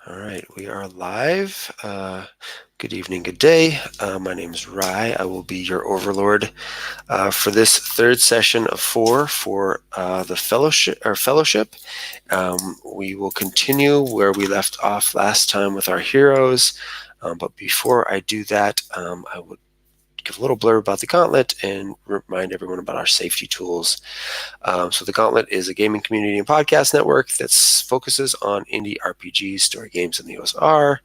All right, we are live. Good evening, good day. My name is Rye. I will be your overlord for this third session of 4 for the fellowship. We will continue where we left off last time with our heroes. But before I do that, I would give a little blurb about the Gauntlet and remind everyone about our safety tools. So the Gauntlet is a gaming community and podcast network that focuses on indie RPGs, story games, and the OSR.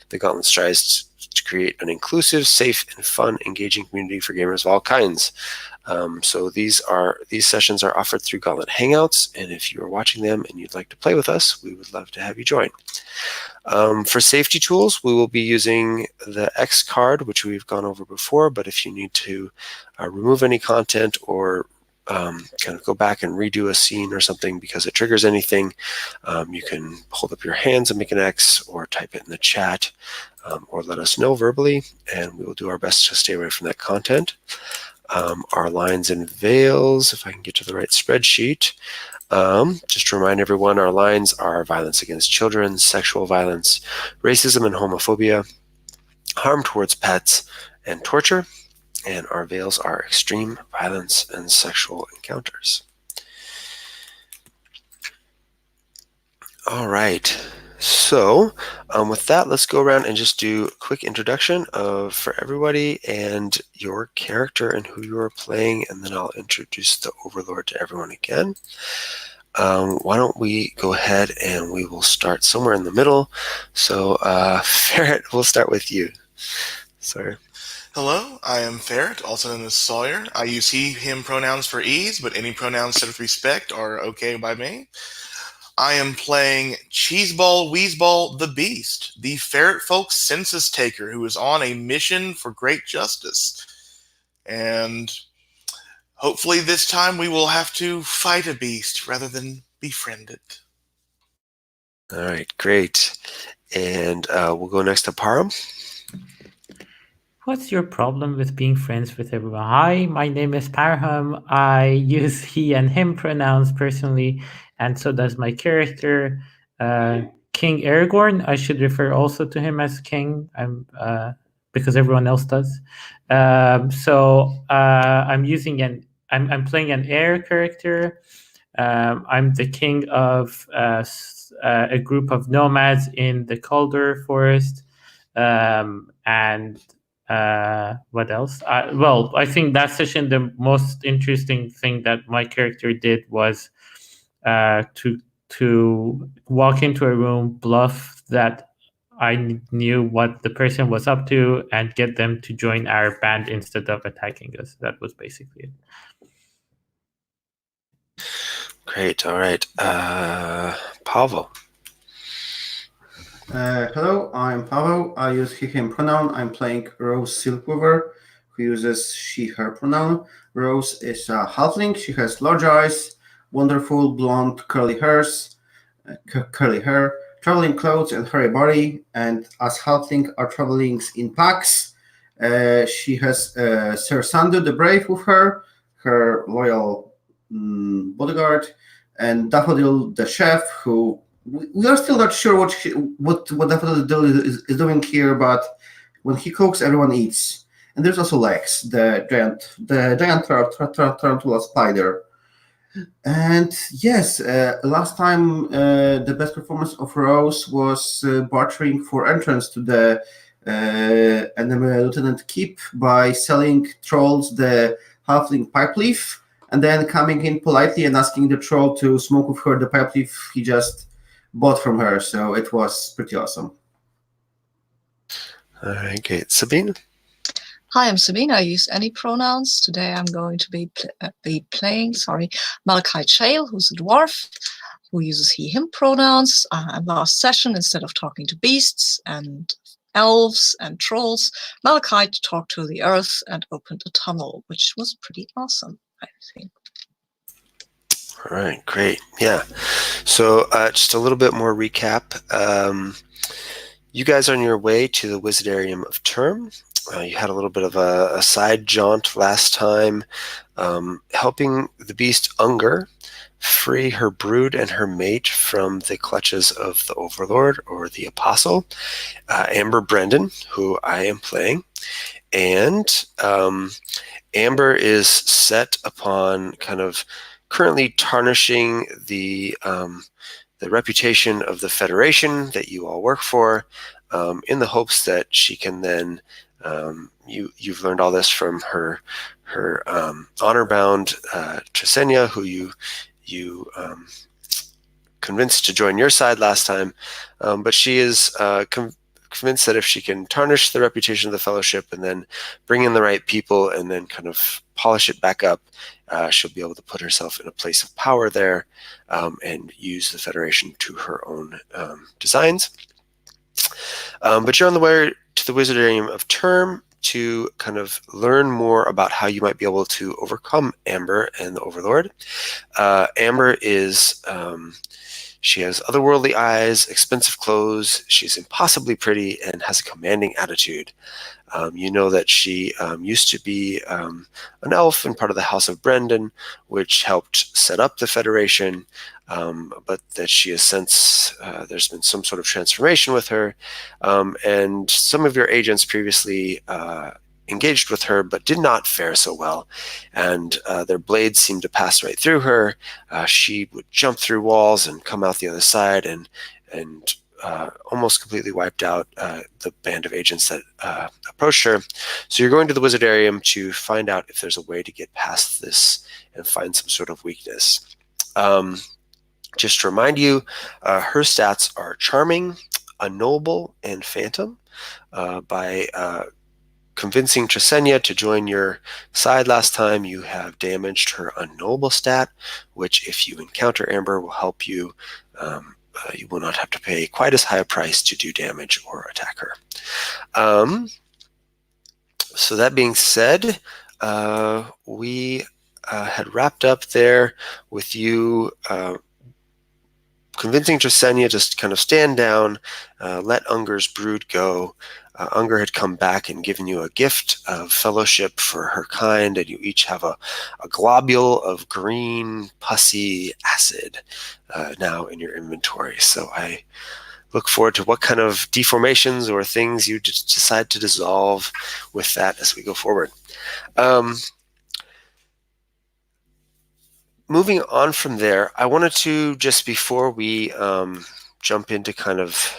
The Gauntlet strives to create an inclusive, safe, and fun, engaging community for gamers of all kinds. So these sessions are offered through Gauntlet Hangouts, and if you are watching them and you'd like to play with us, we would love to have you join. For safety tools, we will be using the X card, which we've gone over before, but if you need to remove any content or kind of go back and redo a scene or something because it triggers anything, you can hold up your hands and make an X, or type it in the chat, or let us know verbally, and we will do our best to stay away from that content. Our lines and veils, if I can get to the right spreadsheet. Just to remind everyone, our lines are violence against children, sexual violence, racism and homophobia, harm towards pets, and torture. And our veils are extreme violence and sexual encounters. All right. So with that, let's go around and just do a quick introduction for everybody and your character and who you are playing, and then I'll introduce the Overlord to everyone again. Why don't we go ahead and we will start somewhere in the middle. So Ferret, we'll start with you. Sorry. Hello, I am Ferret, also known as Sawyer. I use he, him pronouns for ease, but any pronouns said with respect are okay by me. I am playing Cheeseball Wheezeball the Beast, the ferret folk census taker who is on a mission for great justice. And hopefully this time we will have to fight a beast rather than befriend it. All right, great. And we'll go next to Param. What's your problem with being friends with everyone? Hi, my name is Parham. I use he and him pronouns personally, and so does my character, King Aragorn. I should refer also to him as King, because everyone else does. I'm playing an air character. I'm the king of a group of nomads in the Calder Forest, and what else? I think that session, the most interesting thing that my character did was to walk into a room, bluff that I knew what the person was up to, and get them to join our band instead of attacking us. That was basically it. Great. All right. Pavel. Hello, I'm Pavel. I use he, him pronoun. I'm playing Rose Silkweaver, who uses she, her pronoun. Rose is a halfling. She has large eyes, wonderful blonde curly hair, traveling clothes, and hairy body. And as halfling are traveling in packs, she has Sir Sandu the Brave with her loyal bodyguard, and Daffodil the Chef, who we are still not sure what Daffodil is doing here, but when he cooks, everyone eats. And there's also Lex, the giant tarantula spider. And yes, last time the best performance of Rose was bartering for entrance to the enemy Lieutenant Keep by selling trolls the halfling pipe leaf, and then coming in politely and asking the troll to smoke with her the pipe leaf he just bought from her. So it was pretty awesome. All right, great. Sabine? Hi, I'm Sabine. I use any pronouns. Today I'm going to be playing Malachi Chale, who's a dwarf, who uses he, him pronouns. Last session, instead of talking to beasts and elves and trolls, Malachi talked to the earth and opened a tunnel, which was pretty awesome, I think. All right, great. Yeah. So just a little bit more recap. You guys are on your way to the Wizardarium of Term. You had a little bit of a side jaunt last time, helping the beast Unger free her brood and her mate from the clutches of the Overlord or the Apostle, Amber Brendan, who I am playing. And Amber is set upon kind of currently tarnishing the reputation of the Federation that you all work for, in the hopes that she can then, you've learned all this from her honor-bound Tresenia, who you convinced to join your side last time, but she is convinced that if she can tarnish the reputation of the Fellowship and then bring in the right people and then kind of polish it back up, she'll be able to put herself in a place of power there, and use the Federation to her own designs. But you're on the way to the Wizardarium of Term to kind of learn more about how you might be able to overcome Amber and the Overlord. Amber is... she has otherworldly eyes, expensive clothes, she's impossibly pretty, and has a commanding attitude. You know that she used to be an elf and part of the House of Brendan, which helped set up the Federation, but that she has since, there's been some sort of transformation with her, and some of your agents previously engaged with her but did not fare so well, and their blades seemed to pass right through her. She would jump through walls and come out the other side and almost completely wiped out the band of agents that approached her. So you're going to the Wizardarium to find out if there's a way to get past this and find some sort of weakness. Just to remind you, her stats are Charming, Unknowable, and Phantom. By convincing Tresenia to join your side last time, you have damaged her Unknowable stat, which if you encounter Amber will help you. You will not have to pay quite as high a price to do damage or attack her. So that being said, we had wrapped up there with you convincing Tresenia to kind of stand down, let Unger's brood go. Unger had come back and given you a gift of fellowship for her kind, and you each have a globule of green, pussy acid now in your inventory. So I look forward to what kind of deformations or things you decide to dissolve with that as we go forward. Moving on from there, I wanted to, just before we jump into kind of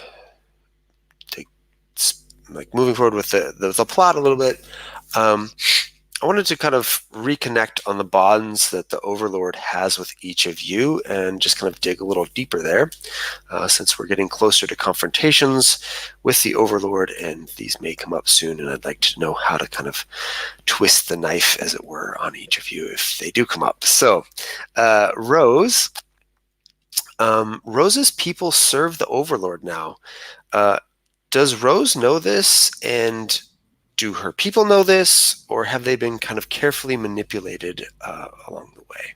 like moving forward with the plot a little bit, I wanted to kind of reconnect on the bonds that the Overlord has with each of you and just kind of dig a little deeper there, since we're getting closer to confrontations with the Overlord, and these may come up soon, and I'd like to know how to kind of twist the knife, as it were, on each of you if they do come up. So, Rose, Rose's people serve the Overlord now. Does Rose know this, and do her people know this, or have they been kind of carefully manipulated along the way?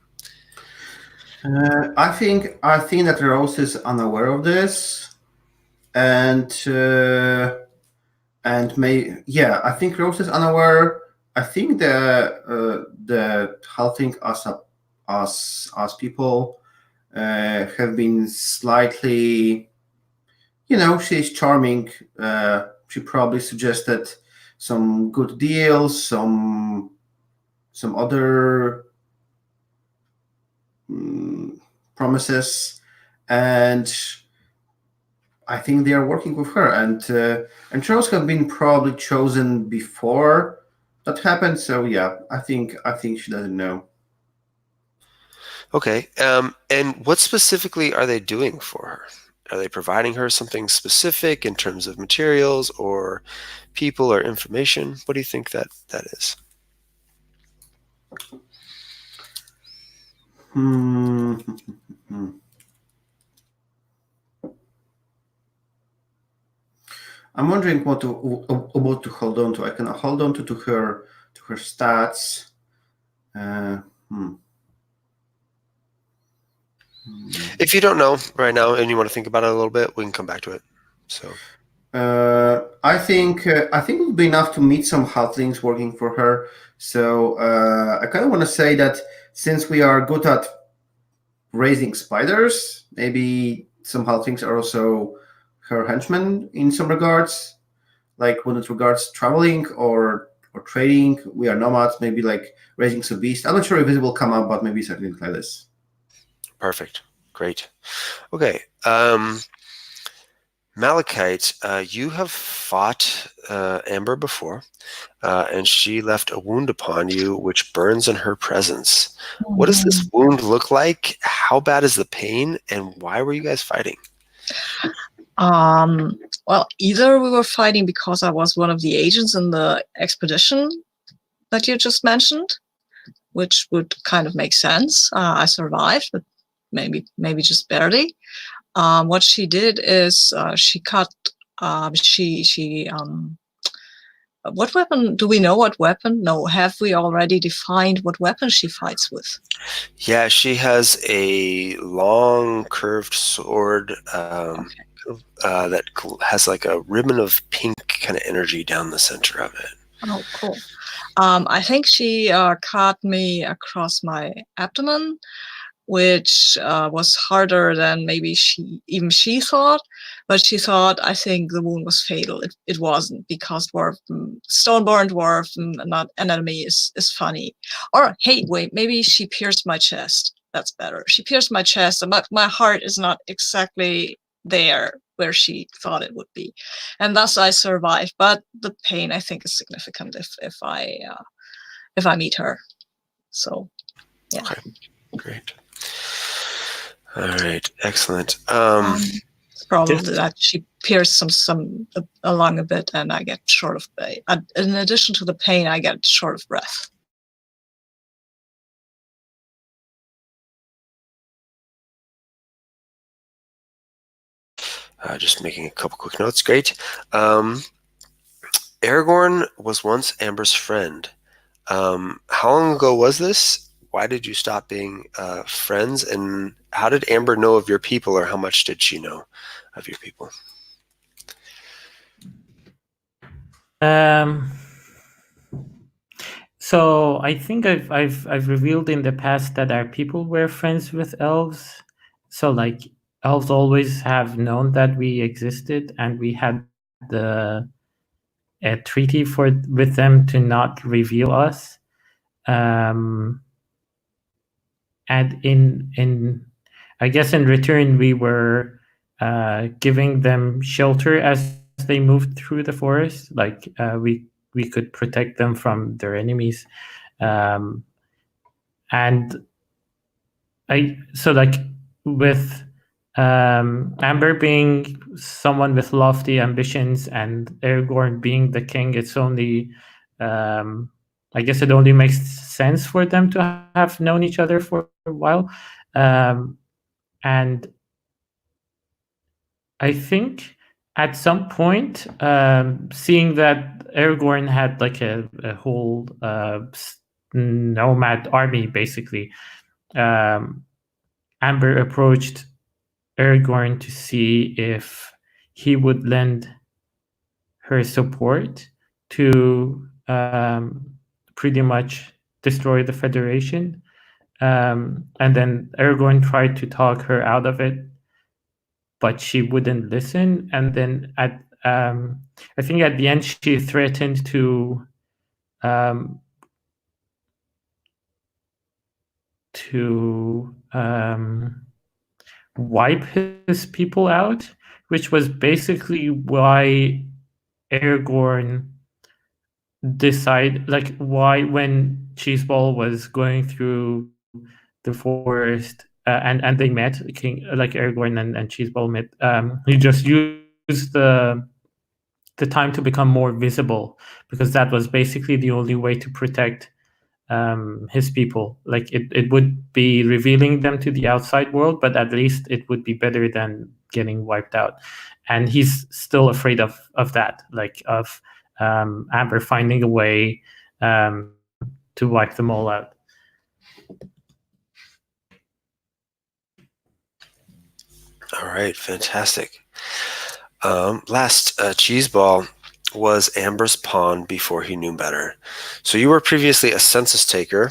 I think that Rose is unaware of this, and I think Rose is unaware. I think the halfling as people have been slightly. She's charming. She probably suggested some good deals, some other promises, and I think they are working with her. And trolls have been probably chosen before that happened. So yeah, I think she doesn't know. Okay. And what specifically are they doing for her? Are they providing her something specific in terms of materials or people or information? What do you think that is? I'm wondering what to hold on to. I can hold on to her stats. If you don't know right now and you want to think about it a little bit, we can come back to it. So, I think it would be enough to meet some halflings working for her. So I kind of want to say that since we are good at raising spiders. Maybe some halflings are also her henchmen in some regards, like when it regards traveling or trading. We are nomads, maybe like raising some beast. I'm not sure if it will come up, but maybe something like this. Perfect. Great. Okay. Malachite, you have fought Amber before, and she left a wound upon you, which burns in her presence. What does this wound look like? How bad is the pain? And why were you guys fighting? Well, either we were fighting because I was one of the agents in the expedition that you just mentioned, which would kind of make sense. I survived, but maybe just barely. What she did is she cut. What weapon? Do we know what weapon? No. Have we already defined what weapon she fights with? Yeah, she has a long curved sword that has like a ribbon of pink kind of energy down the center of it. Oh, cool. I think she cut me across my abdomen, which was harder than maybe she thought. But she thought, I think the wound was fatal. It wasn't, because Stoneborn dwarf, not anatomy is funny. Or hey, wait, maybe she pierced my chest. That's better. She pierced my chest, and my heart is not exactly there where she thought it would be, and thus I survived. But the pain, I think, is significant if I meet her. So, yeah. Okay, great. All right, excellent. It's probably that she pierced some along a bit, and I get short of breath. In addition to the pain, I get short of breath. Just making a couple quick notes. Great. Aragorn was once Amber's friend. How long ago was this? Why did you stop being friends? And how did Amber know of your people, or how much did she know of your people? So I think I've revealed in the past that our people were friends with elves. So like elves always have known that we existed, and we had a treaty with them to not reveal us. And in I guess in return we were giving them shelter as they moved through the forest. Like we could protect them from their enemies. And so like with Amber being someone with lofty ambitions and Aragorn being the king, it's only I guess it only makes sense for them to have known each other for a while. And I think at some point, seeing that Aragorn had like a whole nomad army, basically, Amber approached Aragorn to see if he would lend her support to pretty much destroy the Federation. And then Aragorn tried to talk her out of it, but she wouldn't listen. And then I think at the end she threatened to wipe his people out, which was basically why Aragorn why when Cheeseball was going through the forest and they met King like Aragorn and Cheeseball met, he just used the time to become more visible, because that was basically the only way to protect his people. Like it would be revealing them to the outside world, but at least it would be better than getting wiped out. And he's still afraid of that, like of Amber finding a way to wipe them all out. All right, fantastic. Last, Cheeseball was Amber's pawn before he knew better. So you were previously a census taker,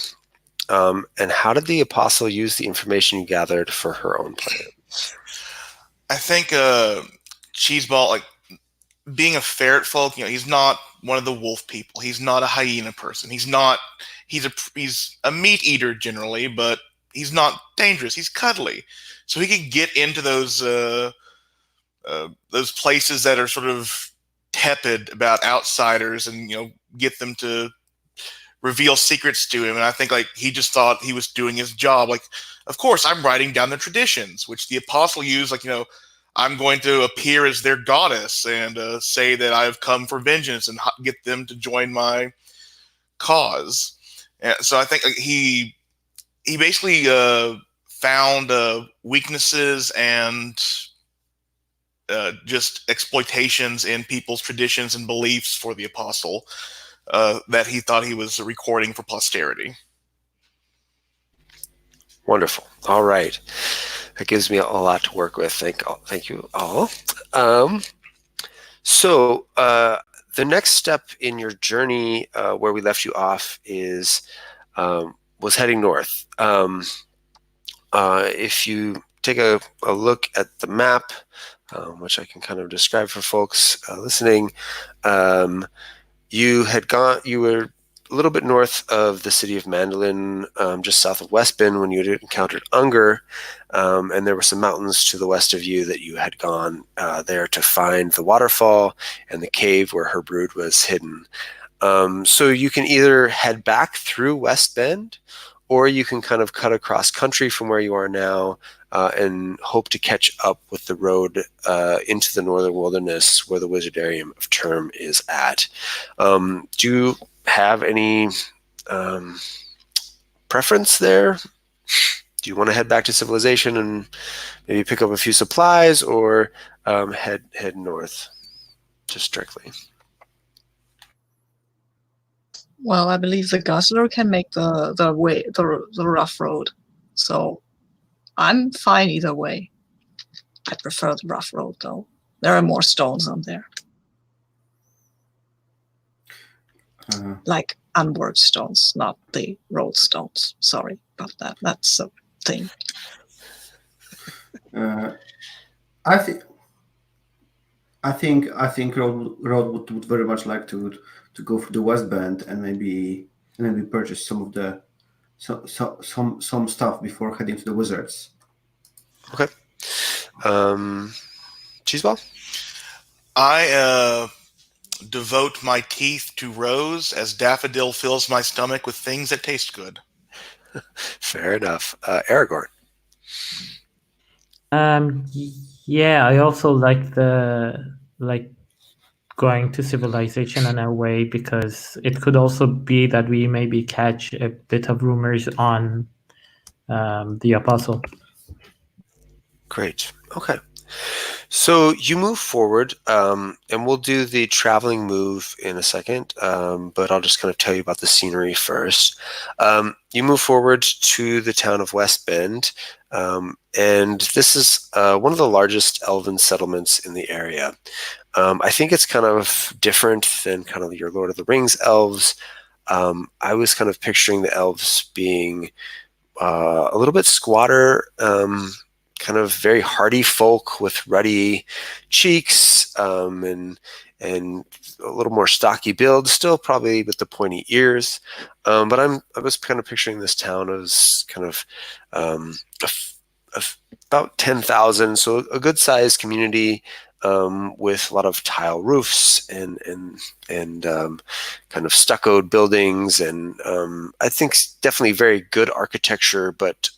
And how did the apostle use the information you gathered for her own plan? I think Cheeseball, like being a ferret folk, he's not one of the wolf people. He's not a hyena person. He's a meat eater generally, but he's not dangerous. He's cuddly, so he can get into those places that are sort of tepid about outsiders, and get them to reveal secrets to him. And I think like he just thought he was doing his job. Like, of course, I'm writing down the traditions, which the apostle used. Like, I'm going to appear as their goddess and say that I've come for vengeance and get them to join my cause. And so I think he basically found weaknesses and just exploitations in people's traditions and beliefs for the apostle that he thought he was recording for posterity. Wonderful. All right. That gives me a lot to work with. Thank you all. So the next step in your journey where we left you off was heading north. If you take a look at the map, which I can kind of describe for folks listening, you were a little bit north of the city of Mandolin, just south of West Bend, when you had encountered Unger, and there were some mountains to the west of you that you had gone there to find the waterfall and the cave where her brood was hidden. So you can either head back through West Bend, or you can kind of cut across country from where you are now and hope to catch up with the road into the northern wilderness where the Wizardarium of Term is at. Do you have any preference there? Do you want to head back to civilization and maybe pick up a few supplies, or head north just strictly? Well, I believe the guzzler can make the rough road, so I'm fine either way. I prefer the rough road, though. There are more stones on there. Like unworked stones, not the road stones. Sorry about that. That's a thing. I think Road would very much like to go for the West Bend and maybe purchase some of the some stuff before heading to the Wizards. Okay. Cheeseball? I devote my teeth to Rose as Daffodil fills my stomach with things that taste good. Fair enough. Aragorn? Yeah, I also like going to civilization in a way, because it could also be that we maybe catch a bit of rumors on the apostle. Great. Okay. So you move forward, and we'll do the traveling move in a second, but I'll just kind of tell you about the scenery first. You move forward to the town of West Bend, and this is one of the largest elven settlements in the area. I think it's kind of different than kind of your Lord of the Rings elves. I was kind of picturing the elves being a little bit squatter, kind of very hardy folk with ruddy cheeks, and a little more stocky build, still probably with the pointy ears. But I was kind of picturing this town as kind of about 10,000, so a good sized community, with a lot of tile roofs and kind of stuccoed buildings, and I think definitely very good architecture, but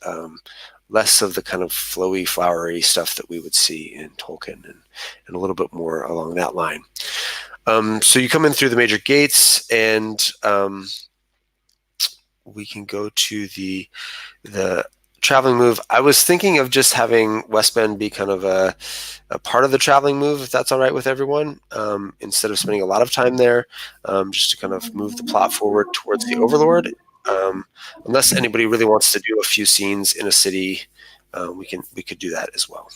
less of the kind of flowy, flowery stuff that we would see in Tolkien, and a little bit more along that line. So you come in through the major gates, and we can go to the traveling move. I was thinking of just having West Bend be kind of a part of the traveling move, if that's all right with everyone, instead of spending a lot of time there, just to kind of move the plot forward towards the Overlord. Unless anybody really wants to do a few scenes in a city, we could do that as well.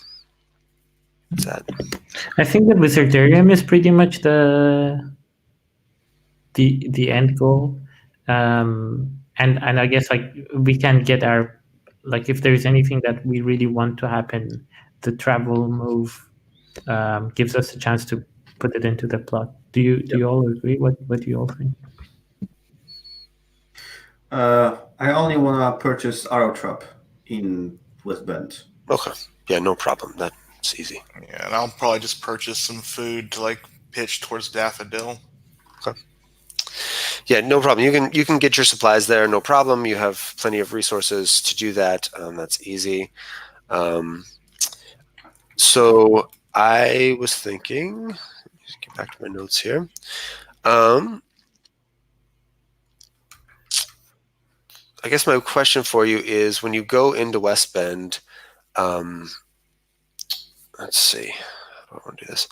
I think the Wizardarium is pretty much the end goal, and I guess like we can get our, like if there's anything that we really want to happen, the travel move gives us a chance to put it into the plot. Do you all agree? What do you all think? I only want to purchase Arrow Trap in West Bend. Okay. Yeah, no problem. That's easy. Yeah, and I'll probably just purchase some food to like pitch towards Daffodil. Yeah, no problem. You can get your supplies there, no problem. You have plenty of resources to do that. That's easy. So I was thinking, just get back to my notes here. I guess my question for you is, when you go into West Bend, let's see, how do I want to do this?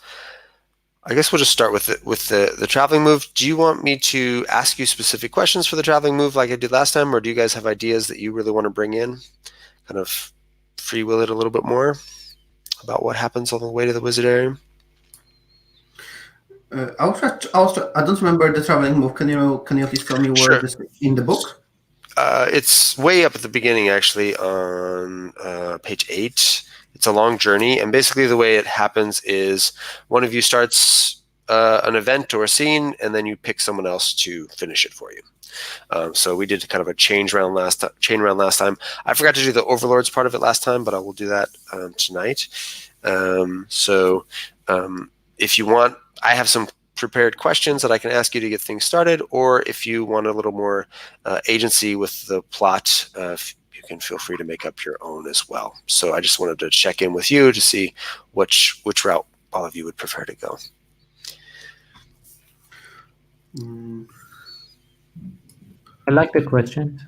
I guess we'll just start with the traveling move. Do you want me to ask you specific questions for the traveling move like I did last time, or do you guys have ideas that you really want to bring in? Kind of free will it a little bit more about what happens on the way to the wizard area? I don't remember the traveling move. Can you at least tell me where Sure. this is in the book? It's way up at the beginning, actually, on page 8. It's a long journey, and basically the way it happens is one of you starts an event or a scene, and then you pick someone else to finish it for you. So we did kind of a chain round last time. I forgot to do the overlords part of it last time, but I will do that tonight. If you want, I have some prepared questions that I can ask you to get things started, or if you want a little more agency with the plot, you can feel free to make up your own as well. So I just wanted to check in with you to see which route all of you would prefer to go. I like the question.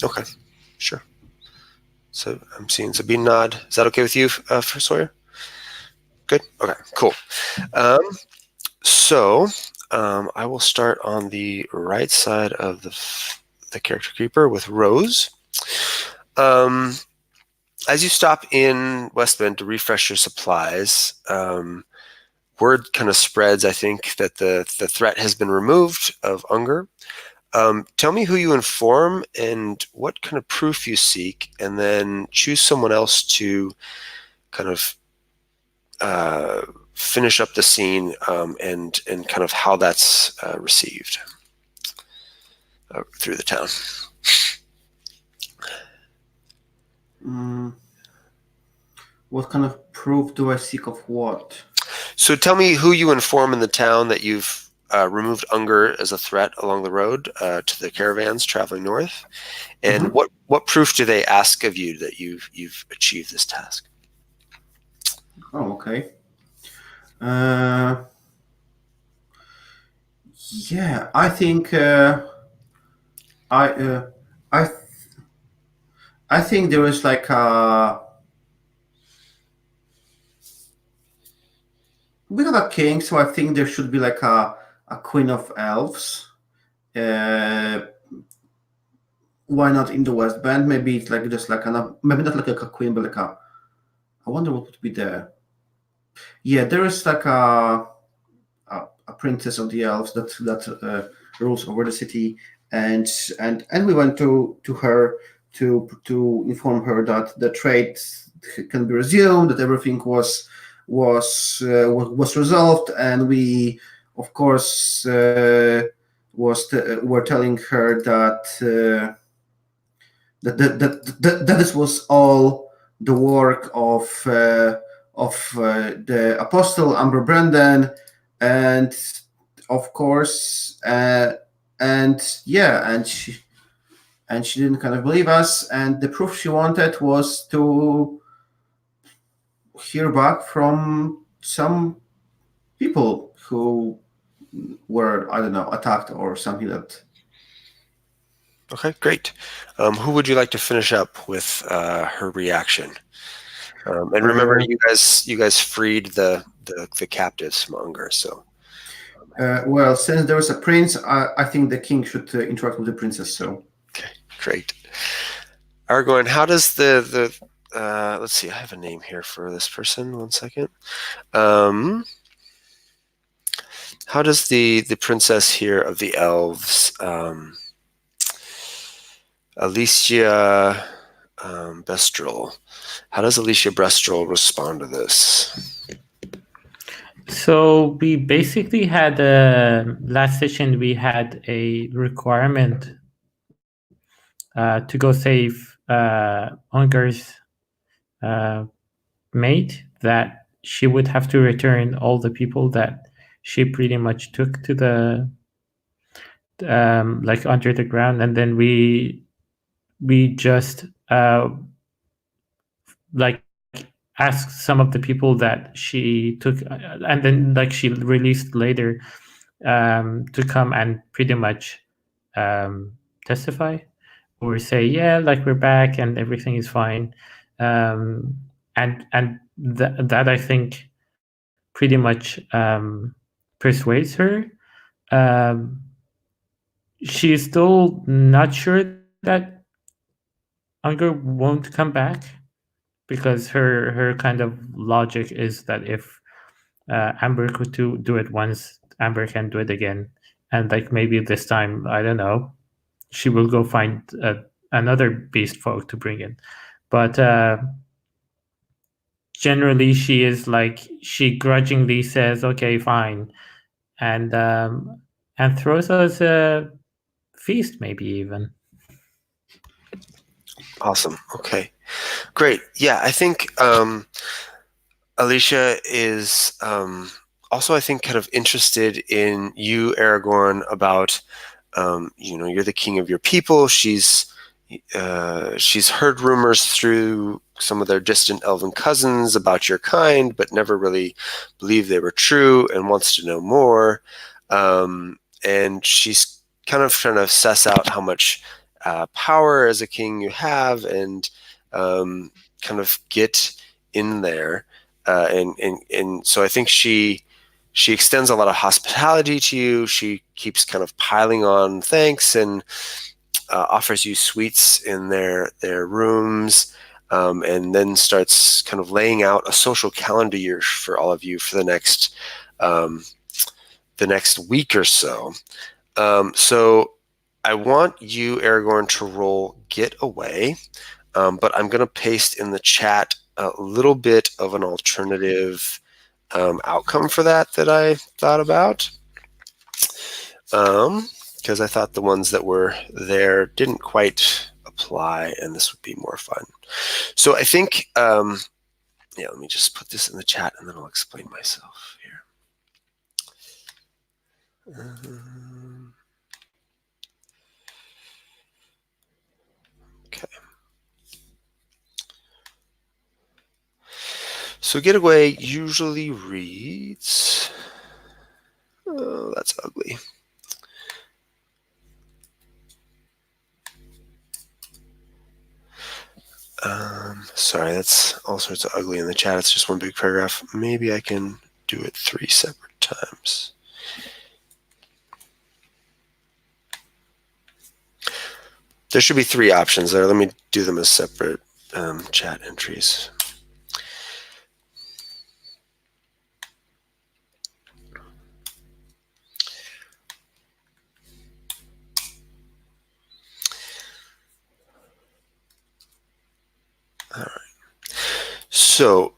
Okay, sure. So I'm seeing Sabine nod. Is that okay with you, for Sawyer? Good. Okay, cool. I will start on the right side of the character creeper with Rose. As you stop in West Bend to refresh your supplies, word kind of spreads, I think, that the threat has been removed of Unger. Tell me who you inform and what kind of proof you seek, and then choose someone else to kind of finish up the scene, and kind of how that's received through the town. What kind of proof do I seek of what? So tell me who you inform in the town that you've removed Unger as a threat along the road to the caravans traveling north, and what proof do they ask of you that you've achieved this task? Oh, okay. Yeah, I think I think there is like we got a king, so I think there should be like a queen of elves. Why not in the West Bend? Maybe it's like just like maybe not like a queen, but like I wonder what would be there. Yeah, there is like a princess of the elves that rules over the city, and we went to her to inform her that the trade can be resumed, that everything was resolved, and we of course were telling her that that this was all the work of the apostle Amber Brandon, and of course and she didn't kind of believe us, and the proof she wanted was to hear back from some people who were, I don't know, attacked or something that. Okay, great. Who would you like to finish up with her reaction? And remember, you guys freed the captives from Unger. So, well, since there was a prince, I think the king should interact with the princess. So, okay, great. Aragorn, how does the let's see, I have a name here for this person. 1 second. How does the princess here of the elves? Alicia Bestrel. How does Alicia Bestrel respond to this? So we basically had last session we had a requirement to go save Unger's mate, that she would have to return all the people that she pretty much took to the like under the ground, and then we just like asked some of the people that she took, and then like she released later, to come and pretty much testify or say, yeah, like we're back and everything is fine. And that I think pretty much persuades her. Um, she is still not sure that Unger won't come back, because her kind of logic is that if Amber could do it once, Amber can do it again, and like maybe this time, I don't know, she will go find another beast folk to bring in. But generally, she is like, she grudgingly says, "Okay, fine," and throws us a feast, maybe even. Awesome. Okay, great. Yeah, I think Alicia is also, I think, kind of interested in you, Aragorn, about you're the king of your people. She's heard rumors through some of their distant elven cousins about your kind, but never really believed they were true, and wants to know more. And she's kind of trying to suss out how much power as a king you have, and kind of get in there. And so I think she extends a lot of hospitality to you. She keeps kind of piling on thanks, and offers you sweets in their rooms, and then starts kind of laying out a social calendar year for all of you for the next week or so. So I want you, Aragorn, to roll Get Away, but I'm going to paste in the chat a little bit of an alternative outcome for that I thought about, because I thought the ones that were there didn't quite apply, and this would be more fun. So I think, let me just put this in the chat, and then I'll explain myself here. Okay. So Getaway usually reads, oh, that's ugly. Sorry, that's all sorts of ugly in the chat. It's just one big paragraph. Maybe I can do it 3 separate times. There should be 3 options there. Let me do them as separate chat entries. All right. So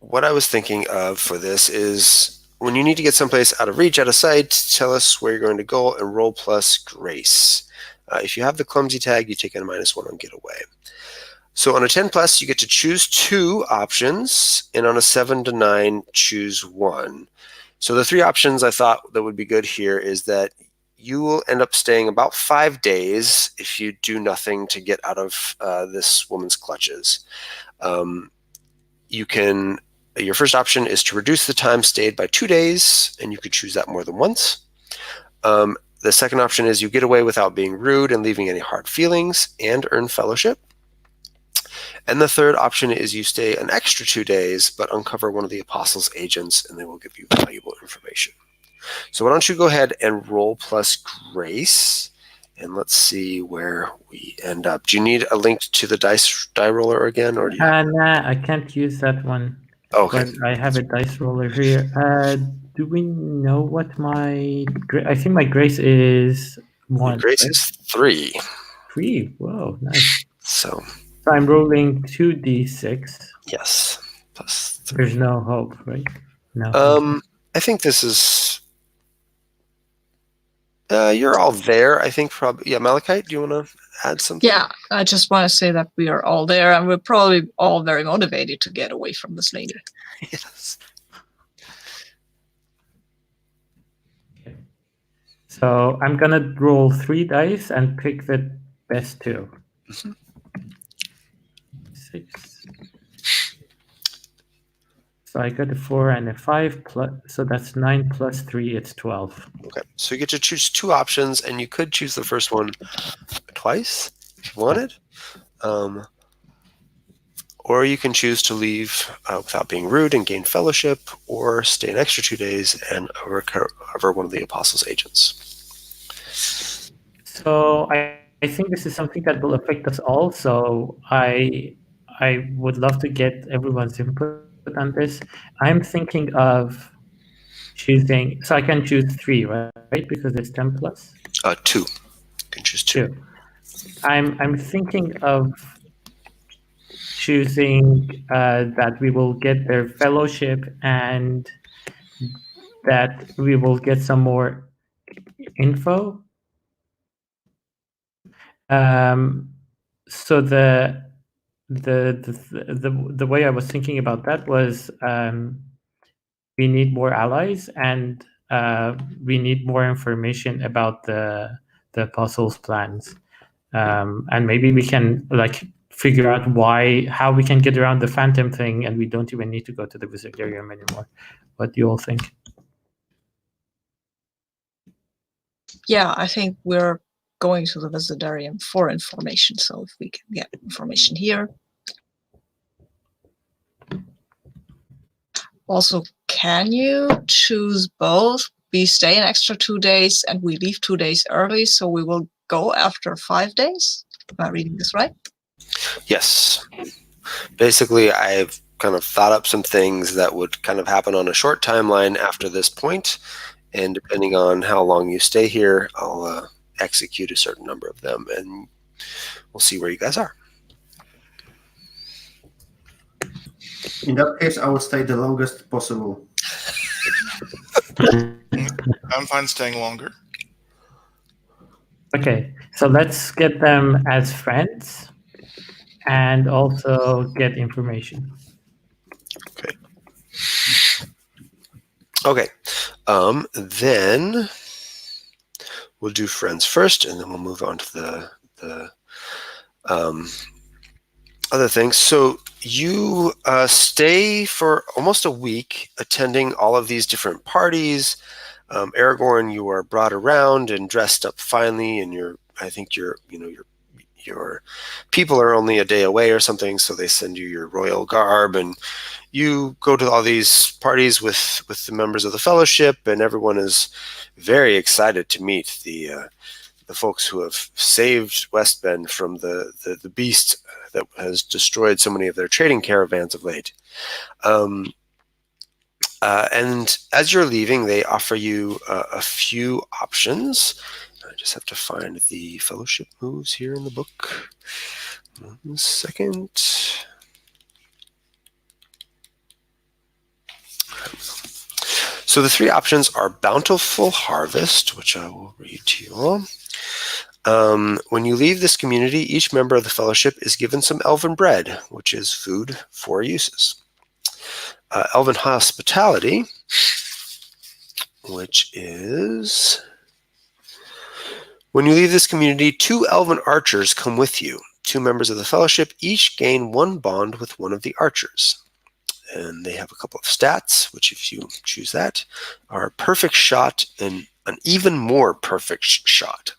what I was thinking of for this is, when you need to get someplace out of reach, out of sight, tell us where you're going to go and roll plus grace. If you have the clumsy tag, you take a -1 on Getaway. So on a 10 plus, you get to choose 2 options, and on a 7 to 9, choose 1. So the 3 options I thought that would be good here is that you will end up staying about 5 days if you do nothing to get out of this woman's clutches. Your first option is to reduce the time stayed by 2 days, and you could choose that more than once. The second option is you get away without being rude and leaving any hard feelings, and earn fellowship. And the third option is you stay an extra 2 days, but uncover one of the apostles' agents, and they will give you valuable information. So why don't you go ahead and roll plus grace, and let's see where we end up. Do you need a link to the die roller again, or do you? Nah, I can't use that one. Okay. But I have a dice roller here. Do we know what my? I think my grace is 1. Grace is 3. 3. Whoa, nice. So So I'm rolling 2d6. yes, plus 3. There's no hope, right? No. I think this is. You're all there. I think probably. Yeah, Malachite, do you want to add something? Yeah, I just want to say that we are all there, and we're probably all very motivated to get away from this lady. Yes. So I'm gonna roll 3 dice and pick the best 2. 6. So I got a 4 and a 5 plus. So that's 9 plus 3. It's 12. Okay, so you get to choose 2 options, and you could choose the first one twice if you wanted. Or you can choose to leave without being rude and gain fellowship, or stay an extra 2 days and recover one of the apostles' agents. So I think this is something that will affect us all. So I would love to get everyone's input on this. I'm thinking of choosing. So I can choose 3, right? Because it's 10 plus. 2. You can choose 2. I'm thinking of choosing that we will get their fellowship and that we will get some more info. So the way I was thinking about that was we need more allies and we need more information about the apostles' plans, and maybe we can figure out how we can get around the phantom thing, and we don't even need to go to the Wizardarium anymore. What do you all think? Yeah, I think we're going to the Wizardarium for information. So if we can get information here. Also, can you choose both? We stay an extra 2 days and we leave 2 days early, so we will go after 5 days? Am I reading this right? Yes. Basically, I've kind of thought up some things that would kind of happen on a short timeline after this point, and depending on how long you stay here, I'll execute a certain number of them, and we'll see where you guys are. In that case, I will stay the longest possible. I'm fine staying longer. Okay, so let's get them as friends and also get information. Okay. Then we'll do friends first, and then we'll move on to the other things. So you stay for almost a week attending all of these different parties. Aragorn, you are brought around and dressed up finely, and I think your people are only a day away or something, so they send you your royal garb, and you go to all these parties with the members of the fellowship, and everyone is very excited to meet the folks who have saved West Bend from the beast that has destroyed so many of their trading caravans of late. And as you're leaving, they offer you a few options. I just have to find the fellowship moves here in the book. 1 second. So the 3 options are Bountiful Harvest, which I will read to you all. When you leave this community, each member of the fellowship is given some elven bread, which is food for uses. Elven Hospitality, which is when you leave this community, 2 elven archers come with you. 2 members of the fellowship each gain 1 bond with one of the archers. And they have a couple of stats, which if you choose that, are a perfect shot and an even more perfect shot.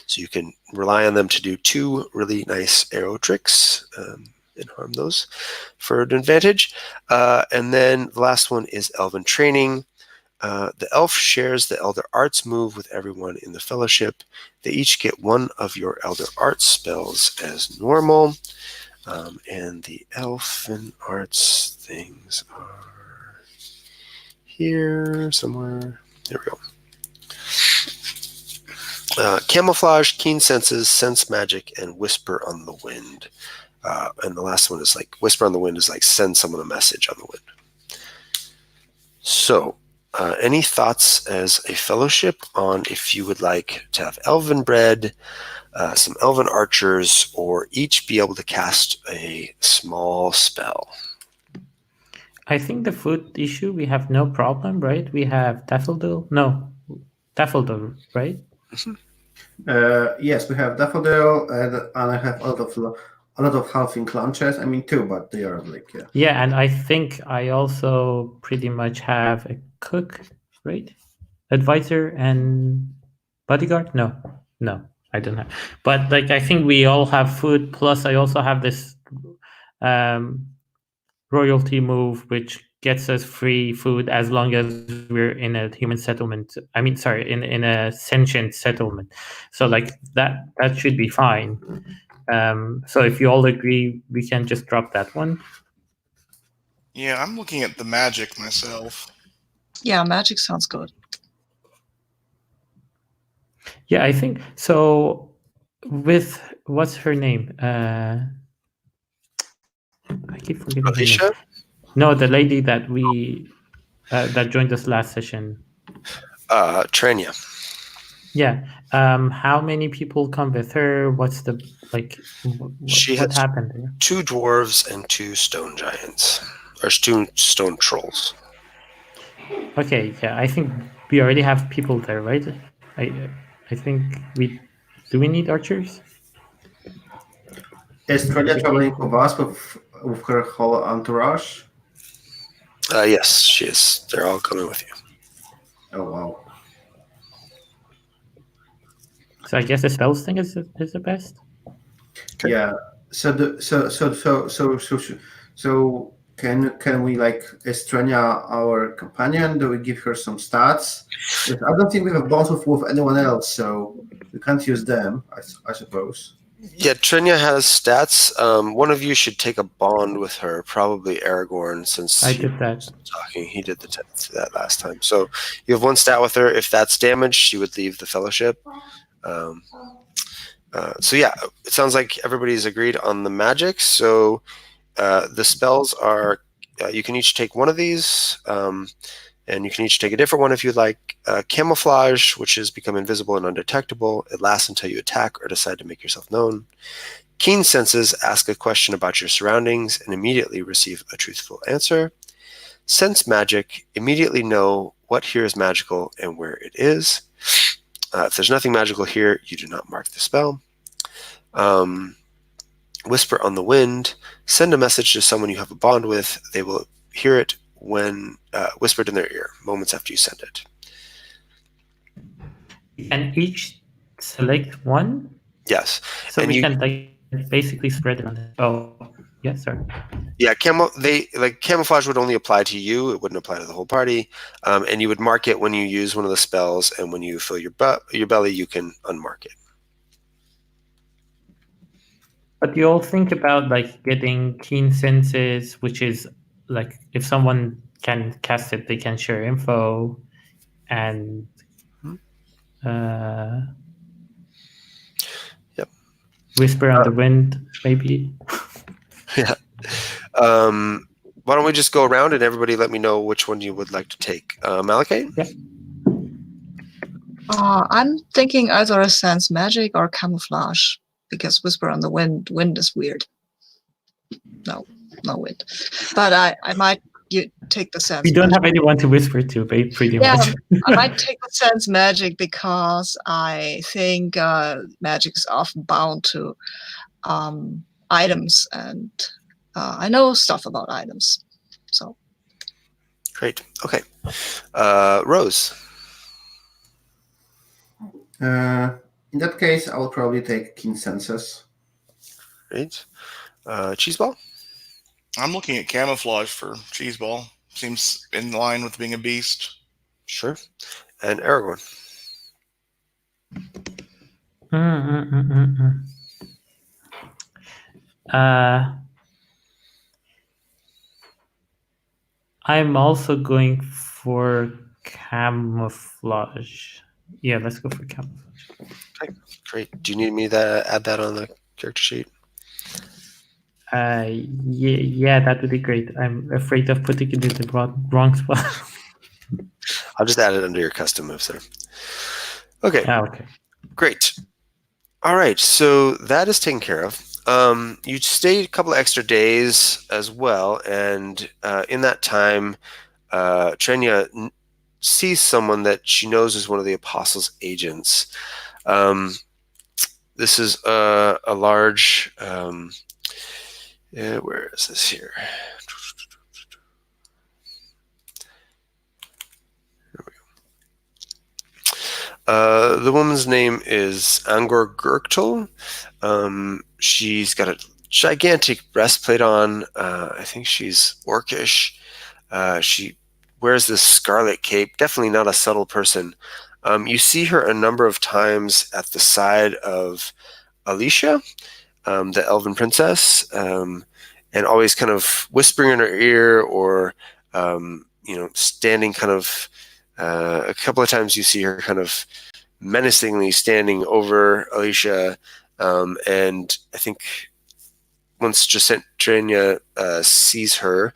So you can rely on them to do 2 really nice arrow tricks and harm those for an advantage. And then the last one is Elven Training. The elf shares the Elder Arts move with everyone in the fellowship. They each get 1 of your Elder Arts spells as normal. And the Elven Arts things are here somewhere. There we go. Camouflage, keen senses, sense magic, and whisper on the wind. And the last one is like whisper on the wind is like send someone a message on the wind. So, any thoughts as a fellowship on if you would like to have elven bread, some elven archers, or each be able to cast a small spell? I think the food issue, we have no problem, right? We have daffodil. No, daffodil, right? Yes, we have daffodil, and I have a lot of halfling lunches. I mean, two, but they are like Yeah, and I think I also pretty much have a cook, right? Advisor and bodyguard? No, I don't have. But like, I think we all have food. Plus, I also have this royalty move, which gets us free food as long as we're in a human settlement. I mean, sorry, in a sentient settlement. So like that should be fine. So if you all agree, we can just drop that one. Yeah, I'm looking at the magic myself. Yeah, magic sounds good. Yeah, I think so. With what's her name? I keep forgetting her Alicia? name. No, the lady that we that joined us last session. Trania. Yeah. How many people come with her? What's the like? She What has happened there? 2 dwarves and 2 stone giants, or 2 stone trolls. Okay. Yeah, I think we already have people there, right? I think we do. We need archers. is Trelia traveling with us with her whole entourage? Yes, she is. They're all coming with you. Oh wow. So I guess the spells thing is the best. Okay. Yeah. So can we like Estrania our companion? Do we give her some stats? Because I don't think we have bonds with anyone else, so we can't use them. I suppose. Yeah, Trinia has stats. One of you should take a bond with her, probably Aragorn, since I he did that. was talking. He did that last time. So you have 1 stat with her. If that's damaged, she would leave the fellowship. So yeah, it sounds like everybody's agreed on the magic. So the spells are you can each take one of these, and you can each take a different one if you'd like. Camouflage, which is become invisible and undetectable. It lasts until you attack or decide to make yourself known. Keen senses, ask a question about your surroundings and immediately receive a truthful answer. Sense magic, immediately know what here is magical and where it is. If there's nothing magical here, you do not mark the spell. Whisper on the wind, send a message to someone you have a bond with. They will hear it when whispered in their ear, moments after you send it. And each select one, Yes. so And we you, can like basically spread it on. Oh, yes, sorry. yeah, camouflage would only apply to you. It wouldn't apply to the whole party. And you would mark it when you use one of the spells, and when you fill your belly, you can unmark it. But you all think about like getting keen senses, which is like if someone can cast it, they can share info, and Yep. whisper on the wind, maybe. Yeah. Why don't we just go around and everybody let me know which one you would like to take? Malachite? Yeah. I'm thinking either a sense magic or camouflage, because whisper on the wind is weird. No wind. But I might take the sense. We don't magic. have anyone to whisper to, pretty Yeah, much. I might take the sense magic because I think magic is often bound to items, and I know stuff about items. So Great. Okay. Rose? In that case, I will probably take keen senses. Great. Cheeseball? I'm looking at camouflage for Cheeseball. Seems in line with being a beast. Sure. And Aragorn? I'm also going for camouflage. Yeah, let's go for camouflage. Okay, great. Do you need me to add that on the character sheet? Yeah, that would be great. I'm afraid of putting it in the wrong spot. I'll just add it under your custom moves there. Okay, Okay. great. All right, so that is taken care of. You stayed a couple of extra days as well, and in that time, Trenya sees someone that she knows is one of the apostles' agents. This is a large. Where is this here? The woman's name is Angor Gurktul. She's got a gigantic breastplate on. I think she's orcish. She wears this scarlet cape. Definitely not a subtle person. You see her a number of times at the side of Alicia, the elven princess, and always kind of whispering in her ear or, standing kind of. A couple of times you see her kind of menacingly standing over Alicia, and I think once Trenya sees her,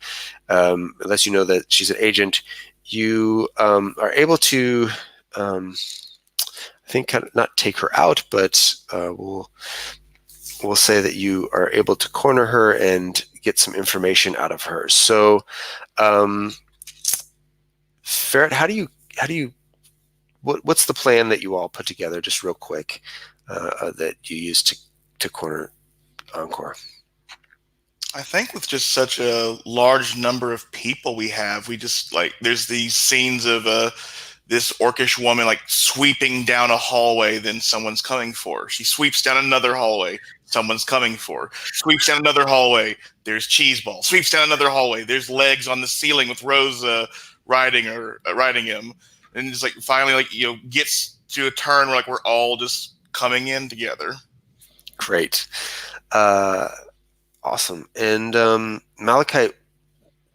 it lets you know that she's an agent. You are able to, I think, kind of not take her out, but we'll say that you are able to corner her and get some information out of her. So, Ferret, how do you what's the plan that you all put together, just real quick, that you use to corner Encore? I think with just such a large number of people we have, we just there's these scenes of this orcish woman sweeping down a hallway, then someone's coming for her. She sweeps down another hallway, someone's coming for her. Sweeps down another hallway, there's Cheeseball. Sweeps down another hallway, there's legs on the ceiling with Rose riding him, and just finally gets to a turn where we're all just coming in together. Great. Awesome. And Malachite,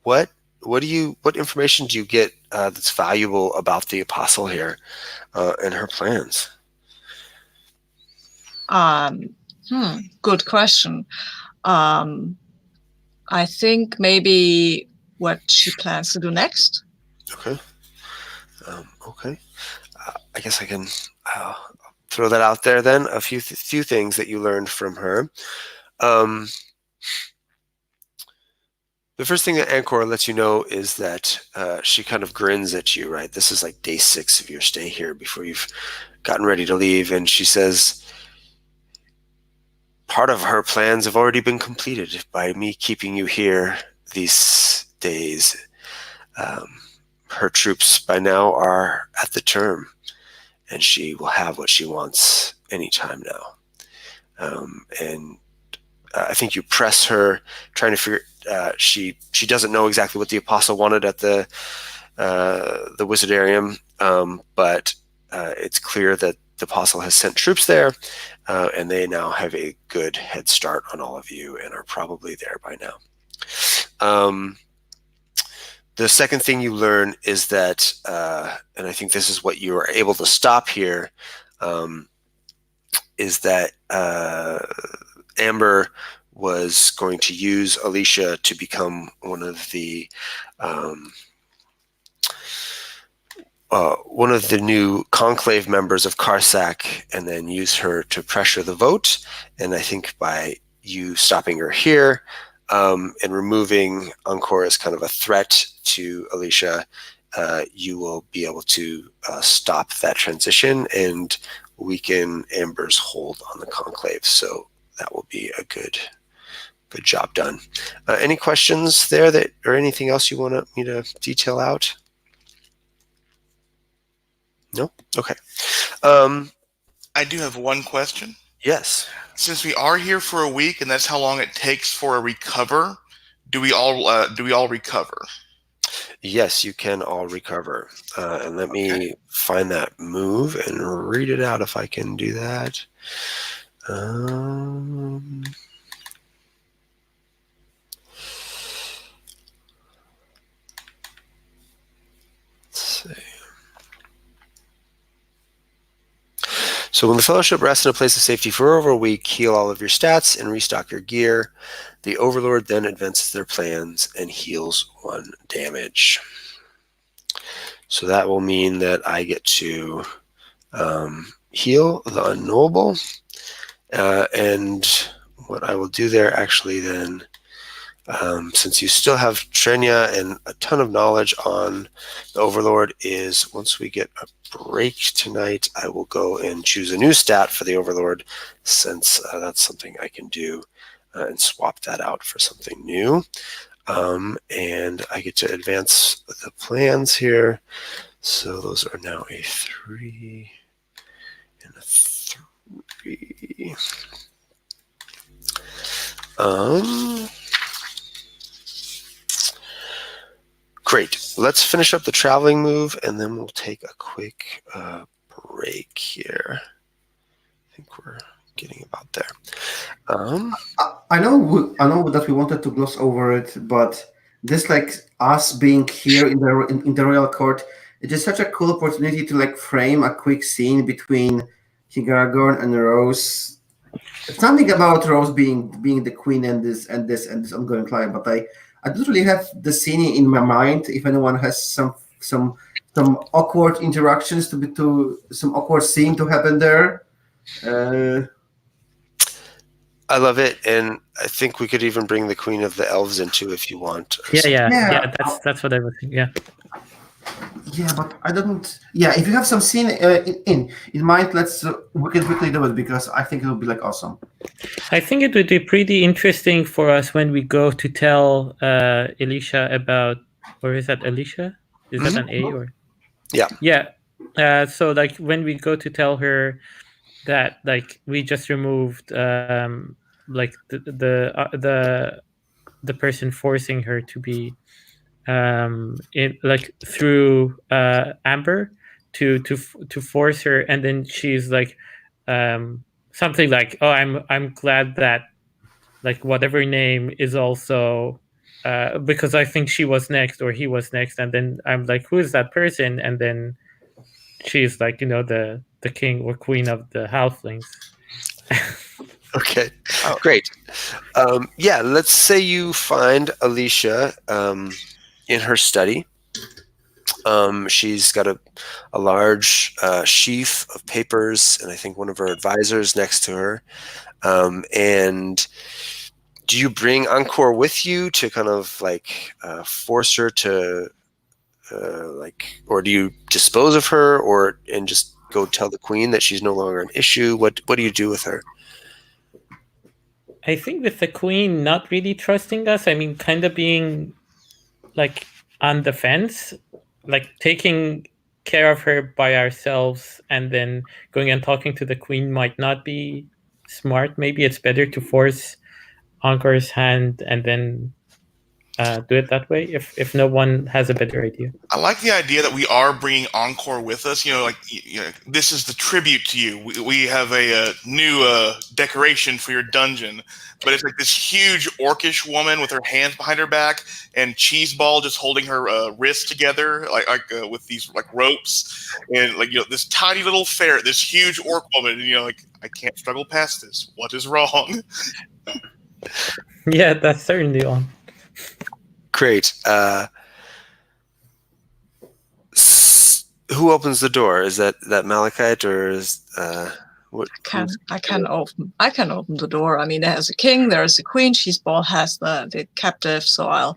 what information do you get that's valuable about the apostle here and her plans? Good question. I think maybe what she plans to do next. Okay. Okay. I guess I can throw that out there then. A few things that you learned from her. The first thing that Angkor lets you know is that she kind of grins at you, right? This is like day 6 of your stay here before you've gotten ready to leave. And she says, part of her plans have already been completed by me keeping you here these days. Her troops by now are at the term, and she will have what she wants anytime now. And I think you press her, trying to figure. She doesn't know exactly what the apostle wanted at the Wizardarium, but it's clear that the apostle has sent troops there, and they now have a good head start on all of you and are probably there by now. The second thing you learn is that, and I think this is what you are able to stop here, is that Amber was going to use Alicia to become one of the new conclave members of Karsak, and then use her to pressure the vote. And I think by you stopping her here and removing Encore as kind of a threat to Alicia, you will be able to stop that transition and weaken Amber's hold on the conclave. So that will be a good job done. Any questions there or anything else you want me to detail out? No? Okay. I do have one question. Yes. Since we are here for a week, and that's how long it takes for a recover, do we all recover? Yes, you can all recover. And let me find that move and read it out if I can do that. Let's see. So when the Fellowship rests in a place of safety for over a week, heal all of your stats and restock your gear. The Overlord then advances their plans and heals 1 damage. So that will mean that I get to heal the Unknowable. And what I will do there actually then, since you still have Trenya and a ton of knowledge on the Overlord, is once we get a break tonight, I will go and choose a new stat for the Overlord, since that's something I can do, and swap that out for something new. And I get to advance the plans here. So those are now a 3 and a 3. Great. Let's finish up the traveling move, and then we'll take a quick break here. I think we're getting about there. I know that we wanted to gloss over it, but this, like, us being here in the royal court, it is such a cool opportunity to like frame a quick scene between Higaragorn and Rose. Something about Rose being the queen and this ongoing client, but I don't really have the scene in my mind. If anyone has some awkward interactions to some awkward scene to happen there. I love it, and I think we could even bring the Queen of the Elves into if you want. Yeah. That's what I was thinking. Yeah. Yeah, but I don't. Yeah, if you have some scene in mind, we can quickly do it because I think it would be like awesome. I think it would be pretty interesting for us when we go to tell Alicia about, or is that Alicia? Is that an A or? Yeah. Yeah. So like when we go to tell her that like we just removed like the person forcing her to be like through Amber to force her, and then she's like something like, oh, I'm glad that like whatever name is also because I think she was next or he was next, and then I'm like, who is that person? And then she's like, the king or queen of the halflings. Okay, great. Yeah, let's say you find Alicia in her study. She's got a large sheaf of papers, and I think one of her advisors next to her. And do you bring Encore with you to kind of like force her to or do you dispose of her, and just go tell the queen that she's no longer an issue? What do you do with her? I think with the queen not really trusting us, I mean, kind of being like on the fence, like taking care of her by ourselves and then going and talking to the queen might not be smart. Maybe it's better to force Ankor's hand and then do it that way if no one has a better idea. I like the idea that we are bringing Encore with us. This is the tribute to you. We have a new decoration for your dungeon, but it's like this huge orcish woman with her hands behind her back and Cheeseball just holding her wrists together, with these like ropes, and this tiny little ferret, this huge orc woman, and I can't struggle past this. What is wrong? Yeah, that's certainly on. Great. Who opens the door? Is that Malachite, or is what? I can open the door. I mean, there's a king, there's a queen. Cheeseball has the captive, so I'll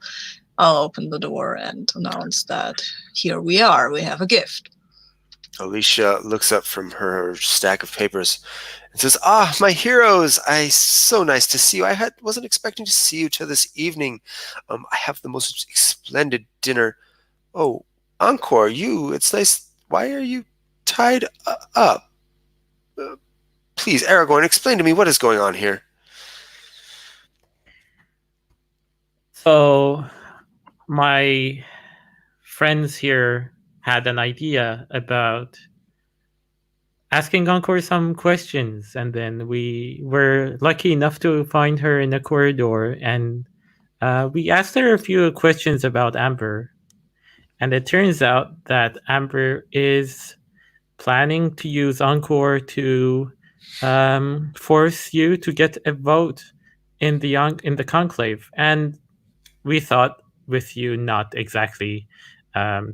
open the door and announce that here we are. We have a gift. Alicia looks up from her stack of papers and says, "Ah, my heroes! So nice to see you. I wasn't expecting to see you till this evening. I have the most splendid dinner. Oh, Encore, it's nice. Why are you tied up? Please, Aragorn, explain to me what is going on here." So, my friends here had an idea about asking Encore some questions, and then we were lucky enough to find her in a corridor, and we asked her a few questions about Amber, and it turns out that Amber is planning to use Encore to force you to get a vote in the conclave, and we thought, with you not exactly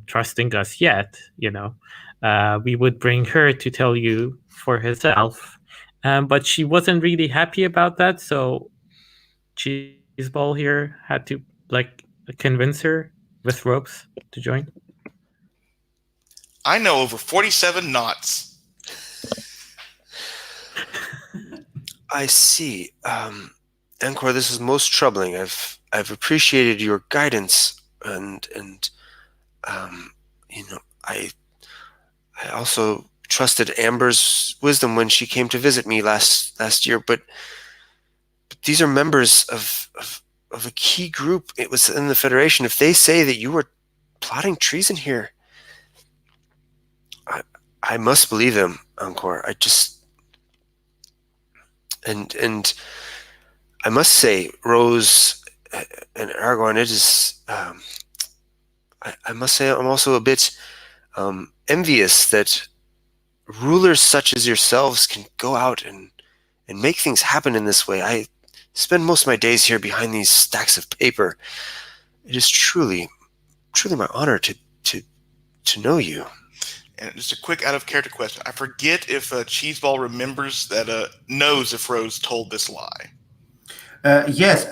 trusting us yet, we would bring her to tell you for herself. But she wasn't really happy about that, so Cheeseball here had to convince her with ropes to join. I know over 47 knots. I see. Encore, this is most troubling. I've appreciated your guidance, and I also trusted Amber's wisdom when she came to visit me last year. But these are members of a key group. It was in the Federation. If they say that you were plotting treason here, I must believe them, Encore. I just and I must say, Rose and Aragorn, it is. I must say, I'm also a bit envious that rulers such as yourselves can go out and make things happen in this way. I spend most of my days here behind these stacks of paper. It is truly my honor to know you. And just a quick out of character question. I forget if Cheeseball remembers that knows if Rose told this lie. Yes,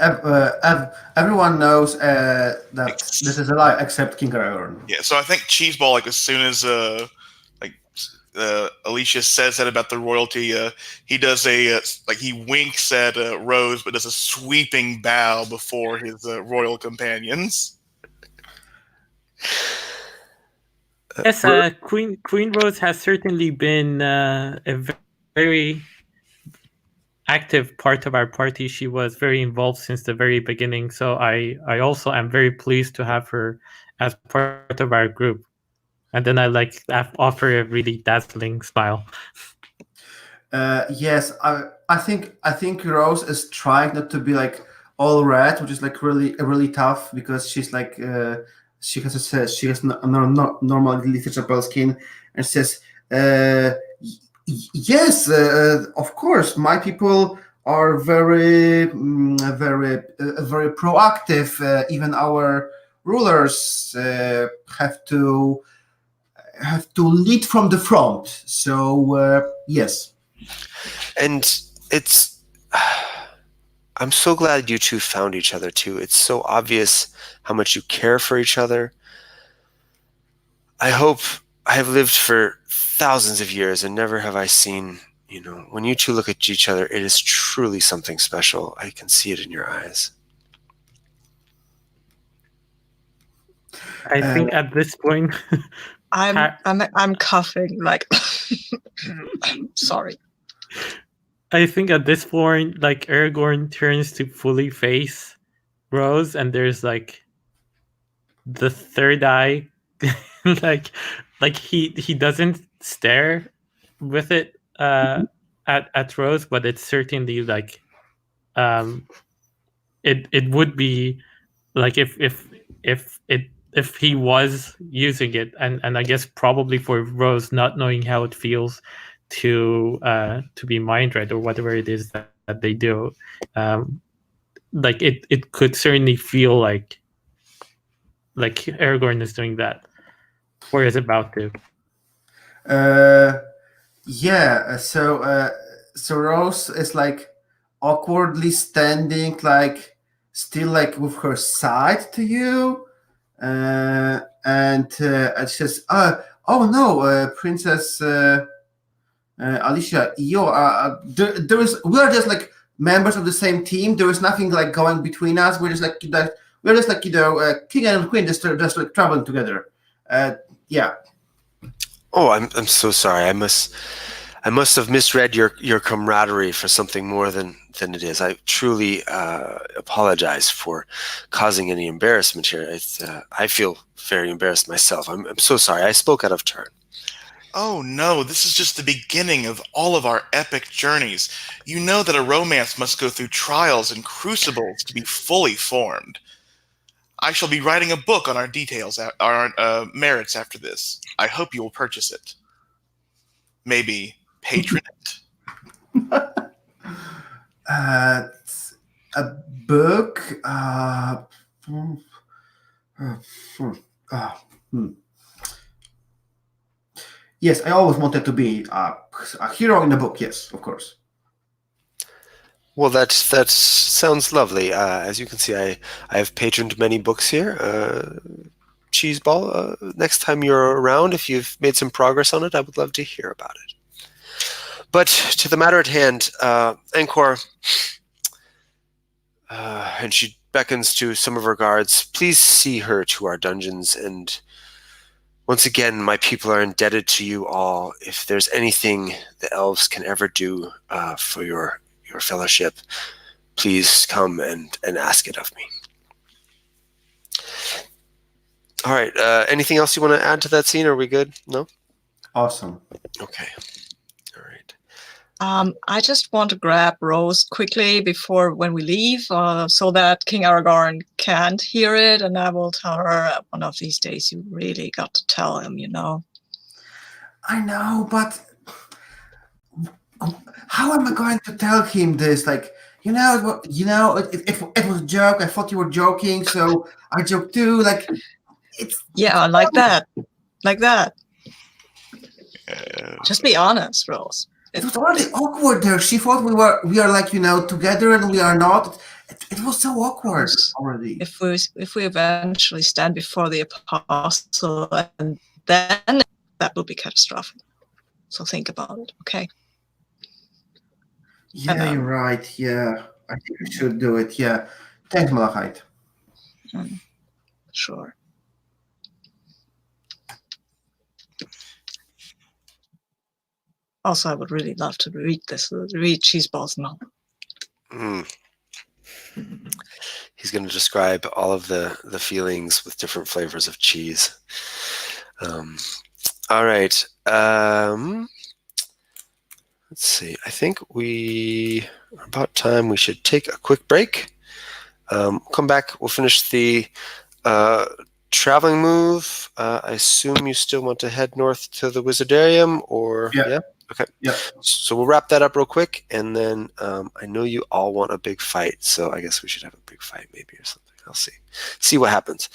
everyone knows that this is a lie except King Aragorn. Yeah, so I think Cheeseball, like as soon as Alicia says that about the royalty, he does he winks at Rose, but does a sweeping bow before his royal companions. Yes, Queen Rose has certainly been a very active part of our party. She was very involved since the very beginning. So I also am very pleased to have her as part of our group. And then I offer a really dazzling smile. Yes, I think Rose is trying not to be like all red, which is like really tough because she's like she has normal literature pale skin, and says, yes, of course, my people are very proactive. Even our rulers have to lead from the front. So yes. And it's I'm so glad you two found each other too. It's so obvious how much you care for each other. I hope I have lived for thousands of years and never have I seen, when you two look at each other, it is truly something special. I can see it in your eyes. I think at this point I'm coughing like sorry. I think at this point, Aragorn turns to fully face Rose, and there's the third eye, he doesn't stare with it at Rose, but it's certainly it would be if he was using it, and I guess probably for Rose not knowing how it feels to be mind read or whatever it is that they do, it could certainly feel like Aragorn is doing that or is about to. Yeah. So Rose is awkwardly standing, still with her side to you, and she says, "Oh no, Princess Alicia, we are just members of the same team. There is nothing going between us. We're just king and queen, just traveling together. Yeah." Oh, I'm so sorry. I must have misread your camaraderie for something more than it is. I truly apologize for causing any embarrassment here. I feel very embarrassed myself. I'm so sorry. I spoke out of turn. Oh no, this is just the beginning of all of our epic journeys. You know that a romance must go through trials and crucibles to be fully formed. I shall be writing a book on our details, our merits after this. I hope you will purchase it. maybe patron it? A book. Hmm, hmm, hmm. Yes, I always wanted to be a hero in a book. Yes, of course. Well, that sounds lovely. As you can see, I have patroned many books here. Cheeseball, next time you're around, if you've made some progress on it, I would love to hear about it. But to the matter at hand, Angkor, and she beckons to some of her guards, please see her to our dungeons, and once again, my people are indebted to you all. If there's anything the elves can ever do for your fellowship, please come and ask it of me. All right. Anything else you want to add to that scene? Are we good? No? Awesome. Okay. All right. I just want to grab Rose quickly before when we leave, so that King Aragorn can't hear it, and I will tell her one of these days you really got to tell him, I know, but how am I going to tell him this? Like, it was a joke. I thought you were joking, so I joked too. Like, it's Yeah, like that. Just be honest, Rose. it was already awkward there. She thought we are like together, and we are not. It was so awkward already. If we eventually stand before the apostle, and then that will be catastrophic. So think about it, okay? Yeah, you're right. Yeah, I think we should do it. Yeah, thanks, Malachite. Sure. Also, I would really love to read Cheeseball's novel. He's going to describe all of the feelings with different flavors of cheese. All right. Let's see. I think we are about time. We should take a quick break. Come back. We'll finish the traveling move. I assume you still want to head north to the Wizardarium, or Yeah. Okay. Yeah. So we'll wrap that up real quick, and then I know you all want a big fight, so I guess we should have a big fight maybe or something. I'll see what happens.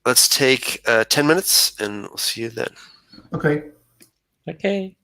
Let's take 10 minutes, and we'll see you then. Okay. Okay.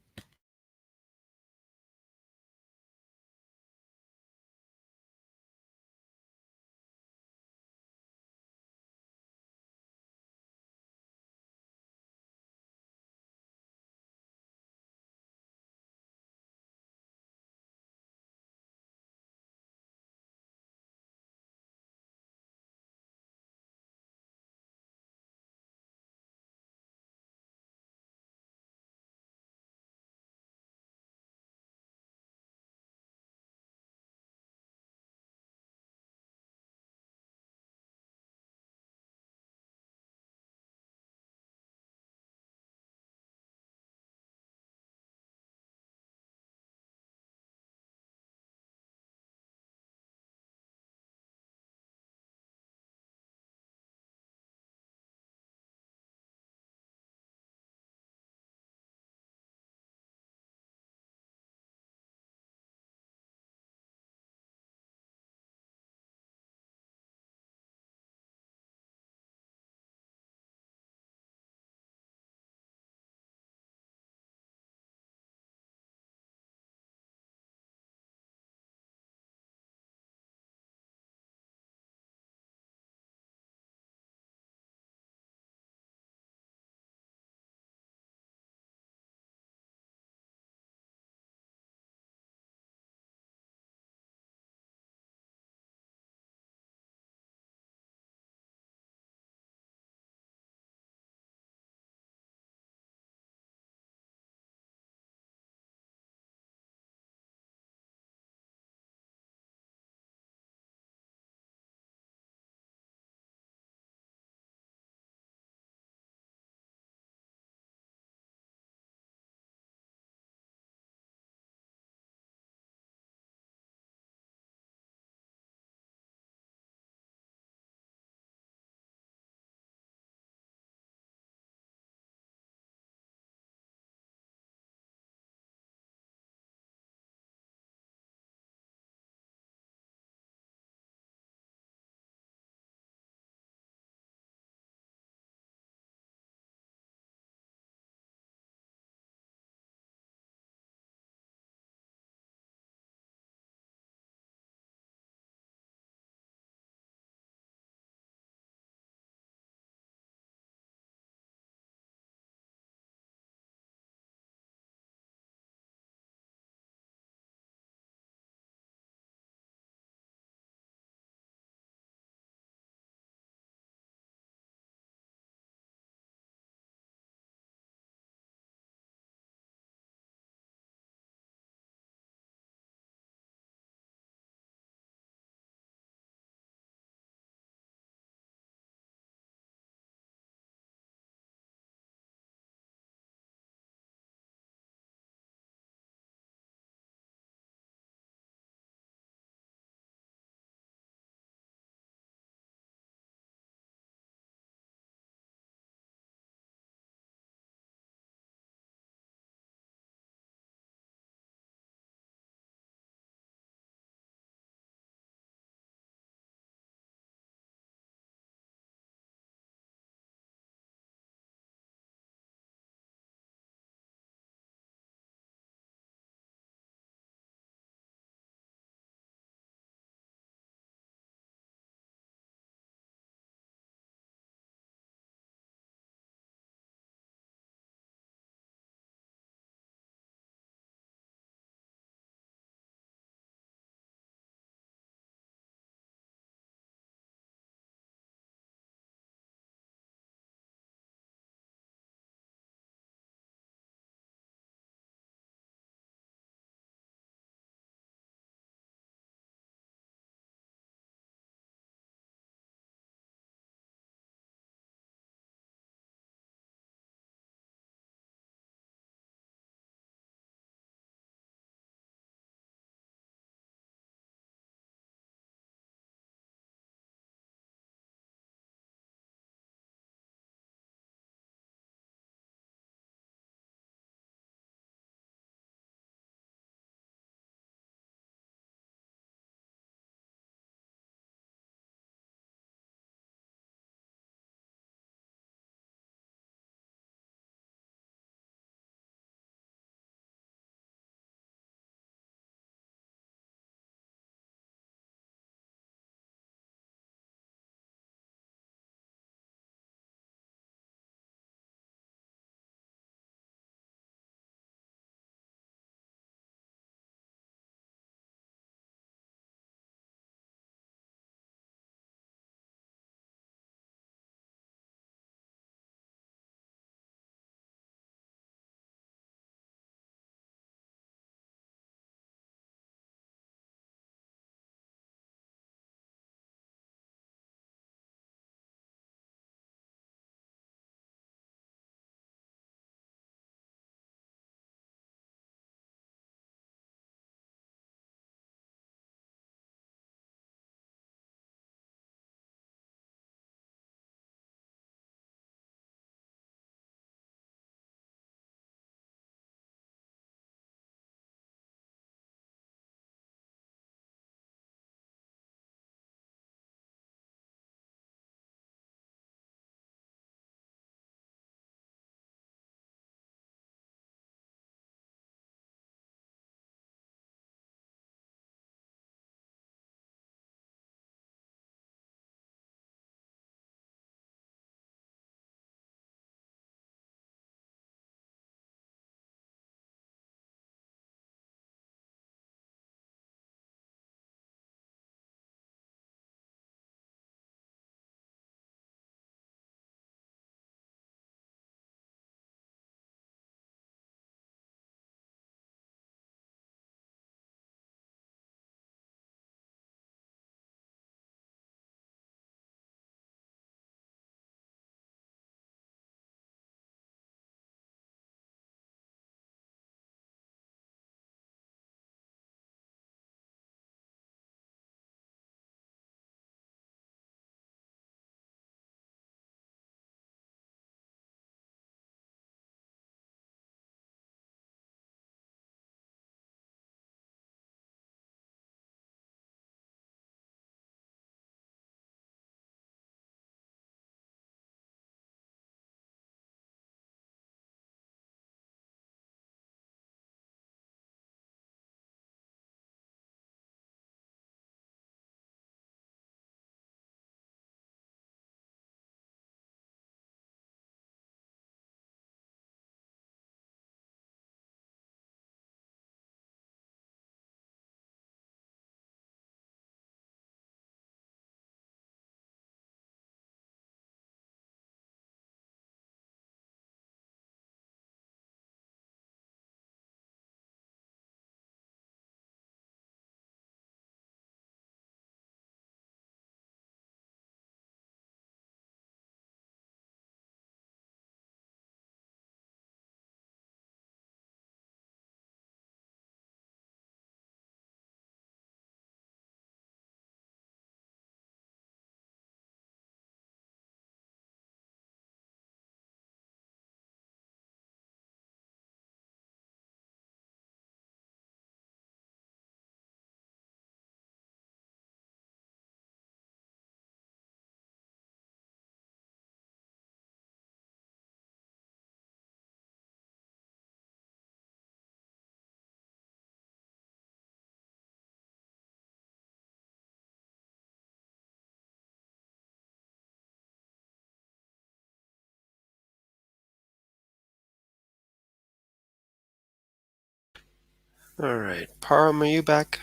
All right. Param, are you back?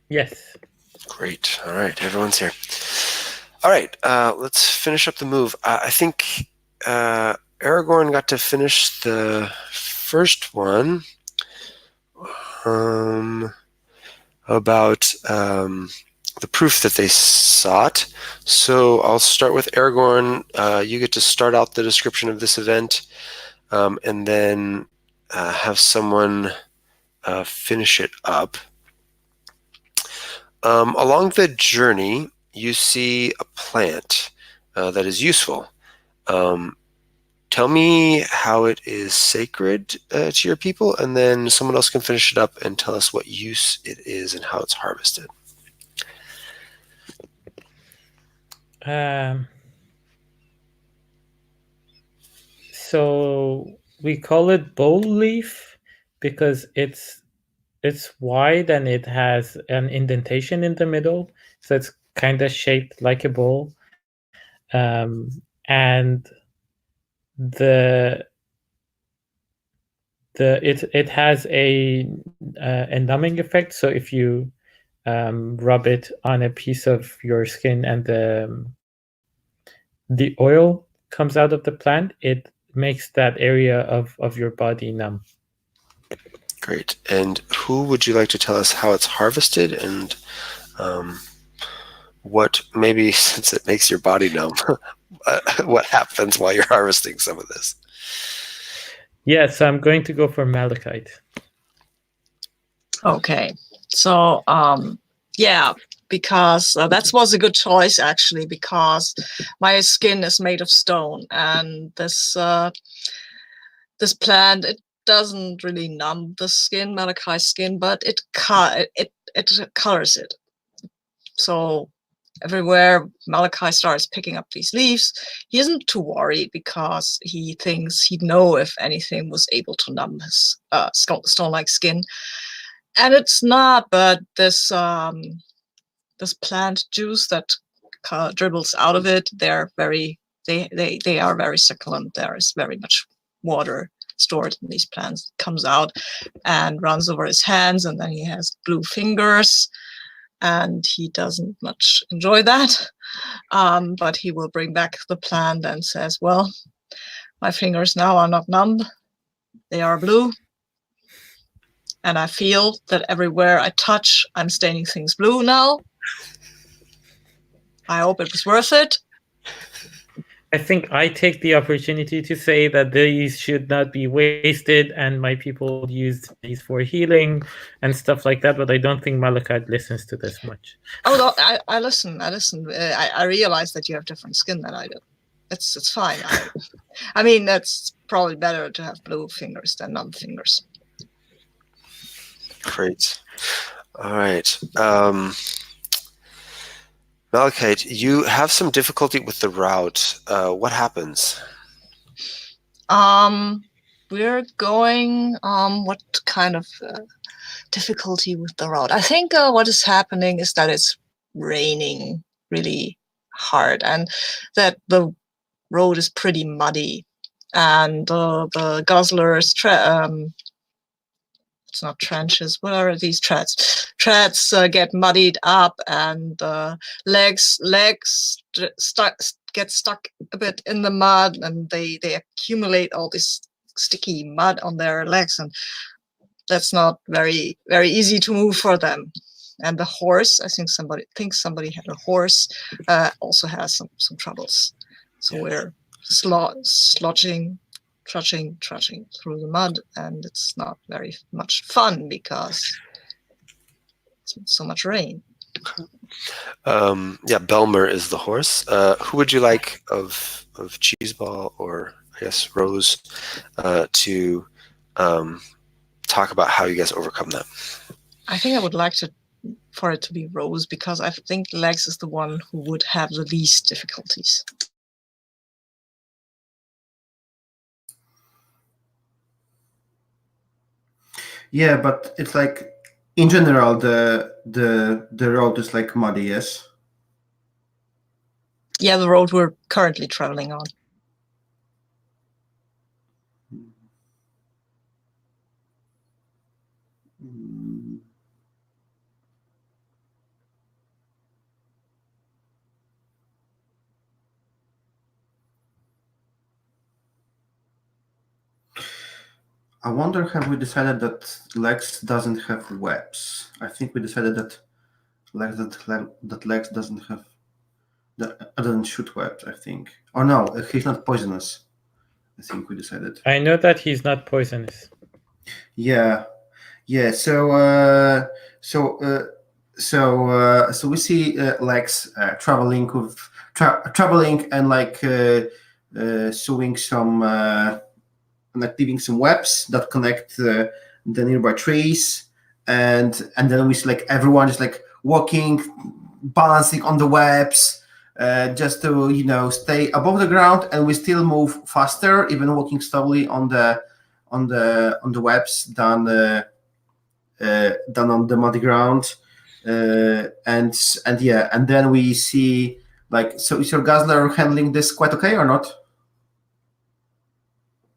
Yes. Great. All right. Everyone's here. All right. Let's finish up the move. I think Aragorn got to finish the first one about the proof that they sought. So I'll start with Aragorn. You get to start out the description of this event, and then have someone finish it up. Along the journey, you see a plant that is useful. Tell me how it is sacred to your people, and then someone else can finish it up and tell us what use it is and how it's harvested. So we call it bowl leaf because it's wide and it has an indentation in the middle, so it's kind of shaped like a bowl, and the it has a numbing effect. So if you rub it on a piece of your skin and the oil comes out of the plant, it makes that area of your body numb. Great. And who would you like to tell us how it's harvested and what, maybe since it makes your body numb, what happens while you're harvesting some of this? Yeah, so I'm going to go for malachite. Okay, so yeah, because that was a good choice actually, because my skin is made of stone, and this plant, it doesn't really numb the skin, malachite skin, but it colors it. So everywhere Malachi starts picking up these leaves, he isn't too worried because he thinks he'd know if anything was able to numb his stone-like skin. And it's not, but this plant juice that dribbles out of it, they are very succulent. There is very much water stored in these plants. It comes out and runs over his hands, and then he has blue fingers, and he doesn't much enjoy that. But he will bring back the plant and says, well, my fingers now are not numb, they are blue. And I feel that everywhere I touch, I'm staining things blue now. I hope it was worth it. I think I take the opportunity to say that these should not be wasted, and my people use these for healing and stuff like that, but I don't think malachite listens to this much. Oh, no, I listen. I realize that you have different skin than I do. It's fine. I mean, that's probably better to have blue fingers than numb fingers. Great. All right. Malachite, you have some difficulty with the route. What happens? We're going, what kind of difficulty with the route? I think what is happening is that it's raining really hard, and that the road is pretty muddy, and the guzzlers, it's not trenches, what are these treads? Treads get muddied up, and legs get stuck a bit in the mud, and they accumulate all this sticky mud on their legs, and that's not very easy to move for them. And the horse, I think somebody had a horse, also has some troubles. So we're trudging through the mud, and it's not very much fun because it's so much rain. Yeah, Belmer is the horse. Who would you like of Cheeseball or I guess Rose to talk about how you guys overcome that? I think I would like for it to be Rose, because I think Legs is the one who would have the least difficulties. Yeah, but it's like in general the road is like muddy, yes? Yeah, the road we're currently traveling on. Mm. I wonder, have we decided that Lex doesn't have webs? I think we decided that Lex doesn't have doesn't shoot webs. I think. Oh no, he's not poisonous. I think we decided. I know that he's not poisonous. Yeah, yeah. So we see Lex traveling and like sewing some and activating some webs that connect the nearby trees, and then we see like everyone is like walking, balancing on the webs. Just to stay above the ground, and we still move faster, even walking slowly on the webs than on the muddy ground. And then we see like, so is your Guzzler handling this quite okay or not?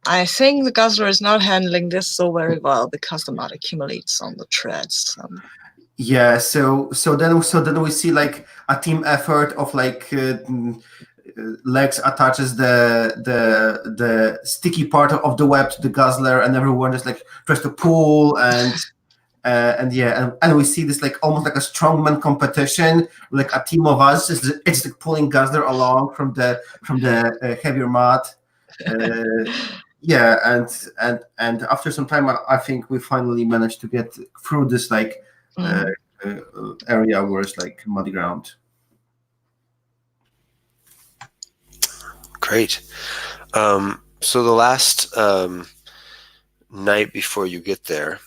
I think the Guzzler is not handling this so very well because the mud accumulates on the treads. Yeah, so then we see like a team effort of like Lex attaches the sticky part of the web to the Guzzler, and everyone just like tries to pull and we see this like almost like a strongman competition, like a team of us it's like pulling Guzzler along from the heavier mud. Yeah, and after some time, I think we finally managed to get through this like area where it's like muddy ground. Great. So the last night before you get there,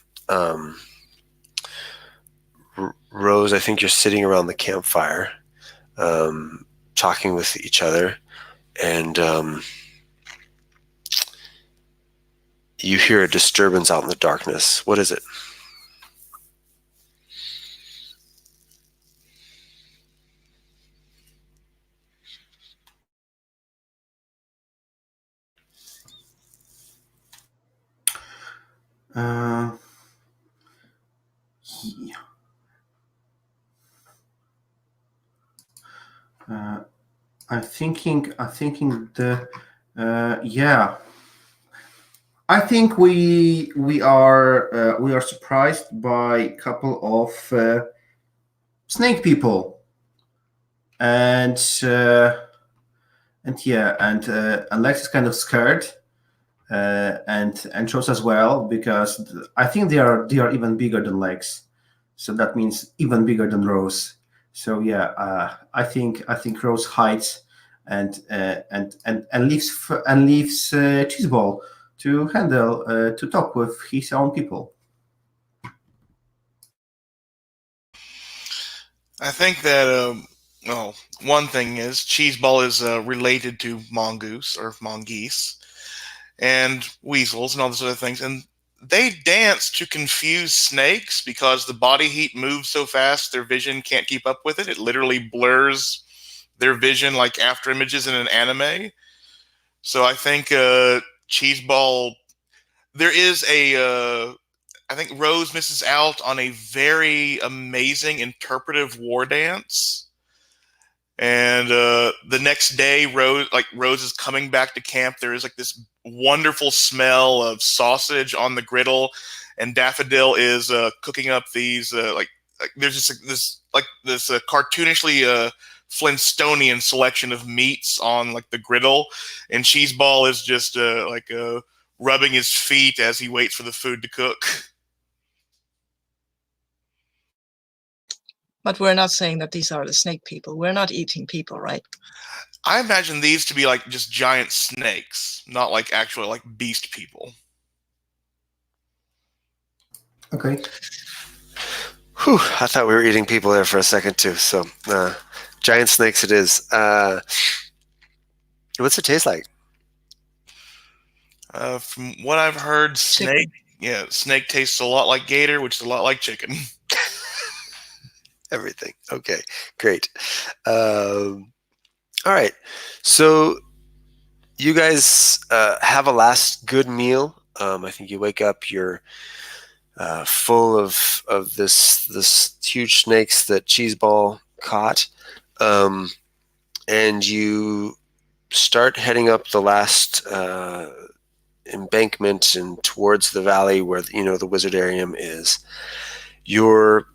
Rose, I think you're sitting around the campfire, talking with each other, and you hear a disturbance out in the darkness. What is it? Yeah. I'm thinking the yeah. I think we are surprised by a couple of snake people, and Alex is kind of scared, and Chose as well, because I think they are even bigger than Lex, so that means even bigger than Rose. So yeah, I think Rose hides and leaves Cheeseball to handle to talk with his own people. I think that one thing is Cheeseball is related to mongoose or mongoose and weasels and all those other things, and they dance to confuse snakes because the body heat moves so fast their vision can't keep up with it. It literally blurs their vision like after images in an anime. So I think Cheeseball, there is I think Rose misses out on a very amazing interpretive war dance. And the next day, Rose is coming back to camp. There is like this wonderful smell of sausage on the griddle, and Daffodil is cooking up these like there's just this cartoonishly Flintstonian selection of meats on like the griddle, and Cheeseball is just rubbing his feet as he waits for the food to cook. But we're not saying that these are the snake people. We're not eating people, right? I imagine these to be like just giant snakes, not like actual like beast people. Okay. Whew, I thought we were eating people there for a second too. So giant snakes it is. What's it taste like? From what I've heard, snake tastes a lot like gator, which is a lot like chicken. Everything. Okay, great. All right. So you guys have a last good meal. I think you wake up, you're full of this huge snakes that Cheeseball caught, and you start heading up the last embankment and towards the valley where the wizardarium is. You're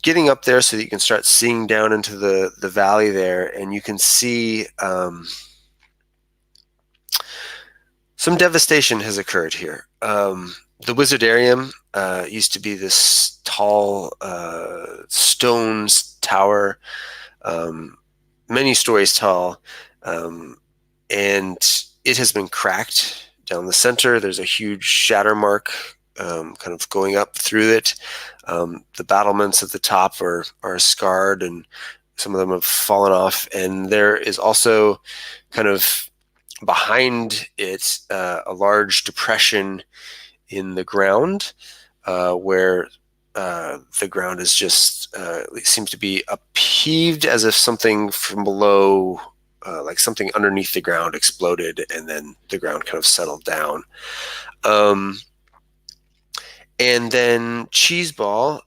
getting up there so that you can start seeing down into the valley there, and you can see some devastation has occurred here. The wizardarium used to be this tall stone tower, many stories tall, and it has been cracked down the center. There's a huge shatter mark kind of going up through it. The battlements at the top are scarred, and some of them have fallen off. And there is also kind of behind it a large depression in the ground where the ground is just seems to be upheaved as if something from below, like something underneath the ground exploded, and then the ground kind of settled down. And then Cheeseball,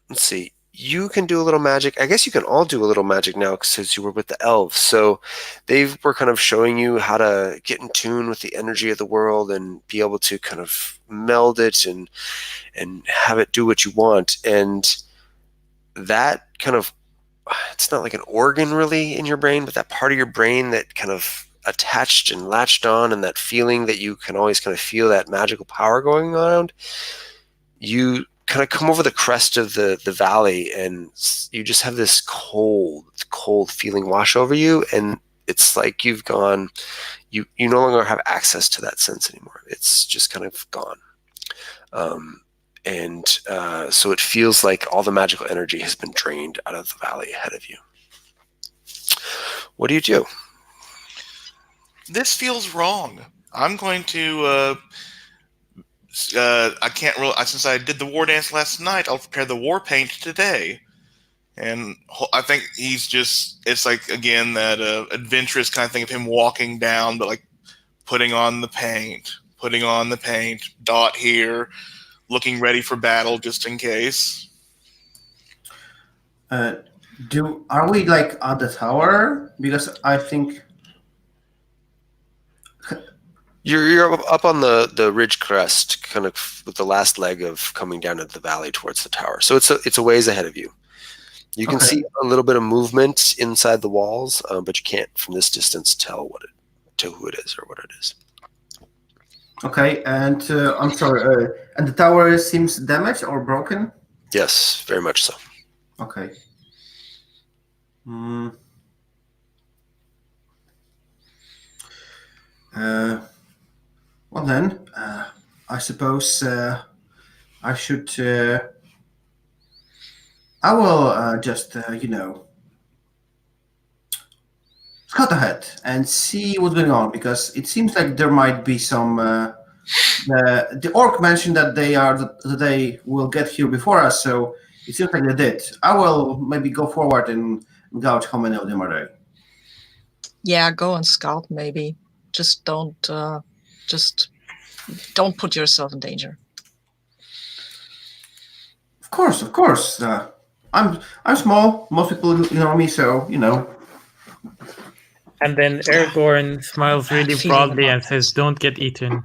let's see, you can do a little magic. I guess you can all do a little magic now since you were with the elves. So they were kind of showing you how to get in tune with the energy of the world and be able to kind of meld it and have it do what you want. And that kind of, it's not like an organ really in your brain, but that part of your brain that kind of attached and latched on, and that feeling that you can always kind of feel that magical power going around, you kind of come over the crest of the valley, and you just have this cold feeling wash over you, and it's like you've gone, you no longer have access to that sense anymore. It's just kind of gone. So it feels like all the magical energy has been drained out of the valley ahead of you. What do you do? This feels wrong. I'm going to I can't really, since I did the war dance last night, I'll prepare the war paint today. And I think it's like, again, that adventurous kind of thing of him walking down, but like putting on the paint, dot here, looking ready for battle just in case. Are we like at the tower? Because I think You're up on the ridge crest, kind of with the last leg of coming down into the valley towards the tower. So it's a ways ahead of you. You can see a little bit of movement inside the walls, but you can't from this distance tell who it is or what it is. Okay, and I'm sorry, and the tower seems damaged or broken? Yes, very much so. Okay. Well then, I suppose I should. I will just, scout ahead and see what's going on, because it seems like there might be some. The orc mentioned that they will get here before us, so it seems like they did. I will maybe go forward and gouge how many of them are there. Yeah, go and scout maybe. Just don't put yourself in danger. Of course. I'm small. Most people know me, so And then Aragorn smiles really broadly and says, "Don't get eaten."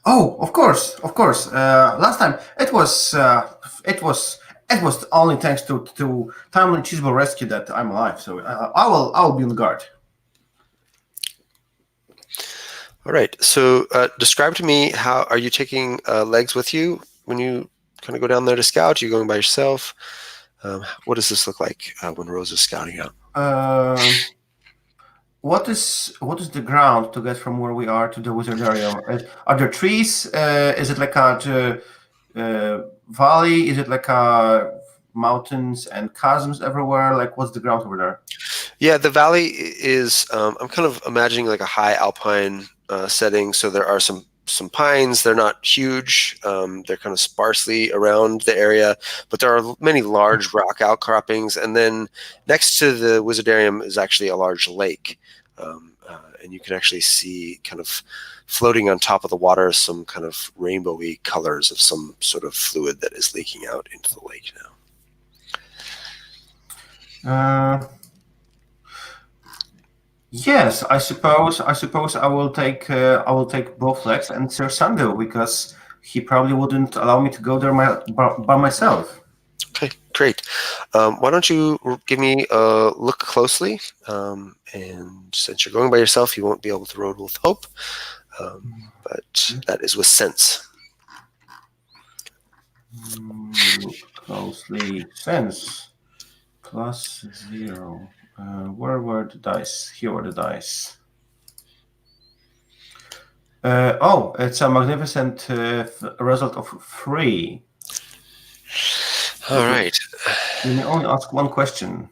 Oh, of course. Last time it was only thanks to timely Cheeseball rescue that I'm alive. So I will be on the guard. All right. So describe to me, how are you taking legs with you when you kind of go down there to scout? Are you going by yourself? What does this look like when Rose is scouting out? What is the ground to get from where we are to the wizardarium? Are there trees? Is it like a valley? Is it like a mountains and chasms everywhere? Like, what's the ground over there? Yeah, the valley is. I'm kind of imagining like a high alpine setting. So there are some pines. They're not huge. They're kind of sparsely around the area, but there are many large rock outcroppings. And then next to the wizardarium is actually a large lake. And you can actually see kind of floating on top of the water some kind of rainbowy colors of some sort of fluid that is leaking out into the lake now. Yes, I suppose I will take both legs and Sir Sando, because he probably wouldn't allow me to go there by myself. Okay, great. Why don't you give me a look closely? And since you're going by yourself, you won't be able to roll with hope. But that is with sense. Look closely. Sense. +0. Where were the dice? Here were the dice. It's a magnificent result of 3. All right. You may only ask one question.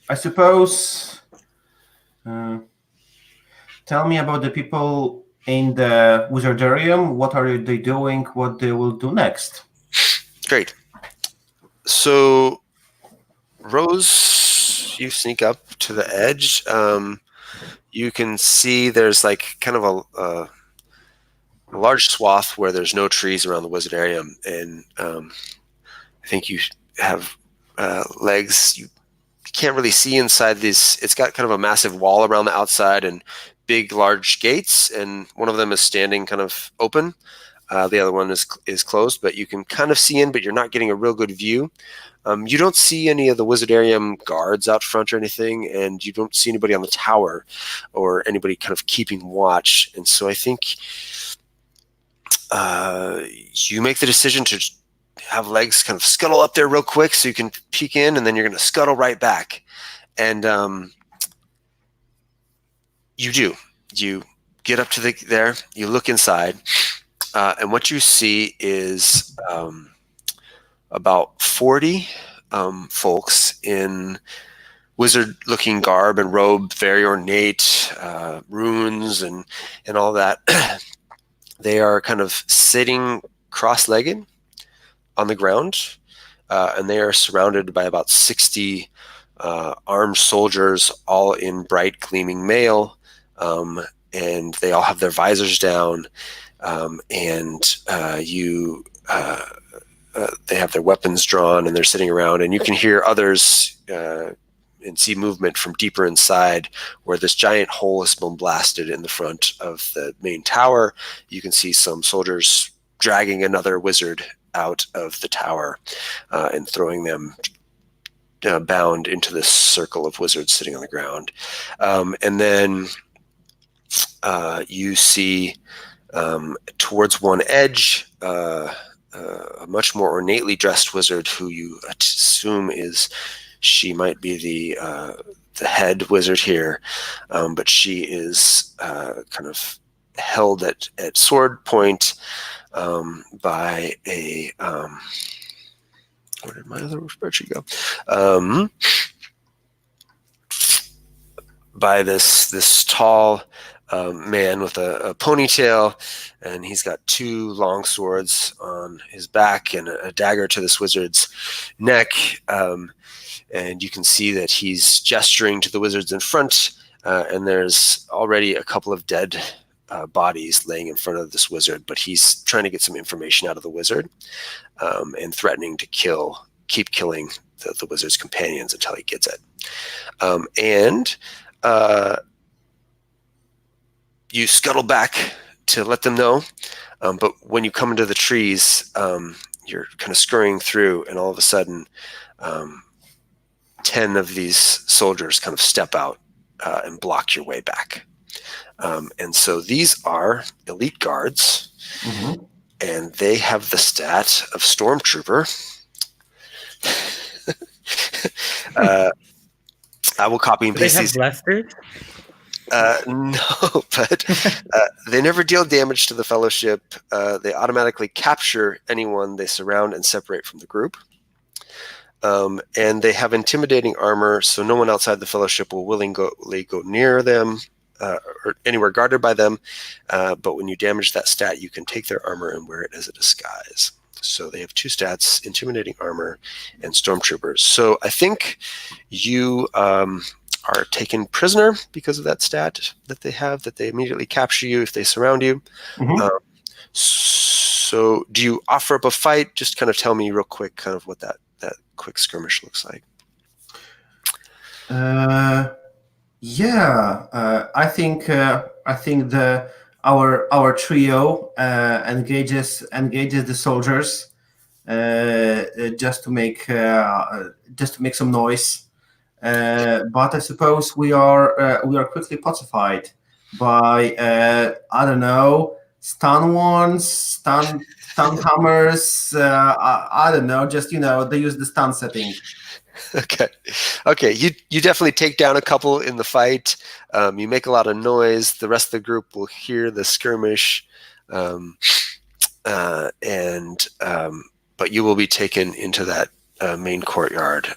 I suppose. Tell me about the people in the Wizardarium. What are they doing? What they will do next? Great. So, Rose, you sneak up to the edge. You can see there's like kind of a large swath where there's no trees around the Wizardarium, and I think you have legs. You can't really see inside this. It's got kind of a massive wall around the outside and big, large gates, and one of them is standing kind of open. The other one is closed, but you can kind of see in, but you're not getting a real good view. You don't see any of the Wizardarium guards out front or anything, and you don't see anybody on the tower or anybody kind of keeping watch. And so I think you make the decision to have legs kind of scuttle up there real quick so you can peek in, and then you're going to scuttle right back. And you do. You get up to there, you look inside, and what you see is about 40 folks in wizard-looking garb and robe, very ornate, runes and all that. They are kind of sitting cross-legged on the ground, and they are surrounded by about 60 armed soldiers, all in bright, gleaming mail, and they all have their visors down, and they have their weapons drawn, and they're sitting around, and you can hear others and see movement from deeper inside where this giant hole has been blasted in the front of the main tower. You can see some soldiers dragging another wizard out of the tower and throwing them bound into this circle of wizards sitting on the ground. And then you see towards one edge a much more ornately dressed wizard who you assume she might be the head wizard here, but she is kind of held at sword point by a where did my other spreadsheet go? By this tall man with a ponytail, and he's got 2 long swords on his back and a dagger to this wizard's neck. And you can see that he's gesturing to the wizards in front, and there's already a couple of dead bodies laying in front of this wizard, but he's trying to get some information out of the wizard and threatening to keep killing the wizard's companions until he gets it. And you scuttle back to let them know, but when you come into the trees, you're kind of scurrying through, and all of a sudden 10 of these soldiers kind of step out and block your way back. And so these are elite guards, and they have the stat of Stormtrooper. I will copy and paste these. They have blasters? No, but they never deal damage to the Fellowship. They automatically capture anyone they surround and separate from the group. and they have intimidating armor, so no one outside the Fellowship will willingly go near them or anywhere guarded by them. But when you damage that stat, you can take their armor and wear it as a disguise. So they have 2 stats, intimidating armor and stormtroopers. So I think you are taken prisoner because of that stat that they have, that they immediately capture you if they surround you. Mhm. So do you offer up a fight? Just kind of tell me real quick kind of what that quick skirmish looks like. I think our trio engages the soldiers just to make some noise. But I suppose we are quickly pacified by I don't know, stun wands, stun hammers. I don't know. Just they use the stun setting. Okay. You definitely take down a couple in the fight. You make a lot of noise. The rest of the group will hear the skirmish, but you will be taken into that main courtyard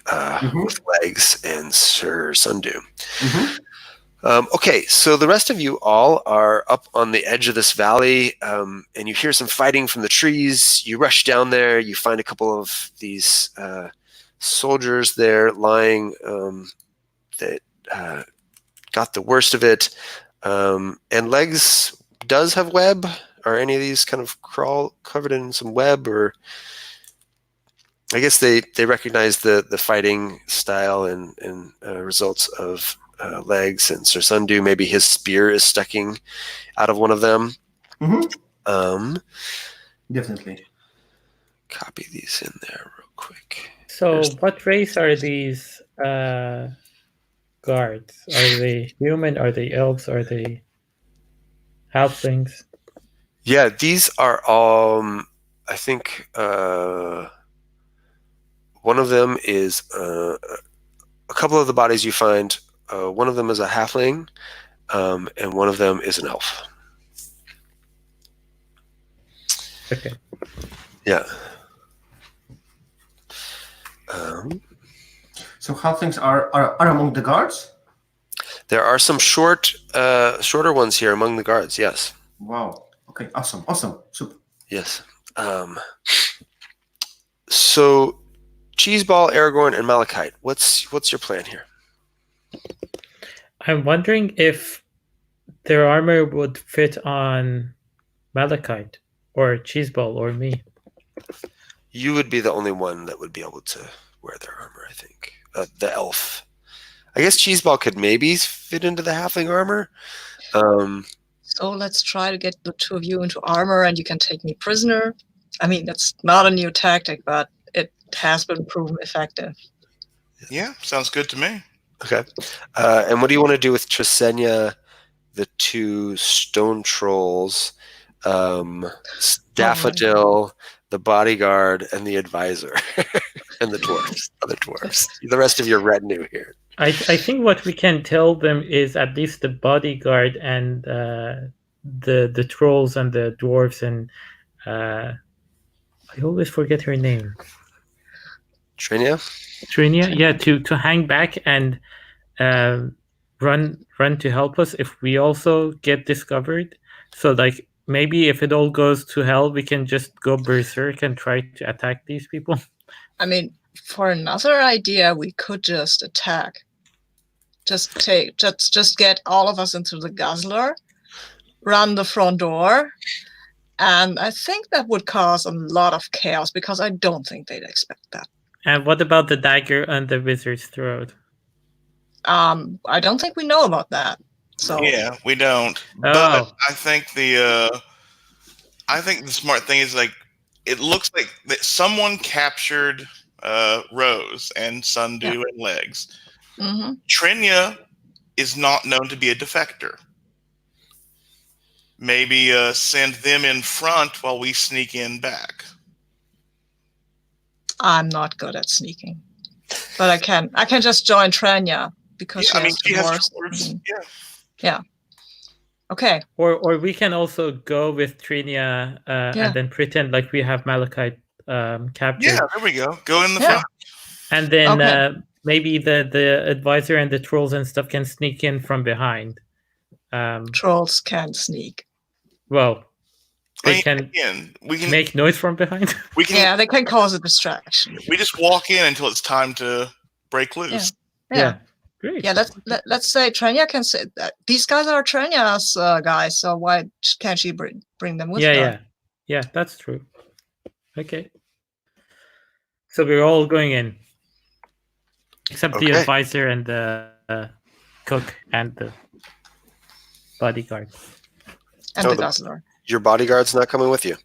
with Legs and Sir Sundew. Okay, so the rest of you all are up on the edge of this valley, and you hear some fighting from the trees. You rush down there. You find a couple of these soldiers there lying that got the worst of it. And Legs does have web. Are any of these kind of covered in some web? Or I guess they recognize the fighting style and results of Legs and Sir Sundew. Maybe his spear is sticking out of one of them. Definitely. Copy these in there real quick. So what race are these guards? Are they human? Are they elves? Are they halflings? Yeah, these are all, I think one of them is a couple of the bodies you find. One of them is a halfling, and one of them is an elf. Okay. Yeah. So halflings are among the guards? There are some shorter ones here among the guards, yes. Wow. Okay, awesome. Super. Yes. So, Cheeseball, Aragorn, and Malachite, what's your plan here? I'm wondering if their armor would fit on Malachite or Cheeseball or me. You would be the only one that would be able to wear their armor, I think. The elf. I guess Cheeseball could maybe fit into the halfling armor. So let's try to get the 2 of you into armor and you can take me prisoner. I mean, that's not a new tactic, but it has been proven effective. Yeah, sounds good to me. Okay. And what do you want to do with Tresenia, the 2 stone trolls, Daffodil, the bodyguard, and the advisor, and the other dwarves, the rest of your retinue here? I think what we can tell them is at least the bodyguard and the trolls and the dwarves and I always forget her name. Trinia? Yeah, to hang back and run to help us if we also get discovered. So like maybe if it all goes to hell, we can just go berserk and try to attack these people. I mean, for another idea, we could just attack. Just get all of us into the guzzler, run the front door, and I think that would cause a lot of chaos because I don't think they'd expect that. And what about the dagger on the wizard's throat? I don't think we know about that. So yeah, we don't. Oh. But I think the smart thing is like it looks like that someone captured Rose and Sundew and Legs. Mm-hmm. Trinia is not known to be a defector. Maybe send them in front while we sneak in back. I'm not good at sneaking, but I can just join Tranya because she has dwarves. Yeah. Okay. Or we can also go with Trinia and then pretend like we have Malachite captured. Yeah, there we go. Go in the front. And then Okay. maybe the advisor and the trolls and stuff can sneak in from behind. Trolls can sneak. Well, they And can again, we can make noise from behind. we can Yeah, they can cause a distraction. we just walk in until it's time to break loose. Yeah. Great. Yeah, let's say Trenya can say that these guys are Trenya's guys, so why can't she bring them with her? Yeah, that's true. Okay. So we're all going in, except the Okay. advisor and the cook and the bodyguard. And Oh, the the- guzzler. Your bodyguard's not coming with you.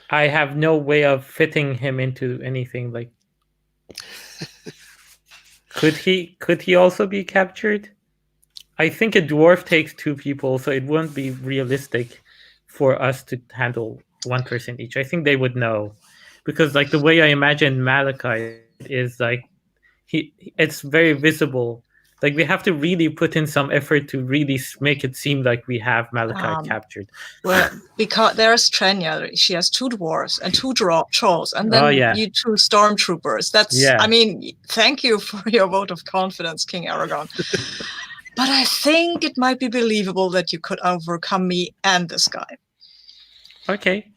I have no way of fitting him into anything. Like, could he also be captured? I think a dwarf takes 2 people, so it wouldn't be realistic for us to handle one person each. I think they would know, because like the way I imagine Malachite is like it's very visible. Like we have to really put in some effort to really make it seem like we have Malachite captured. Well, because there's Trenya, she has 2 dwarves and 2 trolls, and then you 2 stormtroopers. That's I mean, thank you for your vote of confidence, King Aragon. But I think it might be believable that you could overcome me and this guy. Okay.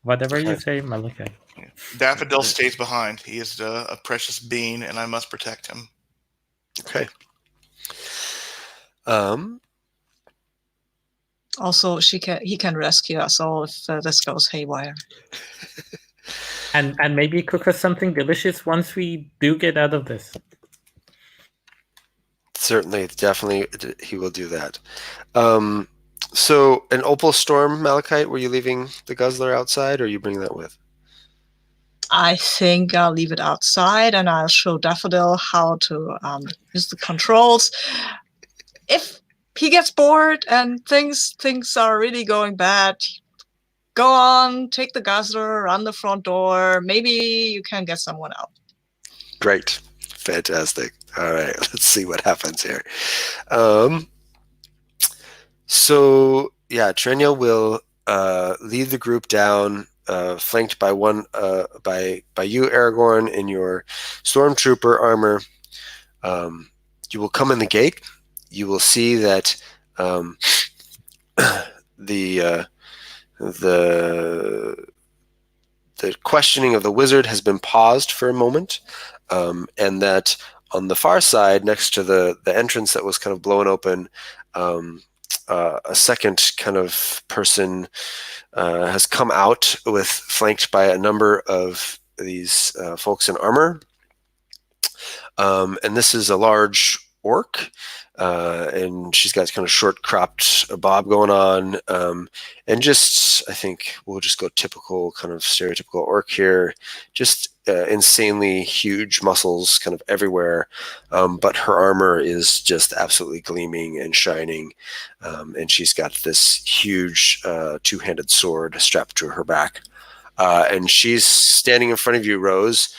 Whatever you say, Malachite. Daffodil stays behind. He is a precious being, and I must protect him. Okay. Also, he can rescue us all if this goes haywire. And maybe cook us something delicious once we do get out of this. Certainly, definitely, he will do that. So, an opal storm, Malachite, were you leaving the guzzler outside, or are you bringing that with? I think I'll leave it outside, and I'll show Daffodil how to use the controls. If he gets bored and things are really going bad, go on, take the guzzler, run the front door. Maybe you can get someone out. Great. Fantastic. All right, let's see what happens here. So, yeah, Trenya will lead the group down, flanked by by you, Aragorn, in your stormtrooper armor. You will come in the gate. You will see that the questioning of the wizard has been paused for a moment, and that on the far side, next to the entrance that was kind of blown open, a second kind of person has come out flanked by a number of these folks in armor. And this is a large orc, and she's got kind of short cropped bob going on, and just, I think we'll just go typical kind of stereotypical orc here, just insanely huge muscles kind of everywhere, but her armor is just absolutely gleaming and shining, and she's got this huge two-handed sword strapped to her back, and she's standing in front of you, Rose.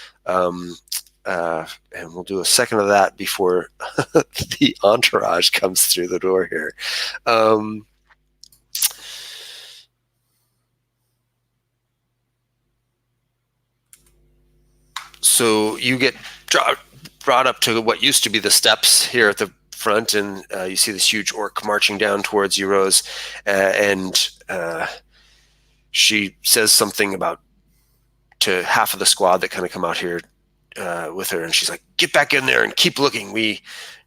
And we'll do a second of that before the entourage comes through the door here. So you get brought up to what used to be the steps here at the front, and you see this huge orc marching down towards you, Rose, and she says something about to half of the squad that kind of come out here with her, and she's like, "Get back in there and keep looking. We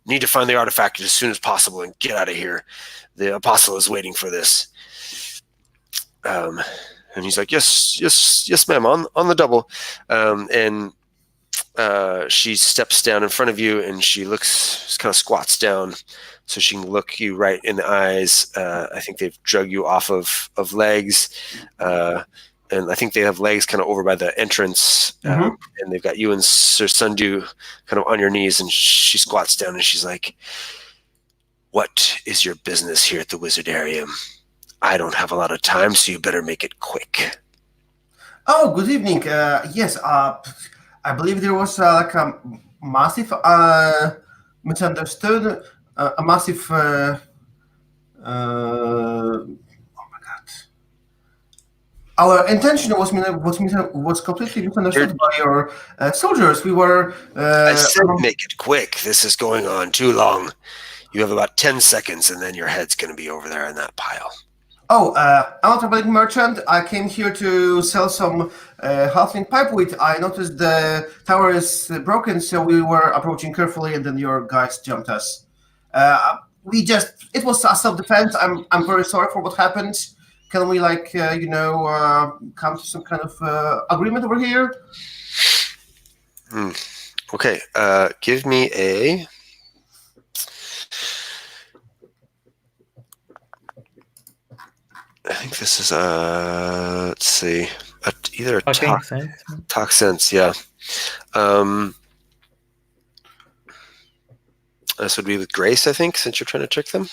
need to find the artifact as soon as possible and get out of here. The apostle is waiting for this." And he's like, yes, ma'am, on the double. And she steps down in front of you, and she kind of squats down so she can look you right in the eyes. I think they've drug you off of legs. And I think they have legs kind of over by the entrance, and they've got you and Sir Sundu kind of on your knees, and she squats down and she's like, "What is your business here at the Wizardarium? I don't have a lot of time, so you better make it quick." Oh, good evening. Yes, I believe there was like a massive misunderstood, a massive. Oh my God. Our intention was completely misunderstood by your soldiers. We were. I said make it quick. This is going on too long. You have about 10 seconds, and then your head's going to be over there in that pile. I'm a traveling merchant. I came here to sell some halfling pipeweed. I noticed the tower is broken, so we were approaching carefully, and then your guys jumped us. It was a self-defense. I'm very sorry for what happened. Can we, come to some kind of agreement over here? Okay, give me a... I think this is let's see, either a talk sense, yeah. This would be with Grace, I think, since you're trying to trick them.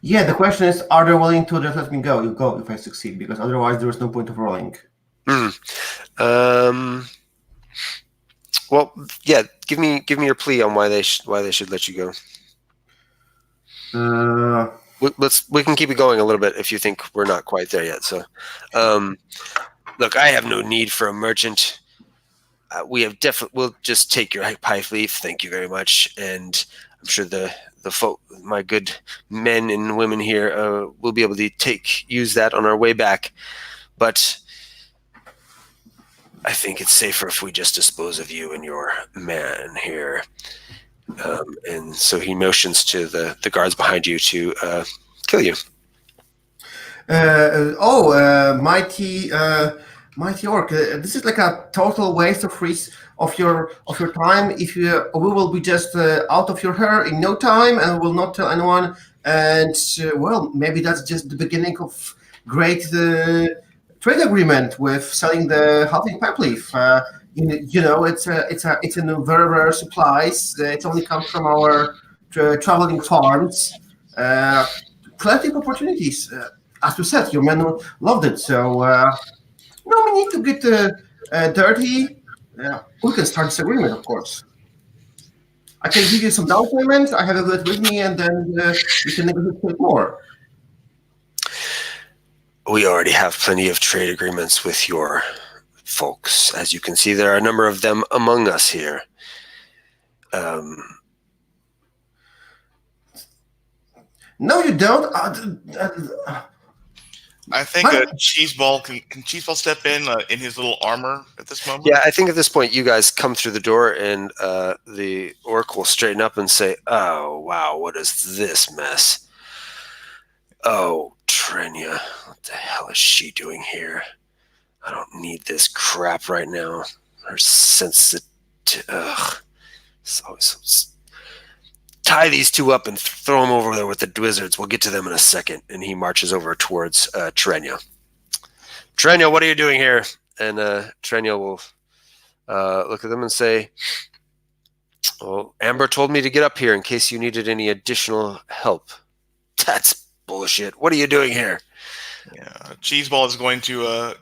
Yeah, the question is, are they willing to just let me go? You go if I succeed, because otherwise there is no point of rolling. Well, yeah. Give me your plea on why they should let you go. We can keep it going a little bit if you think we're not quite there yet. So, look, I have no need for a merchant. We'll just take your pipe leaf. Thank you very much, and I'm sure the folk, my good men and women here, will be able to use that on our way back. But I think it's safer if we just dispose of you and your man here. And so he motions to the guards behind you to kill you. Mighty orc! This is like a total waste of your time. If we will be just out of your hair in no time, and will not tell anyone. And well, maybe that's just the beginning of great trade agreement with selling the halfling pipe leaf. It's in very rare supplies. It only comes from our traveling farms. Plenty of opportunities. As you said, your men loved it. So no need to get dirty. We can start this agreement, of course. I can give you some down payment. I have it with me, and then we can negotiate more. We already have plenty of trade agreements with your folks. As you can see, there are a number of them among us here. No, you don't. I think Cheeseball can Cheeseball step in his little armor at this moment. Yeah, I think at this point you guys come through the door, and the orc will straighten up and say, "Oh wow, what is this mess? Oh, Trenya, what the hell is she doing here? I don't need this crap right now. Her tie these two up and throw them over there with the wizards. We'll get to them in a second." And he marches over towards Trenya. Trenya, what are you doing here? And Trenya will look at them and say, "Well, Amber told me to get up here in case you needed any additional help." That's bullshit. What are you doing here? Yeah, Cheeseball is going to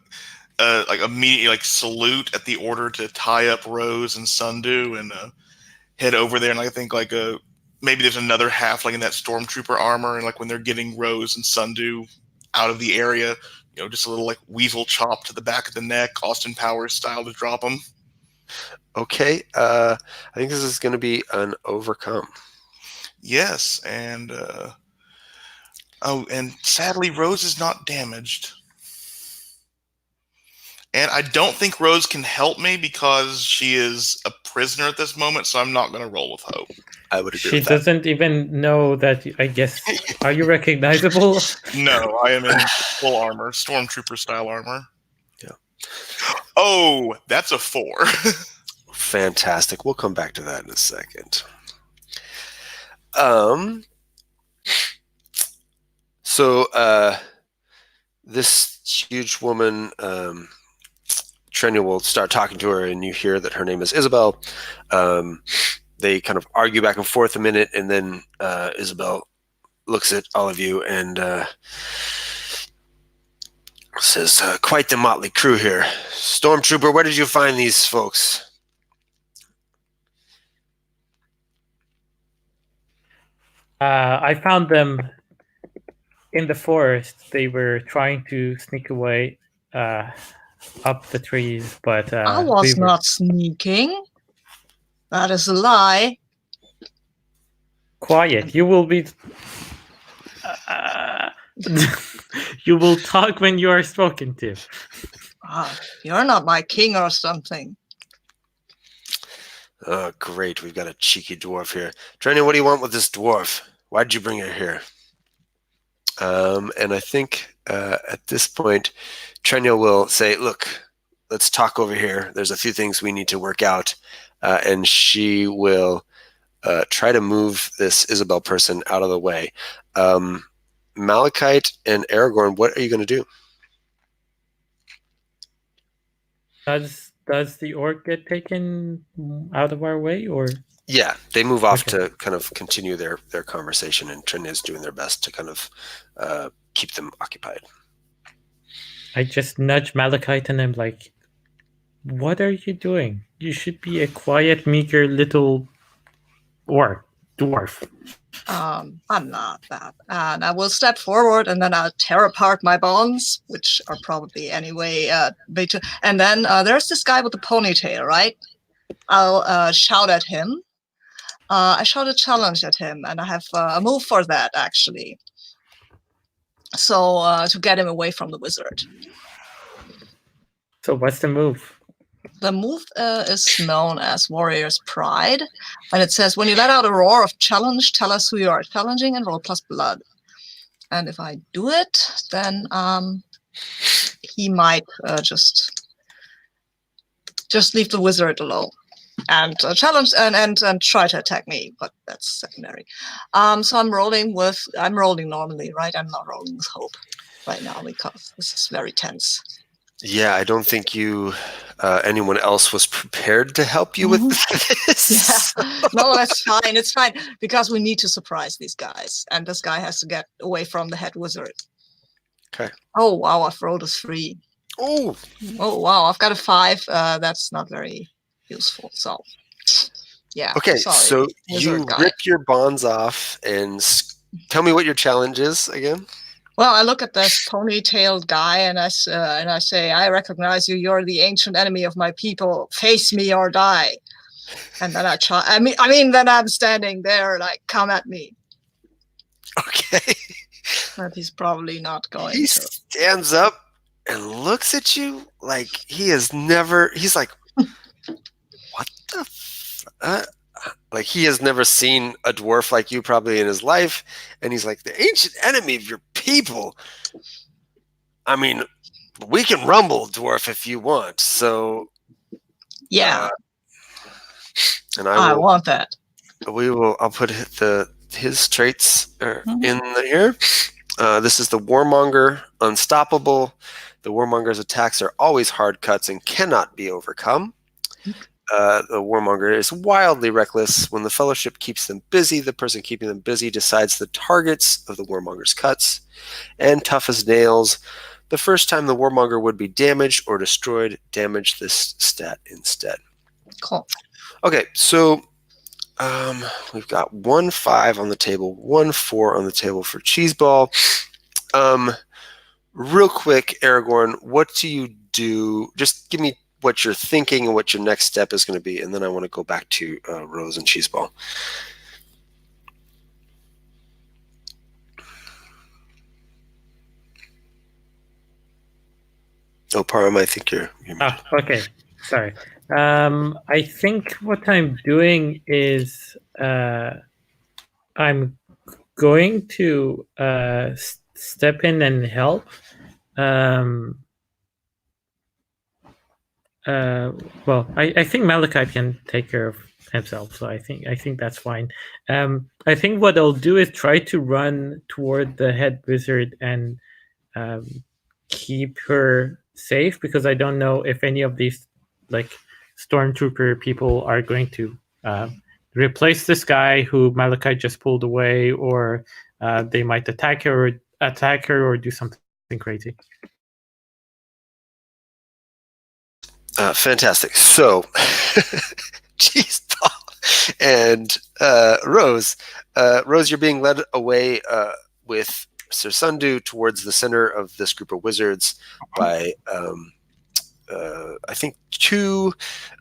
immediately salute at the order to tie up Rose and Sundew and head over there. And I think maybe there's another halfling in that stormtrooper armor, and when they're getting Rose and Sundew out of the area, just a little weasel chop to the back of the neck, Austin Powers style, to drop them. Okay, I think this is going to be an overcome. Yes, and and sadly, Rose is not damaged. And I don't think Rose can help me because she is a prisoner at this moment, so I'm not going to roll with hope. I would agree with that. She doesn't even know that, I guess. Are you recognizable? No, I am in full armor, stormtrooper style armor. Yeah. Oh, that's a 4. Fantastic. We'll come back to that in a second. So this huge woman, Trenya, will start talking to her, and you hear that her name is Isabel. They kind of argue back and forth a minute, and then Isabel looks at all of you and says, "Quite the motley crew here. Stormtrooper, where did you find these folks?" I found them in the forest. They were trying to sneak away up the trees, but I was not sneaking. That is a lie. Quiet. You will be. You will talk when you are spoken to. You're not my king or something. Oh, great. We've got a cheeky dwarf here. Trenya, what do you want with this dwarf? Why did you bring her here? And I think at this point, Trenya will say, look, let's talk over here. There's a few things we need to work out. And she will try to move this Isabel person out of the way. Malachite and Aragorn, what are you going to do? Does the orc get taken out of our way, or? Yeah, they move off to kind of continue their conversation, and Trin is doing their best to kind of keep them occupied. I just nudge Malachite and I'm like, what are you doing? You should be a quiet, meager little dwarf. I'm not that. And I will step forward and then I'll tear apart my bonds, which are probably anyway. And then there's this guy with the ponytail, right? I'll shout at him. I shout a challenge at him, and I have a move for that, actually. So to get him away from the wizard. So what's the move? The move is known as Warrior's Pride, and it says, when you let out a roar of challenge, tell us who you are challenging and roll plus blood. And if I do it, then he might just leave the wizard alone and challenge and try to attack me, but that's secondary. So I'm rolling normally, right? I'm not rolling with hope right now because this is very tense. Yeah, I don't think anyone else was prepared to help you with this. Yeah. No, that's fine. It's fine because we need to surprise these guys, and this guy has to get away from the head wizard. Okay. Oh wow, I've rolled a 3. Oh wow, I've got a 5. That's not very useful. So yeah. Okay, sorry, so you rip your bonds off and tell me what your challenge is again. Well, I look at this ponytailed guy and I say, I recognize you. You're the ancient enemy of my people. Face me or die. And then then I'm standing there like, come at me. Okay. But he's probably not going He to. stands up and looks at you like he's like, what the like he has never seen a dwarf like you probably in his life, and he's like, the ancient enemy of your people. I mean, we can rumble, dwarf, if you want. So yeah, and I want that. I'll put his traits in here. This is the Warmonger, unstoppable. The Warmonger's attacks are always hard cuts and cannot be overcome. The Warmonger is wildly reckless. When the Fellowship keeps them busy, the person keeping them busy decides the targets of the Warmonger's cuts. And tough as nails. The first time the Warmonger would be damaged or destroyed, damage this stat instead. Cool. Okay, so we've got 1 5 on the table, 1 4 on the table for Cheeseball. Real quick, Aragorn, what do you do? Just give me what you're thinking and what your next step is going to be, and then I want to go back to Rose and Cheeseball. Oh, Param, I think you're okay. Sorry. I think what I'm doing is I'm going to step in and help. Well, I think Malachite can take care of himself, so I think that's fine. I think what I'll do is try to run toward the head wizard and keep her safe, because I don't know if any of these like stormtrooper people are going to replace this guy who Malachite just pulled away, or they might attack her or do something crazy. Fantastic. So, Cheeseball, And Rose, you're being led away with Sir Sundu towards the center of this group of wizards by, I think, 2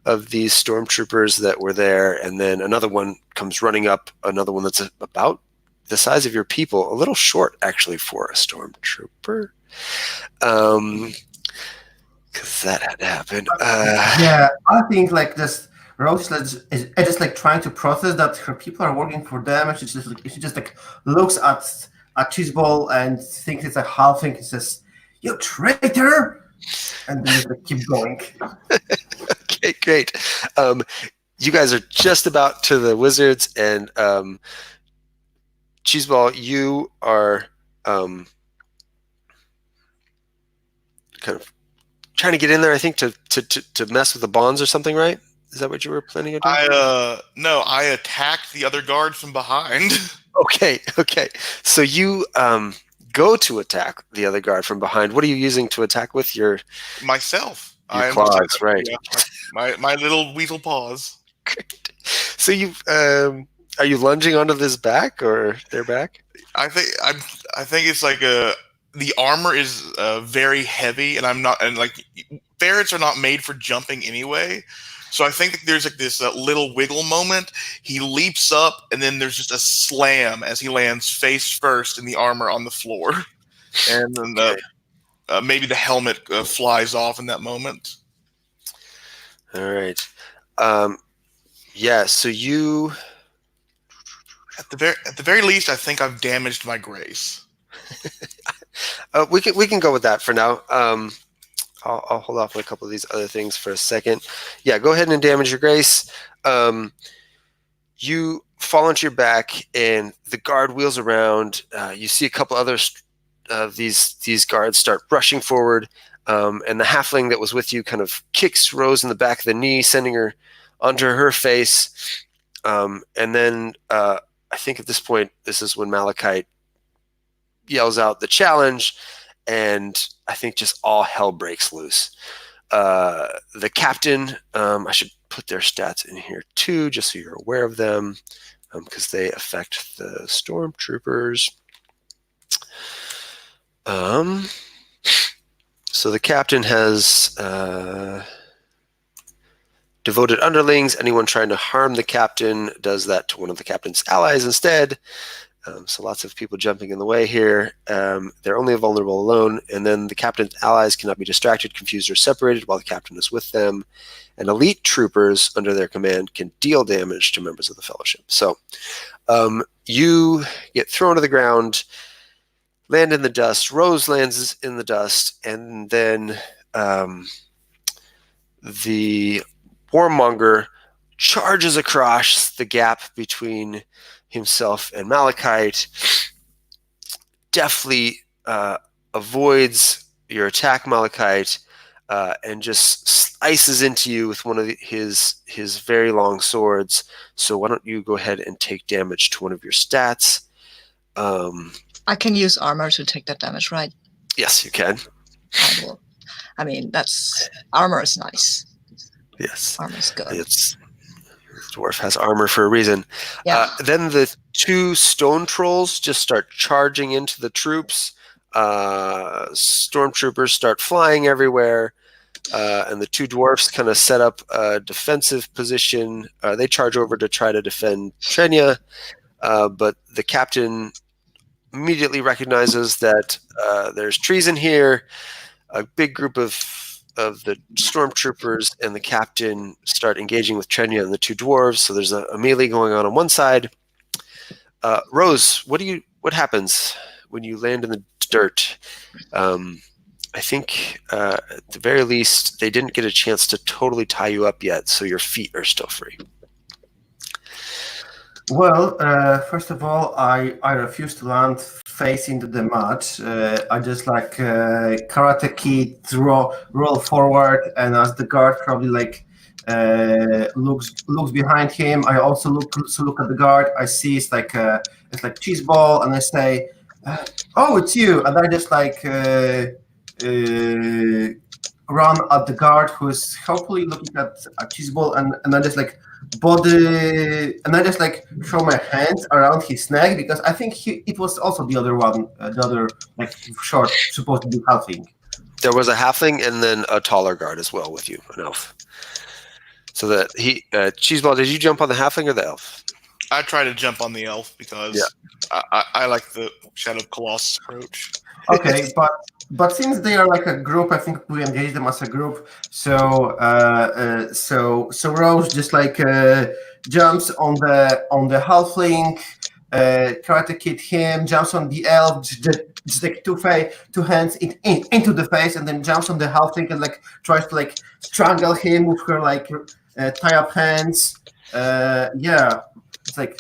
of these stormtroopers that were there, and then another one comes running up, another one that's about the size of your people, a little short, actually, for a stormtrooper. Because that had to happen. Yeah, I think like this Rose is just like trying to process that her people are working for them, and she just like looks at Cheeseball and thinks it's a halfling and says, "You traitor!" and then just like, keep going. Okay, great. You guys are just about to the wizards, and Cheeseball, you are kind of trying to get in there, I think, to mess with the bonds or something, right? Is that what you were planning on doing? No, I attacked the other guard from behind. Okay. So you go to attack the other guard from behind. What are you using to attack with? Your Myself. claws, right? Yeah, my little weasel paws. Great. So you are you lunging onto this back or their back? I think it's like the armor is very heavy, and I'm not, and like ferrets are not made for jumping anyway. So I think that there's like this little wiggle moment. He leaps up, and then there's just a slam as he lands face first in the armor on the floor, and then maybe the helmet flies off in that moment. All right. Yeah. So you, at the very least, I think I've damaged my grace. we can go with that for now. I'll hold off on a couple of these other things for a second. Yeah, go ahead and damage your grace. You fall onto your back, and the guard wheels around. You see a couple other of these guards start rushing forward, and the halfling that was with you kind of kicks Rose in the back of the knee, sending her onto her face. And then I think at this point, this is when Malachite yells out the challenge, and I think just all hell breaks loose. The captain, I should put their stats in here too, just so you're aware of them, because they affect the stormtroopers. So the captain has devoted underlings. Anyone trying to harm the captain does that to one of the captain's allies instead. So lots of people jumping in the way here. They're only vulnerable alone, and then the captain's allies cannot be distracted, confused, or separated while the captain is with them. And elite troopers under their command can deal damage to members of the Fellowship. So you get thrown to the ground, land in the dust. Rose lands in the dust, and then the warmonger charges across the gap between himself and Malachite, deftly avoids your attack, Malachite, and just slices into you with one of his very long swords. So why don't you go ahead and take damage to one of your stats? I can use armor to take that damage, right? Yes, you can. I will. I mean, armor is nice. Yes, armor is good. Dwarf has armor for a reason. Yeah. Then the 2 stone trolls just start charging into the troops. Stormtroopers start flying everywhere, and the 2 dwarfs kind of set up a defensive position. They charge over to try to defend Trenya, but the captain immediately recognizes that there's treason here. A big group of the stormtroopers and the captain start engaging with Trenya and the 2 dwarves. So there's a melee going on one side. Rose, what happens when you land in the dirt? I think at the very least they didn't get a chance to totally tie you up yet, so your feet are still free. Well, first of all, I refuse to land face into the mud. I just like Karate Kid roll forward, and as the guard probably like looks behind him, I also look at the guard. I see it's like cheese ball, and I say, "Oh, it's you!" And I just like run at the guard who's hopefully looking at a cheese ball, and I just like but and I just like throw my hands around his neck because I think it was also the other one, the other like short supposed to be halfling. There was a halfling and then a taller guard as well with you, an elf. So that Cheeseball, did you jump on the halfling or the elf? I try to jump on the elf because I like the Shadow of Colossus approach. Okay, but since they are like a group, I think we engage them as a group. So so Rose just like jumps on the halfling, try to hit him, jumps on the elf, just like two hands into the face, and then jumps on the halfling and like tries to like strangle him with her like tie up hands. Yeah, it's like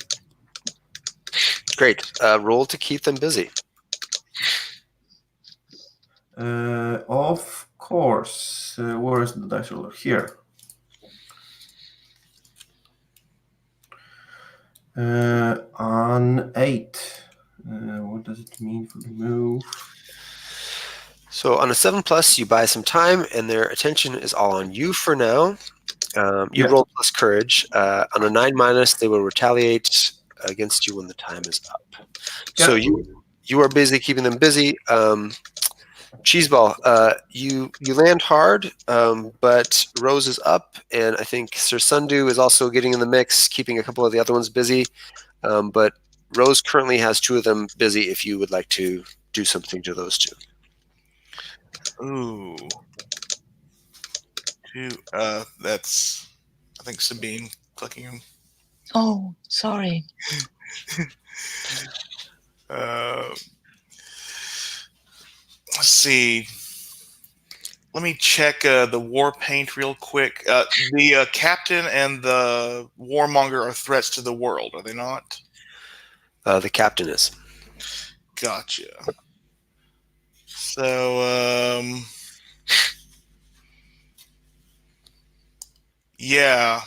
Great. Roll to keep them busy. of course. Where is the dice roller? Here. On 8. What does it mean for the move? So on a 7+, you buy some time, and their attention is all on you for now. You Yeah. roll plus courage. On a 9-, they will retaliate against you when the time is up. So you are busy keeping them busy. Cheeseball, you land hard, but Rose is up, and I think Sir Sundu is also getting in the mix, keeping a couple of the other ones busy. But Rose currently has 2 of them busy if you would like to do something to those 2. Ooh. That's, I think, Sabine clicking him. Oh, sorry. Let's see. Let me check the war paint real quick. The captain and the warmonger are threats to the world, are they not? The captain is. Gotcha. So, yeah.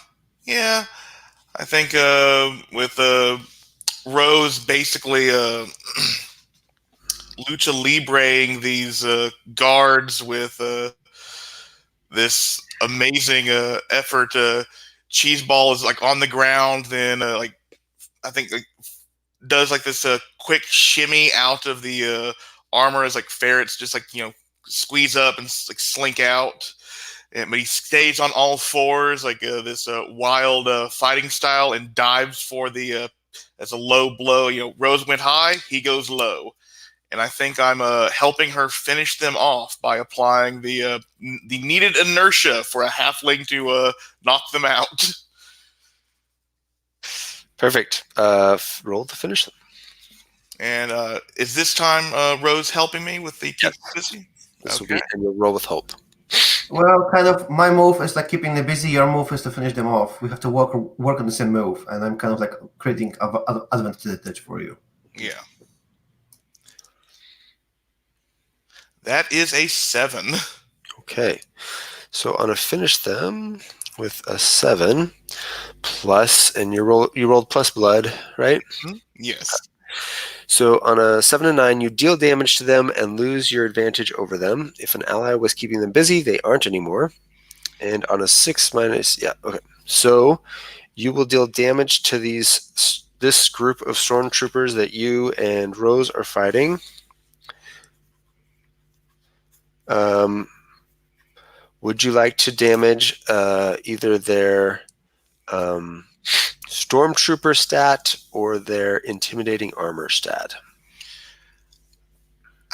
I think with Rose basically lucha libreing these guards with this amazing effort. Cheeseball is like on the ground, then like I think like does like this quick shimmy out of the armor as like ferrets just like squeeze up and like slink out. But he stays on all fours like this wild fighting style and dives for the as a low blow. Rose went high, he goes low. And I think I'm helping her finish them off by applying the needed inertia for a halfling to knock them out. Perfect. Roll to finish them. And is this time Rose helping me with the keep busy? This will be, and you'll roll with hope. Well, kind of. My move is like keeping them busy. Your move is to finish them off. We have to work on the same move, and I'm kind of like creating advantage for you. Yeah. That is a 7. Okay. So on a finish them with a 7 plus, and you rolled plus blood, right? Mm-hmm. Yes. So on a 7 and 9, you deal damage to them and lose your advantage over them. If an ally was keeping them busy, they aren't anymore. And on a 6-, okay. So you will deal damage to this group of stormtroopers that you and Rose are fighting. Would you like to damage either their stormtrooper stat or their intimidating armor stat?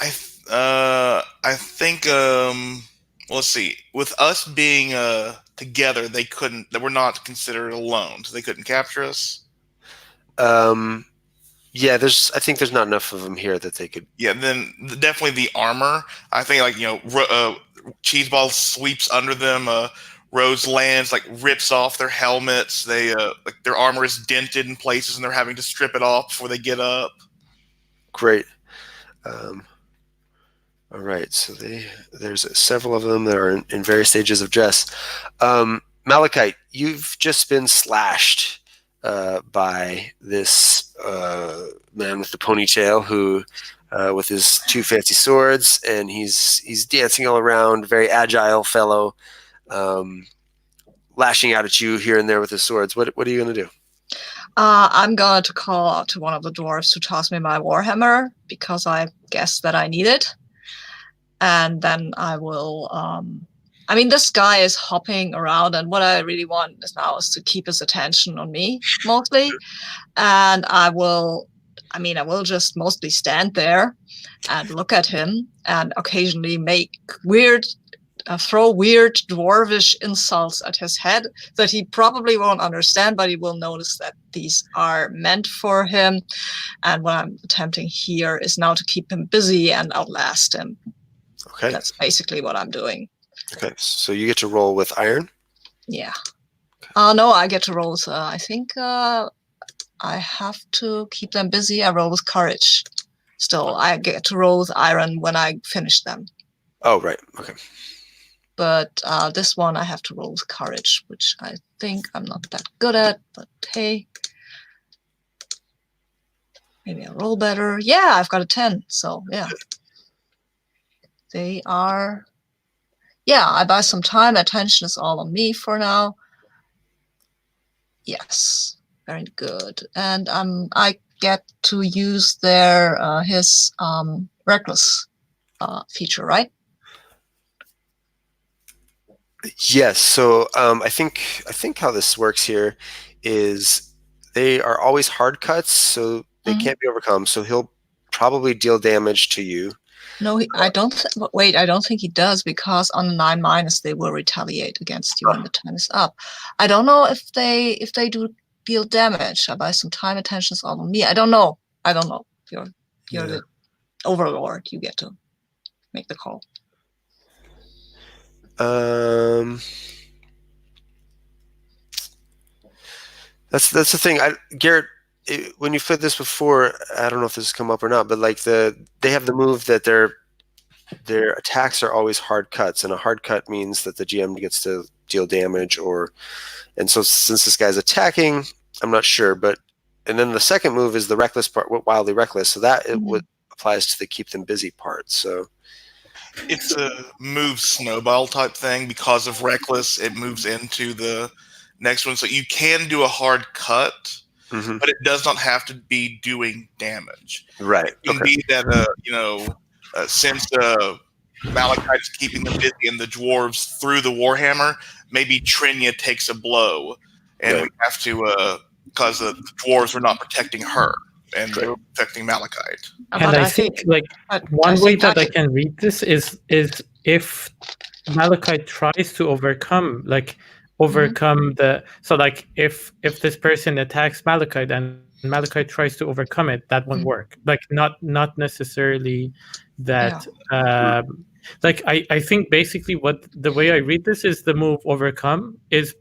I think well, let's see. With us being together, they were not considered alone, so they couldn't capture us. Yeah, I think there's not enough of them here that they could. Yeah, then definitely the armor. I think Cheeseball sweeps under them. Rose lands, like rips off their helmets. They like their armor is dented in places, and they're having to strip it off before they get up. Great. All right, so there's several of them that are in various stages of dress. Malachite, you've just been slashed by this man with the ponytail who, with his 2 fancy swords, and he's dancing all around. Very agile fellow. lashing out at you here and there with his swords. What are you going to do? I'm going to call out to one of the dwarves to toss me my warhammer because I guess that I need it. And then I will. I mean, this guy is hopping around, and what I really want now is to keep his attention on me mostly. And I will just mostly stand there and look at him, and occasionally throw weird dwarvish insults at his head that he probably won't understand, but he will notice that these are meant for him. And what I'm attempting here is now to keep him busy and outlast him. Okay. That's basically what I'm doing. Okay, so you get to roll with iron. Yeah. No, I get to roll with, I think I have to keep them busy. I roll with courage. Still, I get to roll with iron when I finish them. Oh, right. Okay. But this one I have to roll with courage, which I think I'm not that good at, but hey. Maybe I'll roll better. Yeah, I've got a 10, so yeah. They are... Yeah, I buy some time. Attention is all on me for now. Yes, very good. And I get to use his reckless feature, right? Yes. So I think how this works here is they are always hard cuts, so they can't be overcome. So he'll probably deal damage to you. No, I don't. Wait, I don't think he does, because on the 9-, they will retaliate against you when the time is up. I don't know if they do deal damage. I buy some time. Attention is all on me. I don't know. You're the overlord. You get to make the call. That's the thing. Garrett, when you played this before, I don't know if this has come up or not, but like they have the move that their attacks are always hard cuts, and a hard cut means that the GM gets to deal damage, and so since this guy's attacking, I'm not sure, and then the second move is the reckless part, wildly reckless, so that it applies to the keep them busy part. So it's a move snowball type thing. Because of reckless, it moves into the next one, so you can do a hard cut, but it does not have to be doing damage. Right. It can be that since Malachite is keeping them busy and the dwarves threw the warhammer, maybe Trinia takes a blow, and we have to because the dwarves were not protecting her and they were protecting Malachite. And I think like one way that I can read this is if Malachite tries to overcome the, so like if this person attacks Malachite and Malachite tries to overcome it, that won't work. Like not necessarily that like I think basically what the way I read this is the move overcome is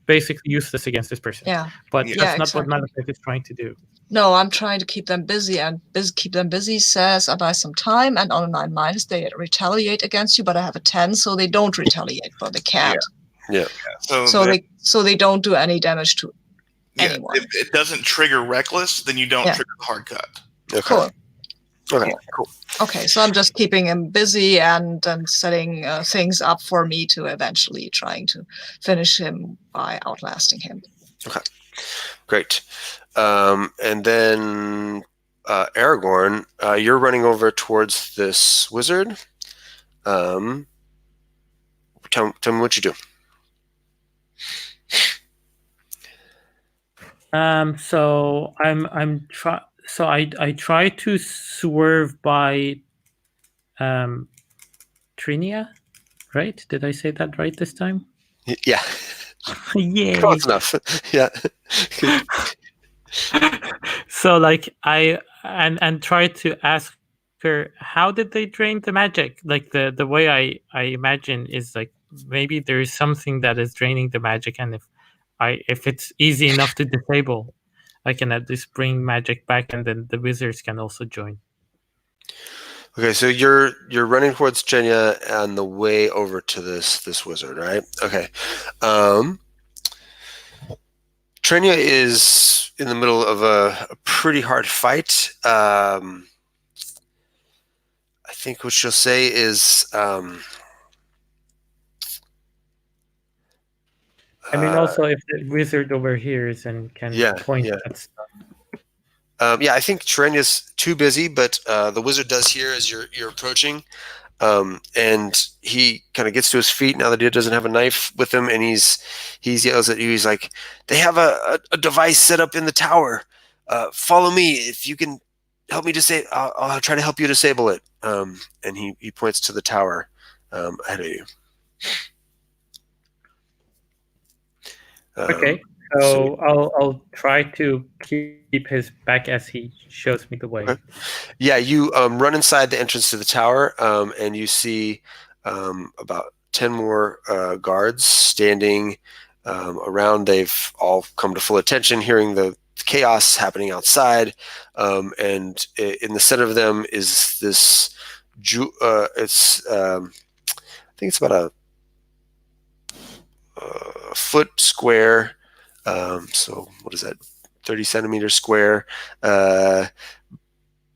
basically useless against this person. Yeah. But that's not what Malachite is trying to do. No, I'm trying to keep them busy, and keep them busy says I buy some time, and on a 9- they retaliate against you, but I have a 10, so they don't retaliate, but they can't. Yeah. So they don't do any damage to anyone. If it doesn't trigger reckless, then you don't trigger the hard cut. Okay. Cool. Okay, cool. Okay, so I'm just keeping him busy and setting things up for me to eventually trying to finish him by outlasting him. Okay, great. And then Aragorn, you're running over towards this wizard. Tell me what you do. So I try to swerve by Trinia, right? Did I say that right this time? Yeah. Yeah. Close enough. Yeah. So like I try to ask her, how did they drain the magic? Like the way I imagine is like maybe there is something that is draining the magic, and if it's easy enough to disable, I can at least bring magic back, and then the wizards can also join. Okay, so you're running towards Jenya on the way over to this wizard, right? Okay. Trenya is in the middle of a pretty hard fight. I think what she'll say is I mean, also if the wizard overhears and can point at stuff. I think Terenia's too busy, but the wizard does hear as you're approaching, and he kind of gets to his feet now that he doesn't have a knife with him, and he yells at you. He's like, "They have a device set up in the tower. Follow me. If you can help me I'll try to help you disable it." And he points to the tower ahead of you. Okay, so I'll try to keep his back as he shows me the way. Okay. Yeah, you run inside the entrance to the tower, and you see about 10 more guards standing around. They've all come to full attention, hearing the chaos happening outside, and in the center of them is this. I think it's about a foot square. So what is that? 30 centimeters square.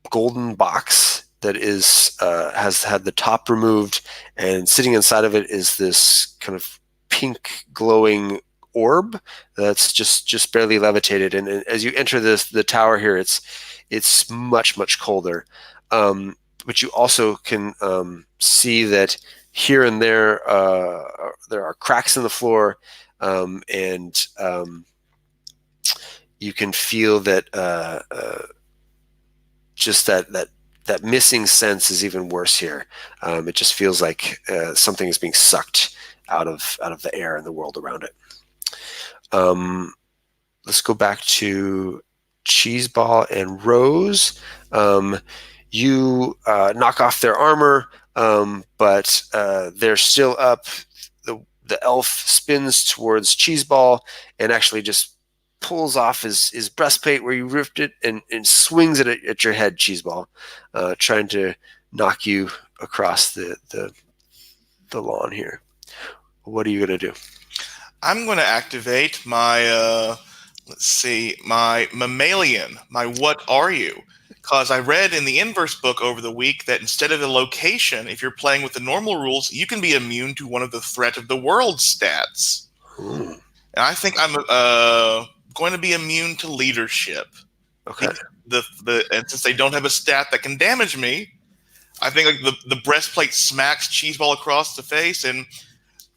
Golden box that has had the top removed, and sitting inside of it is this kind of pink glowing orb that's just barely levitated. And as you enter the tower here, it's much colder. But you also can see that here and there are cracks in the floor, and you can feel that just that missing sense is even worse here. It just feels like something is being sucked out of the air and the world around it. Let's go back to Cheeseball and Rose. You knock off their armor, but they're still up. The elf spins towards Cheeseball and actually just pulls off his breastplate where you ripped it and swings it at your head, Cheeseball, trying to knock you across the lawn here. What are you going to do? I'm going to activate my, my mammalian, my what are you? Because I read in the Inverse book over the week that instead of the location, if you're playing with the normal rules, you can be immune to one of the threat of the world stats. Ooh. And I think I'm going to be immune to leadership. Okay. And since they don't have a stat that can damage me, I think like the breastplate smacks Cheeseball across the face, and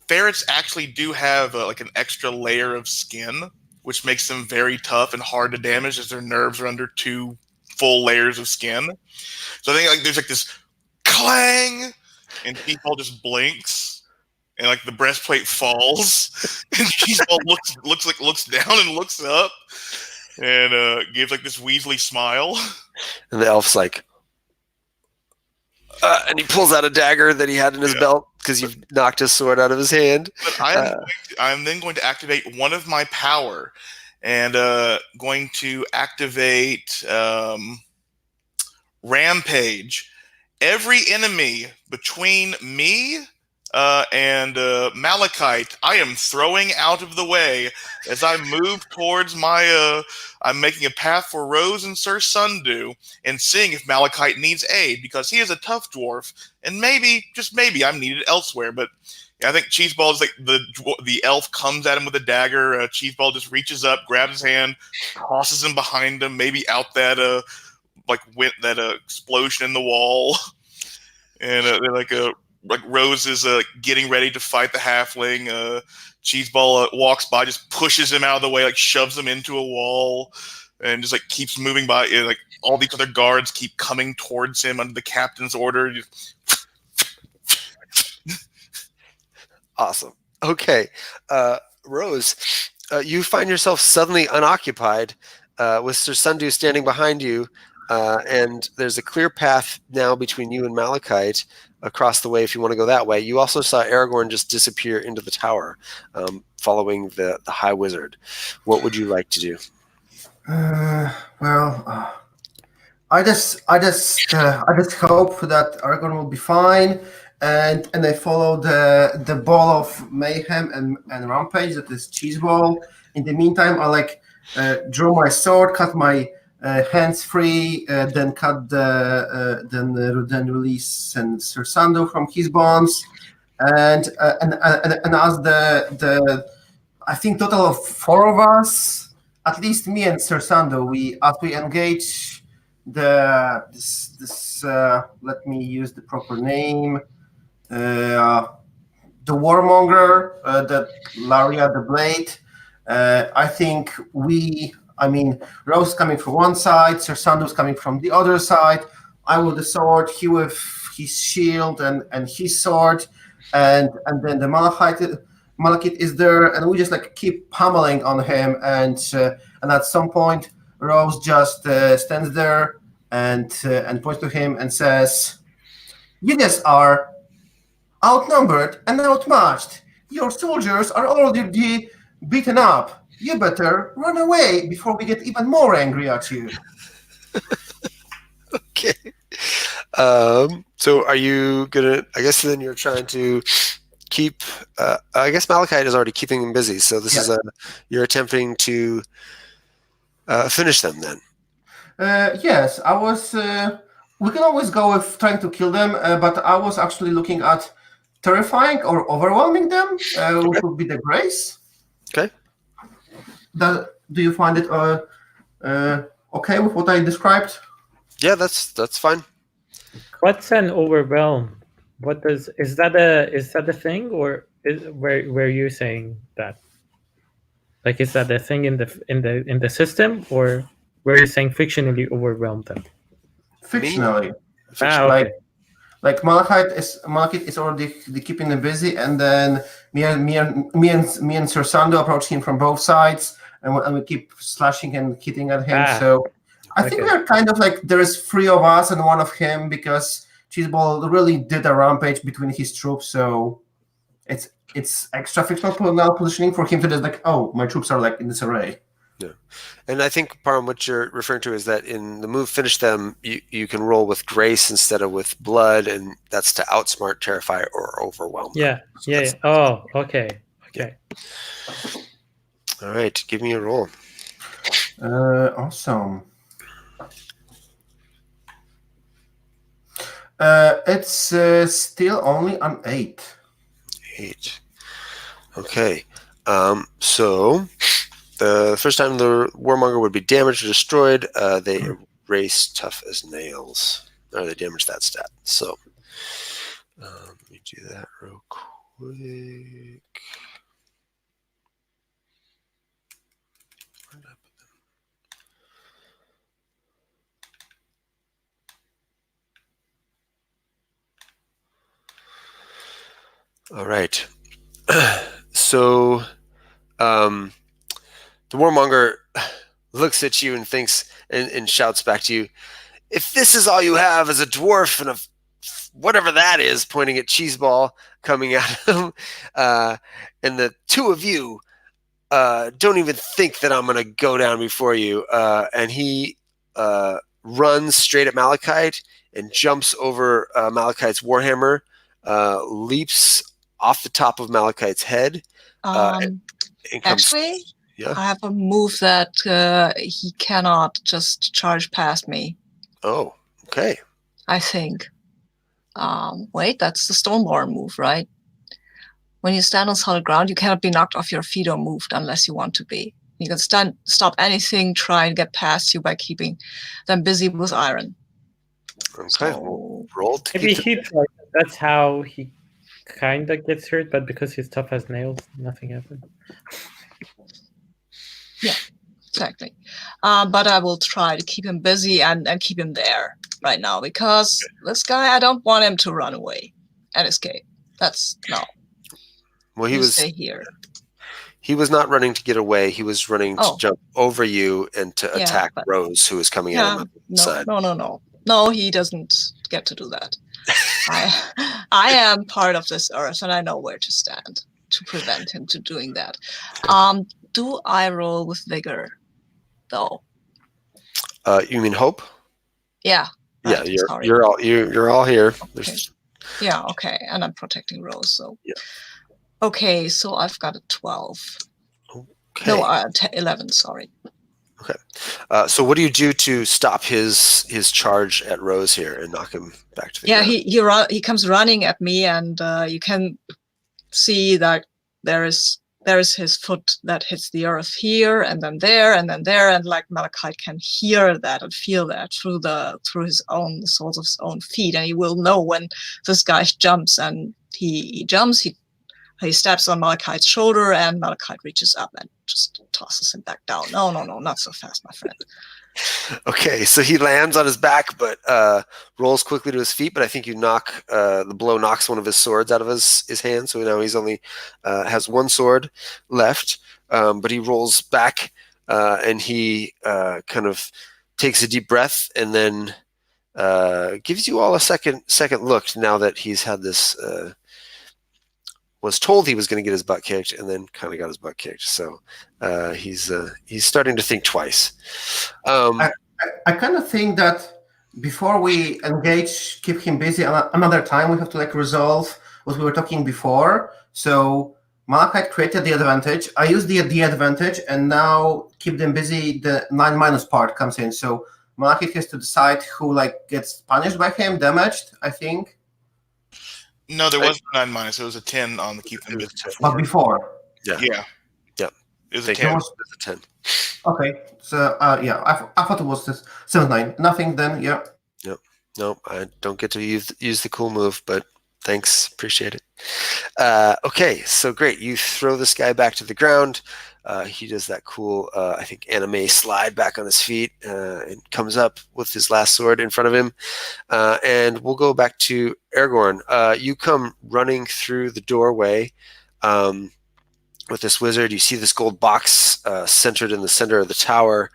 ferrets actually do have like an extra layer of skin, which makes them very tough and hard to damage as their nerves are under 2 full layers of skin. So I think like there's like this clang, and Cheeseball just blinks, and like the breastplate falls, and Cheeseball looks down and looks up, and gives like this Weasley smile. And the elf's like, and he pulls out a dagger that he had in his belt because you've knocked his sword out of his hand. But I'm then going to activate one of my power, and going to activate Rampage. Every enemy between me and Malachite, I am throwing out of the way as I move towards my. I'm making a path for Rose and Sir Sundew, and seeing if Malachite needs aid, because he is a tough dwarf, and maybe, just maybe, I'm needed elsewhere. But I think Cheeseball is like the elf comes at him with a dagger. Cheeseball just reaches up, grabs his hand, tosses him behind him, maybe out that explosion in the wall, and they're like Rose is getting ready to fight the halfling. Cheeseball walks by, just pushes him out of the way, like shoves him into a wall, and just like keeps moving by. Like all these other guards keep coming towards him under the captain's order. Awesome. Okay, Rose, you find yourself suddenly unoccupied with Sir Sundew standing behind you, and there's a clear path now between you and Malachite across the way if you want to go that way. You also saw Aragorn just disappear into the tower, following the High Wizard. What would you like to do? I just hope that Aragorn will be fine, and I follow the ball of mayhem and rampage that is Cheeseball. In the meantime, I draw my sword, cut my hands free, then cut then release Sir Sandu from his bonds, and ask I think total of 4 of us, at least me and Sir Sando, as we engage this let me use the proper name, the warmonger, the Laria the Blade. I think Rose coming from one side, Sir Sando's coming from the other side. I with the sword, he with his shield and his sword, and then the Malachite is there, and we just like keep pummeling on him, and at some point Rose just stands there and points to him and says, "You guys are outnumbered and outmatched. Your soldiers are already beaten up. You better run away before we get even more angry at you." Okay. So are you gonna? I guess then you're trying to keep. I guess Malachite is already keeping them busy. So this is you're attempting to finish them then. Yes, I was. We can always go with trying to kill them, but I was actually looking at terrifying or overwhelming them, which would be the grace. Okay. Do you find it okay with what I described? Yeah, that's fine. What's an overwhelm? Is that a thing, or where you saying that? Like, is that a thing in the system, or where you saying fictionally overwhelm them? Fictionally. Okay. Like Malachite is already keeping them busy, and then me and Sir Sando approach him from both sides, and we keep slashing and hitting at him. So I think we're kind of like there is 3 of us and 1 of him, because Cheeseball really did a rampage between his troops. So it's extra fictional now positioning for him to just like, oh, my troops are like in this array. Yeah, and I think part of what you're referring to is that in the move finish them, you can roll with grace instead of with blood, and that's to outsmart, terrify, or overwhelm. Yeah, so yeah. Oh, okay. All right, give me a roll. Awesome. It's still only an 8. 8. Okay. So the first time the warmonger would be damaged or destroyed, they erase tough as nails, or they damage that stat. So let me do that real quick. All right. So the warmonger looks at you and thinks and shouts back to you, "If this is all you have as a dwarf and a whatever that is," pointing at Cheeseball coming at him, and the 2 of you don't even think that I'm going to go down before you. And he runs straight at Malachite and jumps over Malachite's warhammer, leaps off the top of Malachite's head. And comes, actually, yeah. I have a move that he cannot just charge past me. Oh, okay. I think. Wait, that's the Stoneborn move, right? When you stand on solid ground, you cannot be knocked off your feet or moved unless you want to be. You can stop anything, try and get past you by keeping them busy with iron. Okay, so, roll. Maybe he tried. That's how he kind of gets hurt, but because he's tough as nails, nothing happens. Yeah, exactly. But I will try to keep him busy and keep him there right now, because this guy, I don't want him to run away and escape. No. Well, he was stay here. He was not running to get away. He was running to jump over you and to attack Rose, who was coming at him on the side. No, he doesn't get to do that. I am part of this earth, and I know where to stand to prevent him to doing that. Do I roll with vigor, though? You mean hope? Yeah. Right, yeah, you're all here. Okay. Yeah, okay, and I'm protecting Rose, so. Yeah. Okay, so I've got a 12. Okay. No, 11. Sorry. Okay. So what do you do to stop his charge at Rose here and knock him back to the ground? He comes running at me, and you can see that there is there's his foot that hits the earth here, and then there, and then there, and like Malachite can hear that and feel that through the soles of his own feet, and he will know when this guy jumps, and he jumps, he steps on Malachite's shoulder, and Malachite reaches up and just tosses him back down. No, not so fast, my friend. Okay, so he lands on his back, but rolls quickly to his feet. But I think the blow knocks one of his swords out of his hand. So now he's only has one sword left. But he rolls back, and he kind of takes a deep breath, and then gives you all a second look. Now that he's had this, was told he was going to get his butt kicked, and then kind of got his butt kicked. So he's starting to think twice. I kind of think that before we engage, keep him busy another time, we have to like resolve what we were talking before. So Malachite created the advantage. I use the advantage, and now keep them busy. The 9- part comes in. So Malachite has to decide who like gets punished by him, damaged, I think. No, there wasn't a 9-. It was a 10 on the keep them busy. But before. Yeah. Yep. It was a 10. It was a 10. Okay. So yeah, I thought it was this 7-9. Nothing then. Yeah. Yep. No, I don't get to use the cool move, but thanks, appreciate it. Okay, so great. You throw this guy back to the ground. He does that cool, I think, anime slide back on his feet and comes up with his last sword in front of him. And we'll go back to Aragorn. You come running through the doorway with this wizard. You see this gold box centered in the center of the tower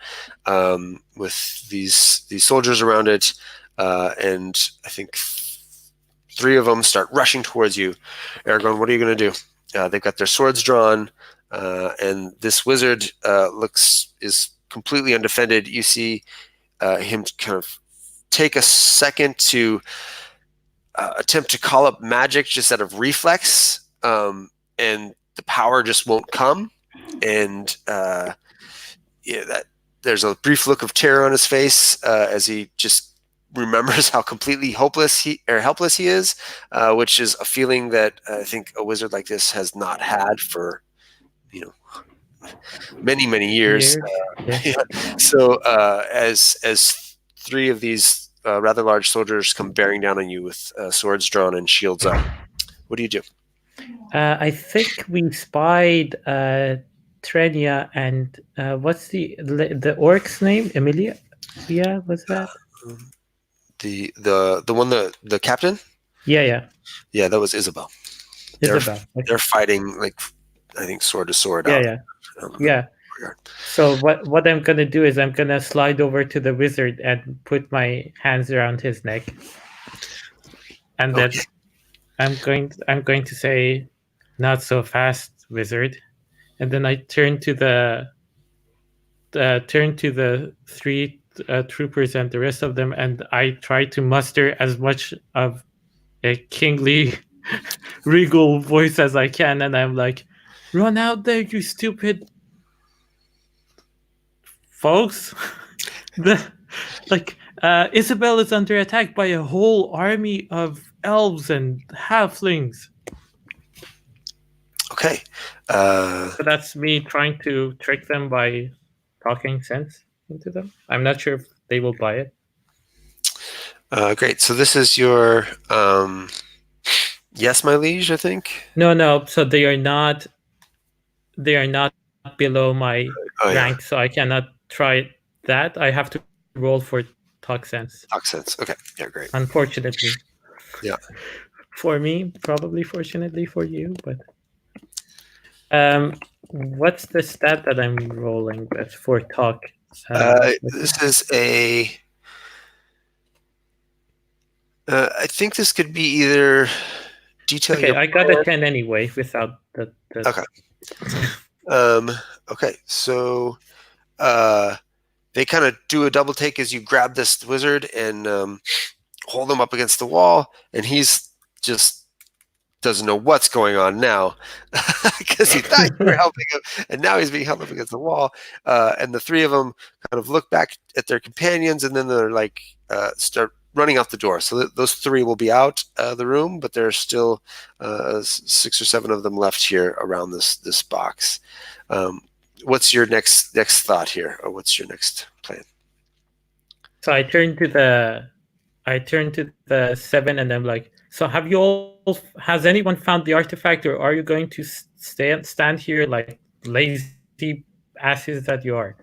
with these soldiers around it. And I think 3 of them start rushing towards you. Aragorn, what are you going to do? They've got their swords drawn. And this wizard is completely undefended. You see him kind of take a second to attempt to call up magic just out of reflex, and the power just won't come. And there's a brief look of terror on his face as he just remembers how completely helpless he is, which is a feeling that I think a wizard like this has not had for many years. Yeah. So as 3 of these rather large soldiers come bearing down on you with swords drawn and shields up, what do you do? I think we spied Trenia and what's the orc's name? Emilia? Yeah, what's that? The one, the captain? Yeah, that was Isabel. Isabel. They're fighting, like, I think, sword to sword. Yeah. So what I'm gonna do is I'm gonna slide over to the wizard and put my hands around his neck, and then I'm going to say, "Not so fast, wizard," and then I turn to the 3 troopers and the rest of them, and I try to muster as much of a kingly, regal voice as I can, and I'm like, "Run out there, you stupid folks!" Isabel is under attack by a whole army of elves and halflings. Okay. So that's me trying to trick them by talking sense into them. I'm not sure if they will buy it. Great. So this is your yes, my liege, I think. No. So they are not below my rank, so I cannot try that. I have to roll for talk sense. Talk sense. Okay. Yeah, great. Unfortunately. Yeah. For me, probably fortunately for you, but what's the stat that I'm rolling with for talk? This is a I think this could be either detail. Okay, I got a 10 anyway without the Okay. Okay, so they kind of do a double take as you grab this wizard and hold him up against the wall, and he's just doesn't know what's going on now because he thought you were helping him, and now he's being held up against the wall. And the 3 of them kind of look back at their companions, and then they're like start running out the door. So those 3 will be out the room, but there are still 6 or 7 of them left here around this box. What's your next thought here, or what's your next plan? So I turn to the 7, and I'm like, so have you all? Has anyone found the artifact, or are you going to stand here like lazy asses that you are?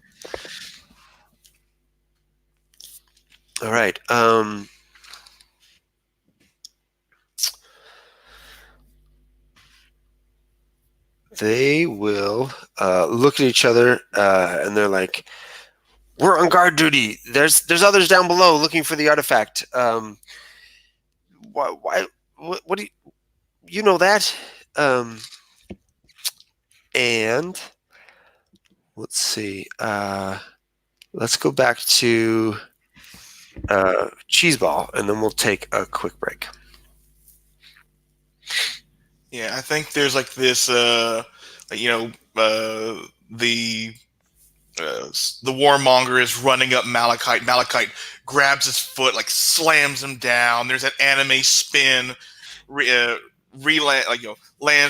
All right. They will look at each other, and they're like, "We're on guard duty. There's others down below looking for the artifact. Why? What do you know that?" And let's see. Let's go back to Cheeseball, and then we'll take a quick break. Yeah, I think there's like this, the the warmonger is running up Malachite. Malachite grabs his foot, like slams him down. There's that anime spin, lands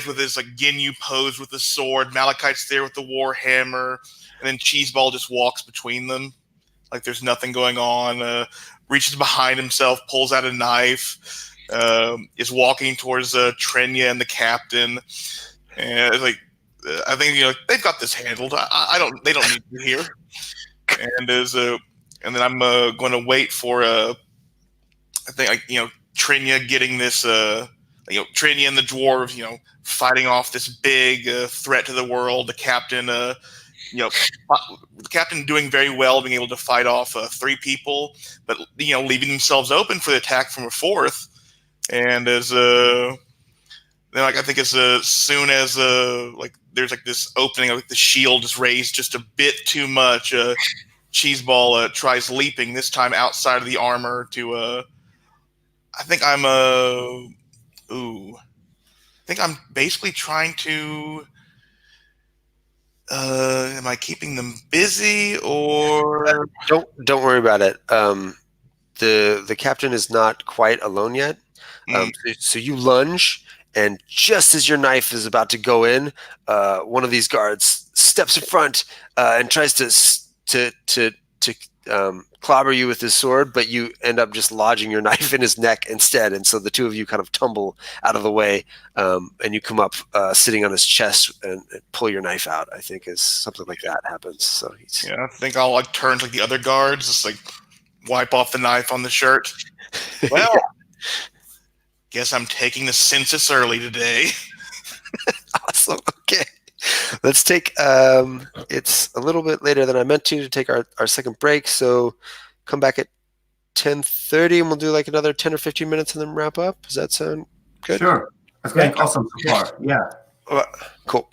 with his like Ginyu pose with the sword. Malachite's there with the war hammer, and then Cheeseball just walks between them, like there's nothing going on. Reaches behind himself, pulls out a knife, is walking towards Trenya and the captain, and it's like, I think they've got this handled. I don't. They don't need to be here. And and then I'm going to wait for I think Trenya getting this. Trenya and the dwarves, fighting off this big threat to the world. The captain, the captain doing very well, being able to fight off 3 people, but leaving themselves open for the attack from a 4th. And as then, like, I think as soon as there's like this opening, like the shield is raised just a bit too much, Cheeseball tries leaping, this time outside of the armor to I think I'm basically trying to am I keeping them busy, or Don't worry about it. The captain is not quite alone yet. So you lunge, and just as your knife is about to go in, one of these guards steps in front and tries to clobber you with his sword, but you end up just lodging your knife in his neck instead. And so the 2 of you kind of tumble out of the way, and you come up sitting on his chest and pull your knife out. I think is something like that happens. So I think I'll like turn to like the other guards, just like wipe off the knife on the shirt. Well, guess I'm taking the census early today. Awesome. Okay. Let's take it's a little bit later than I meant to take our second break, so come back at 10:30 and we'll do like another 10 or 15 minutes and then wrap up. Does that sound good? Sure. That's going awesome so far. Yeah. Cool.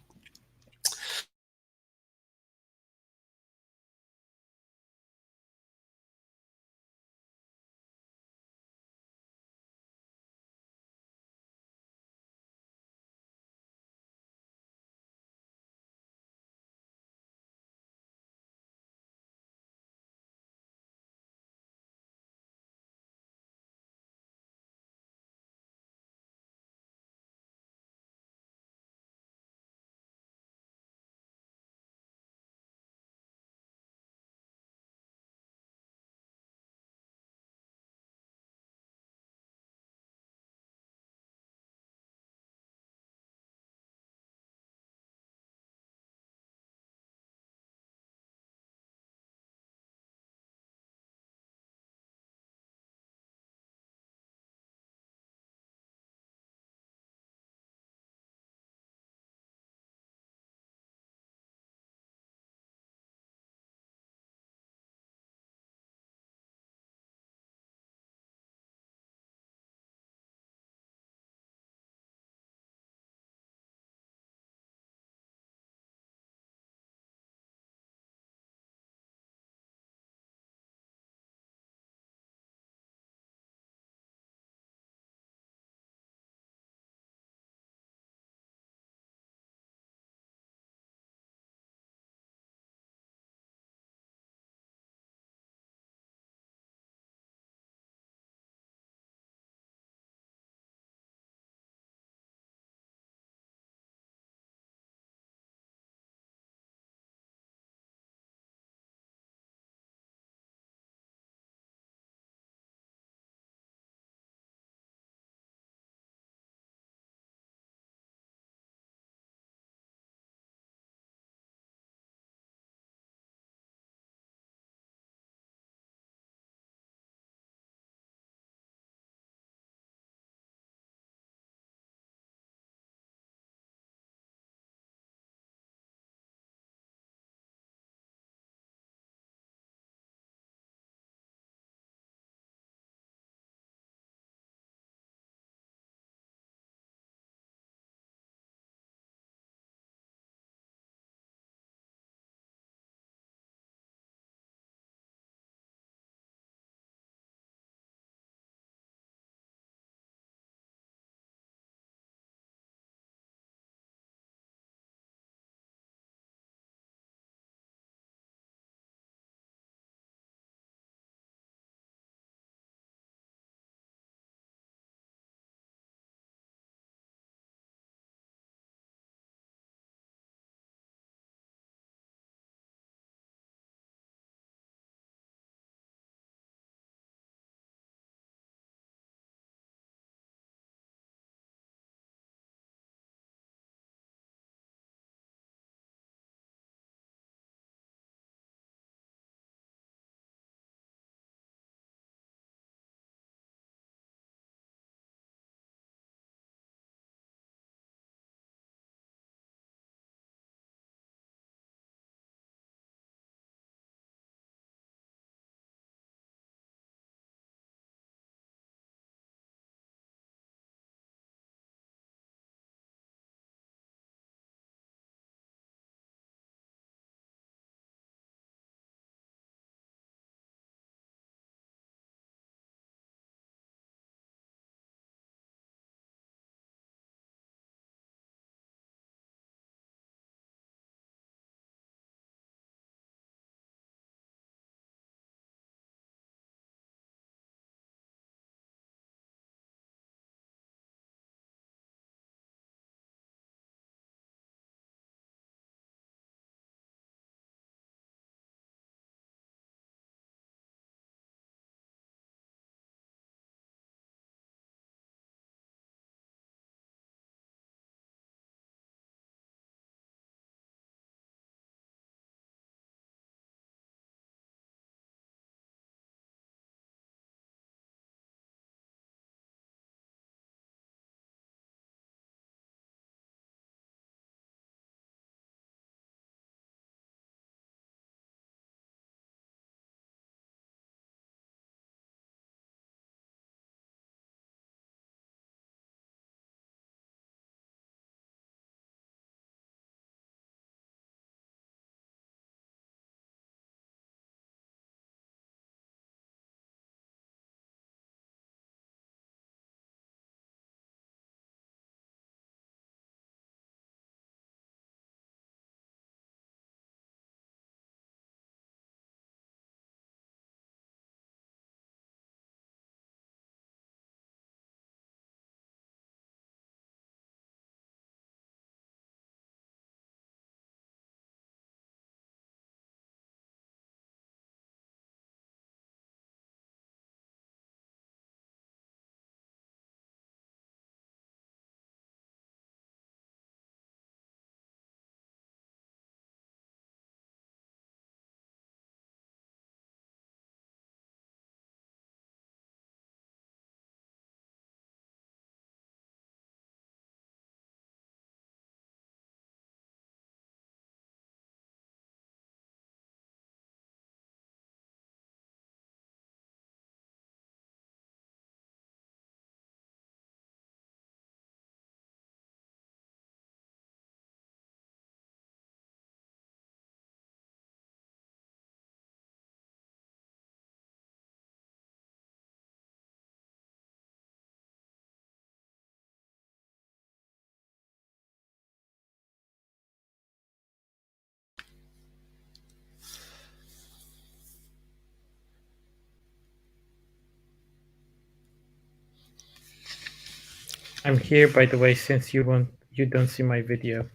I'm here, by the way, since you don't see my video.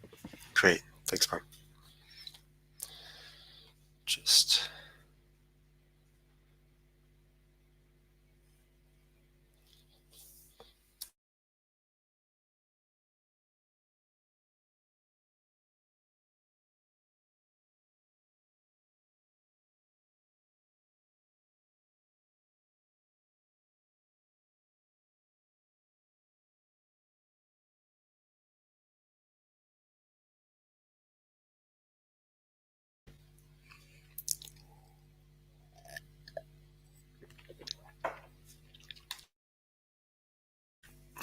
Great. Thanks, Bob. Just...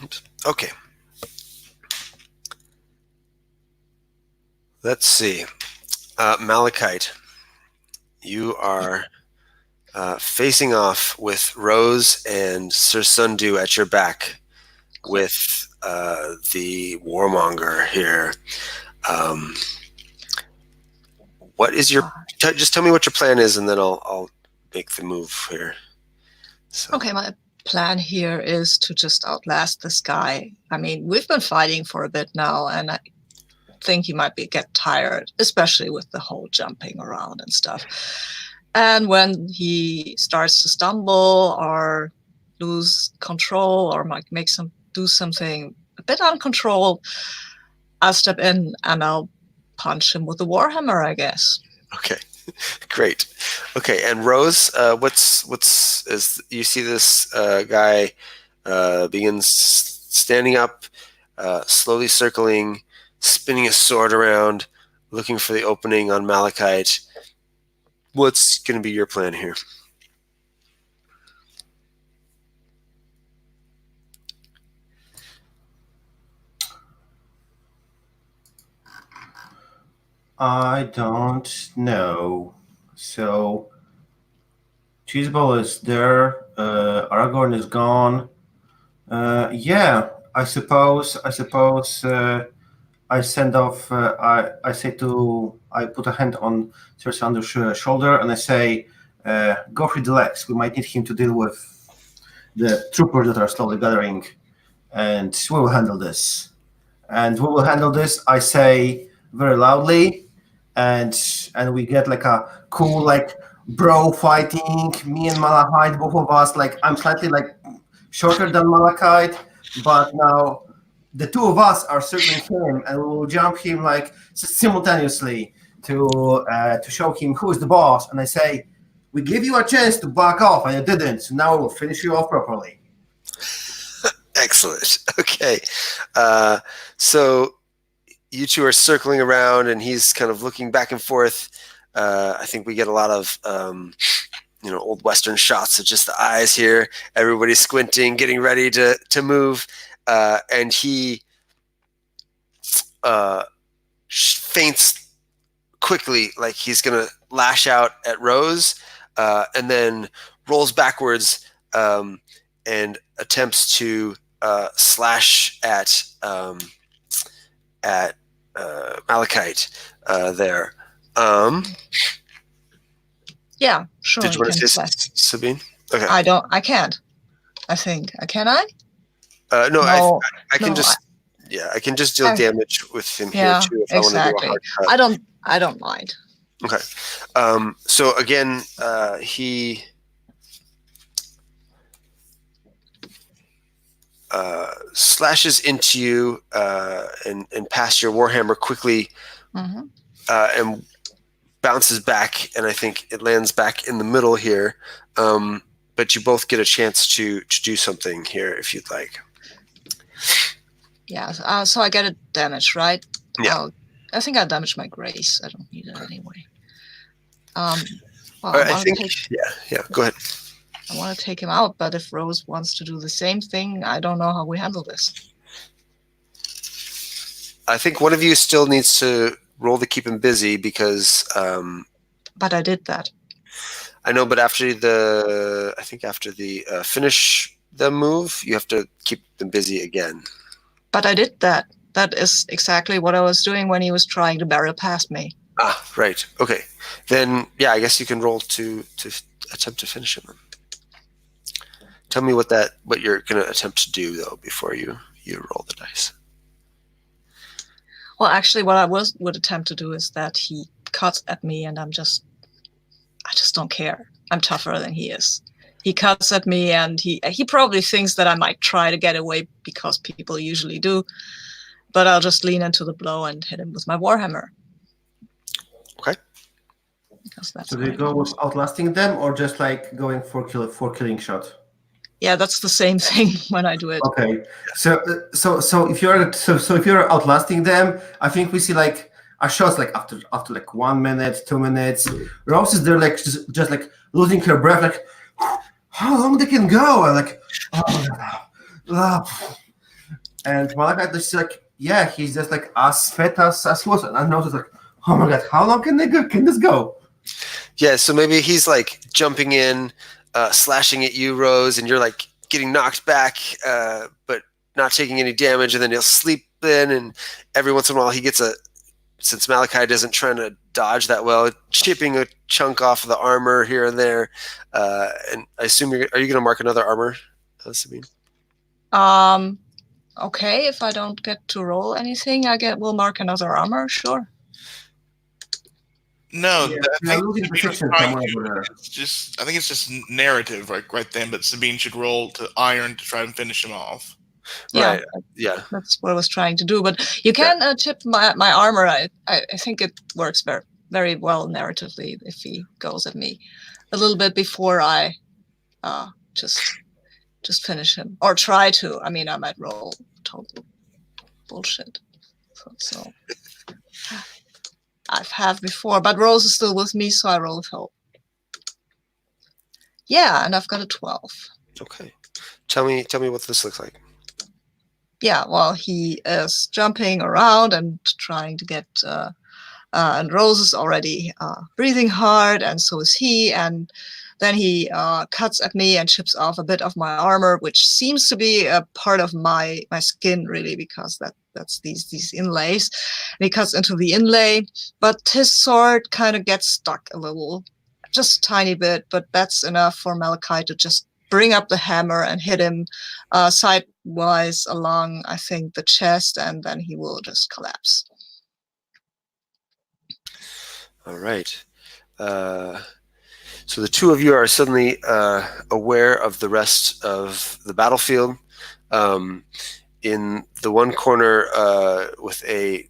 Oops. Okay. Let's see. Malachite, you are facing off with Rose and Sir Sundu at your back with the warmonger here. What is your... just tell me what your plan is, and then I'll make the move here. So. Okay, my plan here is to just outlast this guy. I mean, we've been fighting for a bit now, and I think he might get tired, especially with the whole jumping around and stuff. And when he starts to stumble or lose control or might do something a bit uncontrolled, I'll step in and I'll punch him with the warhammer, I guess. Okay, great. Okay, and Rose, as you see this guy begins standing up, slowly circling, spinning his sword around, looking for the opening on Malachite. What's going to be your plan here? I don't know. So, Cheeseball is there. Aragorn is gone. Yeah, I suppose. I send off. I say I put a hand on Sir Sandur's shoulder and I say, "Go through the legs. We might need him to deal with the troopers that are slowly gathering, and we will handle this. I say very loudly, and we get like a cool like bro fighting. Me and Malachite, both of us. Like I'm slightly like shorter than Malachite, but now the two of us are circling him, and we will jump him like simultaneously to show him who is the boss. And I say, we give you a chance to back off, and you didn't. So now we'll finish you off properly. Excellent. Okay. So you two are circling around, and he's kind of looking back and forth. I think we get a lot of old Western shots of just the eyes here. Everybody's squinting, getting ready to move. And he feints quickly, like he's going to lash out at Rose, and then rolls backwards and attempts to slash at Malachite there. Yeah, sure. Did you want to say Sabine? Okay. I can't. I think. Can I? No, I can no, I can just deal damage with him here too if exactly. I want to do a hard cut. I don't mind. Okay. So again, he slashes into you and past your warhammer quickly, and bounces back, and I think it lands back in the middle here. But you both get a chance to do something here if you'd like. Yeah. So I get a damage, right? Yeah. I think I damaged my grace. I don't need it anyway. Well, I think. Yeah. Go ahead. I want to take him out, but if Rose wants to do the same thing, I don't know how we handle this. I think one of you still needs to roll to keep him busy because. But I did that. I know, but after the finish the move, you have to keep them busy again. But I did that. That is exactly what I was doing when he was trying to barrel past me. Ah, right. Okay. Then, yeah, I guess you can roll to attempt to finish him. Tell me what you're going to attempt to do, though, before you you roll the dice. Well, actually, what I would attempt to do is that he cuts at me, and I just don't care. I'm tougher than he is. He cuts at me, and he probably thinks that I might try to get away because people usually do. But I'll just lean into the blow and hit him with my warhammer. Okay. Because that's So do you go with outlasting them or just like going for killing shot? Yeah, that's the same thing when I do it. Okay. So if you're outlasting them, I think we see like our shots like after like 1 minute, 2 minutes. Rose is there like just like losing her breath, like how long they can go? And like and Malachi just like, yeah, he's just like as fat as he was, and I noticed like, oh my god, how long can they go? Can this go? Yeah, so maybe he's like jumping in, slashing at you, Rose, and you're like getting knocked back, but not taking any damage, and then he'll sleep in, and every once in a while he gets since Malachi doesn't try to dodge that well, chipping a chunk off of the armor here and there. And I assume are you going to mark another armor, Sabine? Okay, if I don't get to roll anything, we'll mark another armor, sure. No, Yeah, I think losing perception it's just, I think it's just narrative right then, but Sabine should roll to iron to try and finish him off. Right. Yeah, that's what I was trying to do. But you can chip my armor. I think it works very, very well narratively if he goes at me a little bit before I just finish him or try to. I mean, I might roll total bullshit. So I've had before, but Rose is still with me, so I roll with hope. Yeah, and I've got a 12. Okay. Tell me what this looks like. Yeah, well, he is jumping around and trying to get, and Rose is already breathing hard, and so is he, and then he cuts at me and chips off a bit of my armor, which seems to be a part of my skin, really, because that's these inlays. And he cuts into the inlay, but his sword kind of gets stuck a little, just a tiny bit, but that's enough for Malachi to just bring up the hammer and hit him sidewise along, I think, the chest, and then he will just collapse. All right. So the two of you are suddenly aware of the rest of the battlefield. In the one corner, with a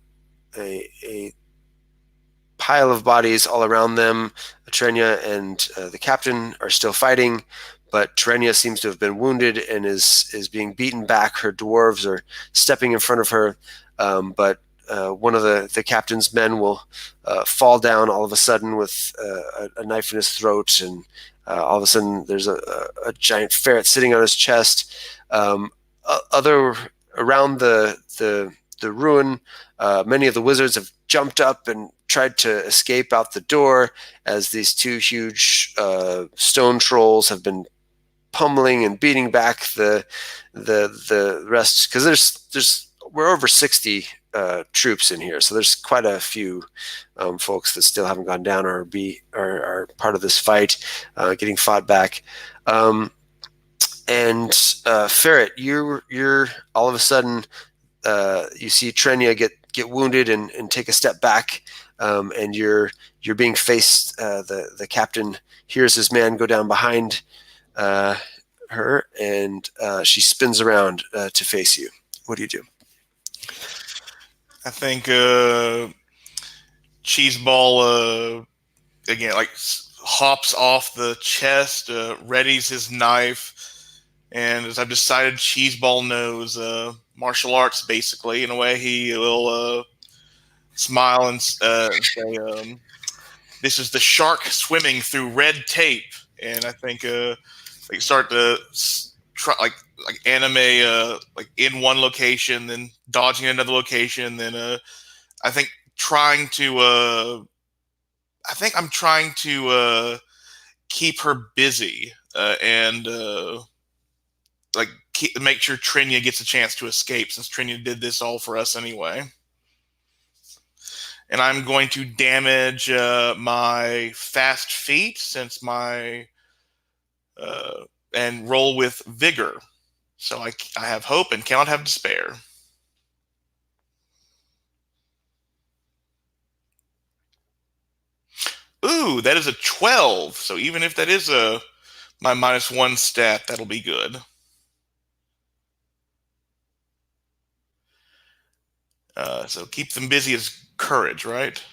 pile of bodies all around them, Trenya and the captain are still fighting, but Trenya seems to have been wounded and is being beaten back. Her dwarves are stepping in front of her, but one of the captain's men will fall down all of a sudden with a knife in his throat, and all of a sudden there's a giant ferret sitting on his chest. Other around the ruin, many of the wizards have jumped up and tried to escape out the door as these two huge stone trolls have been pummeling and beating back the rest, because we're over 60 troops in here, so there's quite a few folks that still haven't gone down or are part of this fight, getting fought back. And Ferret, you're all of a sudden you see Trenya get wounded and take a step back, and you're being faced. The captain hears his man go down behind her, and she spins around to face you. What do you do? I think Cheeseball again like hops off the chest, readies his knife, and as I've decided, Cheeseball knows martial arts basically. In a way, he will smile and say, "This is the shark swimming through red tape," and I think like start to try like anime, like in one location, then dodging another location, then I think I'm trying to keep her busy and like make sure Trenya gets a chance to escape, since Trenya did this all for us anyway. And I'm going to damage my fast feet, since my and roll with vigor. So I have hope and cannot have despair. Ooh, that is a 12. So even if that is my -1 stat, that'll be good. So keep them busy is courage, right?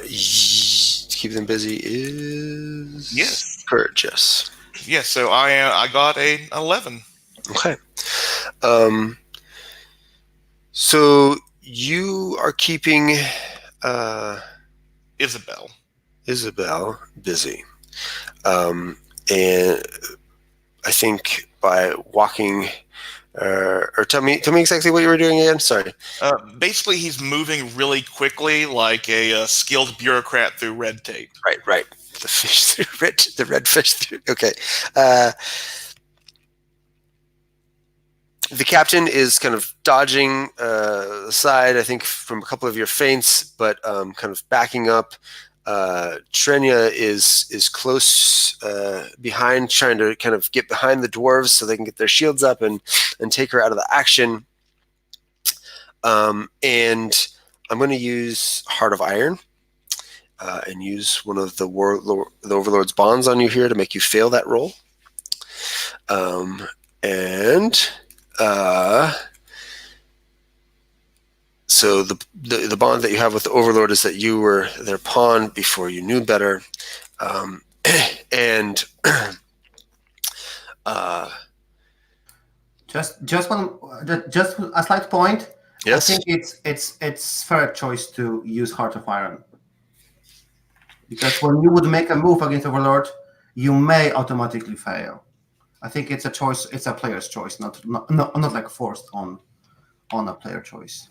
Keep them busy is Yes. courage. Yes. Yes. So I got a 11. Okay. So you are keeping Isabel. Isabel busy, and I think by walking. Or tell me exactly what you were doing again. Sorry. Basically, he's moving really quickly, like a skilled bureaucrat through red tape. Right. The fish through the red fish through. Okay. The captain is kind of dodging aside, I think, from a couple of your feints, but kind of backing up. Trenya is close behind, trying to kind of get behind the dwarves so they can get their shields up and take her out of the action. And I'm going to use Heart of Iron and use one of the Overlord's bonds on you here to make you fail that roll. So the bond that you have with the Overlord is that you were their pawn before you knew better, and just a slight point. yes, I think it's fair choice to use Heart of Iron, because when you would make a move against Overlord, you may automatically fail. I think it's a choice. It's a player's choice, not like forced on a player choice.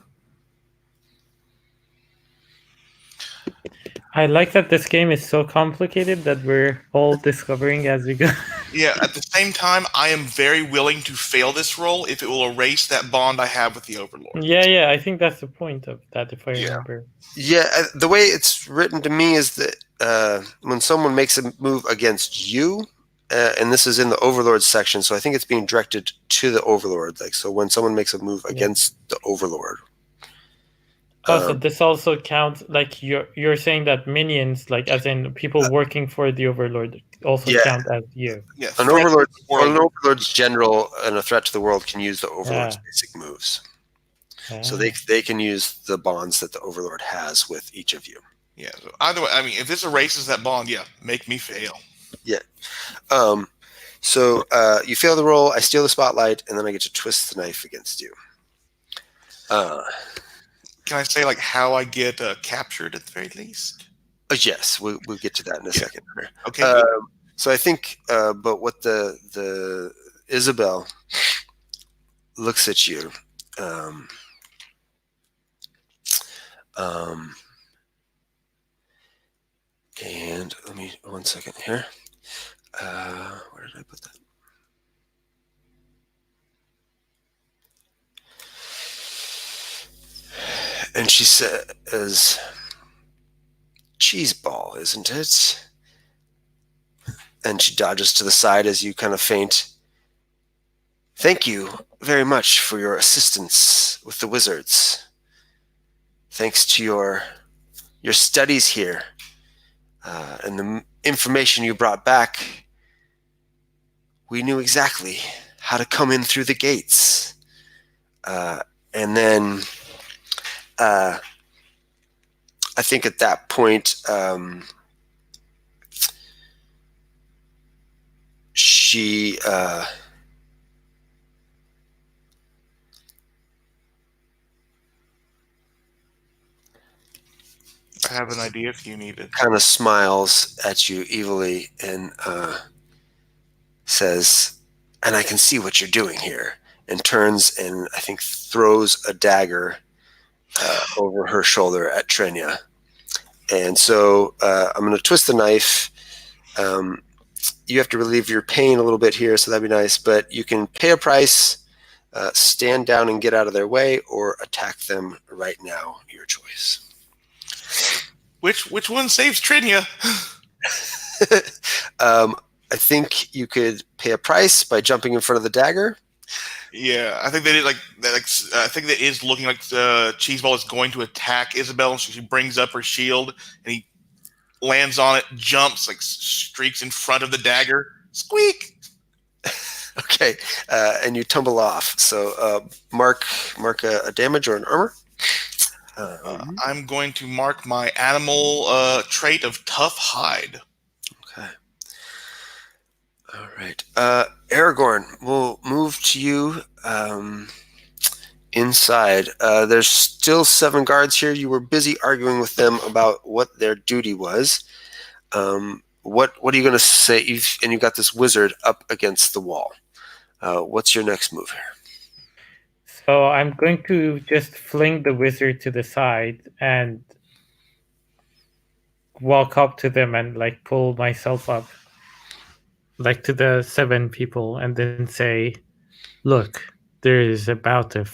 I like that this game is so complicated that we're all discovering as we go. Yeah, at the same time, I am very willing to fail this roll if it will erase that bond I have with the Overlord. Yeah, I think that's the point of that, if I remember. Yeah, the way it's written to me is that when someone makes a move against you, and this is in the Overlord section, so I think it's being directed to the Overlord. Like, so when someone makes a move against the Overlord. So this also counts, like you're saying that minions, like as in people working for the Overlord, also count as you. Yeah, An Overlord's general and a threat to the world can use the Overlord's basic moves. So they can use the bonds that the Overlord has with each of you. Yeah. So either way, I mean, if this erases that bond, yeah, make me fail. Yeah. So you fail the roll, I steal the spotlight, and then I get to twist the knife against you. Can I say like how I get captured at the very least? Yes, we'll get to that in a second. Okay. So I think, but what the Isabel looks at you. And let me 1 second here. Where did I put that? And she says, "Cheese ball, isn't it?" And she dodges to the side as you kind of faint. "Thank you very much for your assistance with the wizards. Thanks to your studies here and the information you brought back, we knew exactly how to come in through the gates." And then I think at that point, she I have an idea if you need it. kind of smiles at you evilly and says, "And I can see what you're doing here," and turns and I think throws a dagger over her shoulder at Trenya. And so I'm going to twist the knife. You have to relieve your pain a little bit here, so that'd be nice. But you can pay a price, stand down and get out of their way, or attack them right now. Your choice. Which one saves Trenya? I think you could pay a price by jumping in front of the dagger. Yeah, I think they did like that. I think that is looking like Cheeseball is going to attack Isabel. So she brings up her shield, and he lands on it, jumps, like streaks in front of the dagger. Squeak! Okay, and you tumble off. So mark a damage or an armor. I'm going to mark my animal trait of tough hide. Okay. All right. Aragorn, we'll move to you inside. There's still 7 guards here. You were busy arguing with them about what their duty was. What are you going to say? You've got this wizard up against the wall. What's your next move here? So I'm going to just fling the wizard to the side and walk up to them and like pull myself up, like to the 7 people, and then say, "Look, there is about an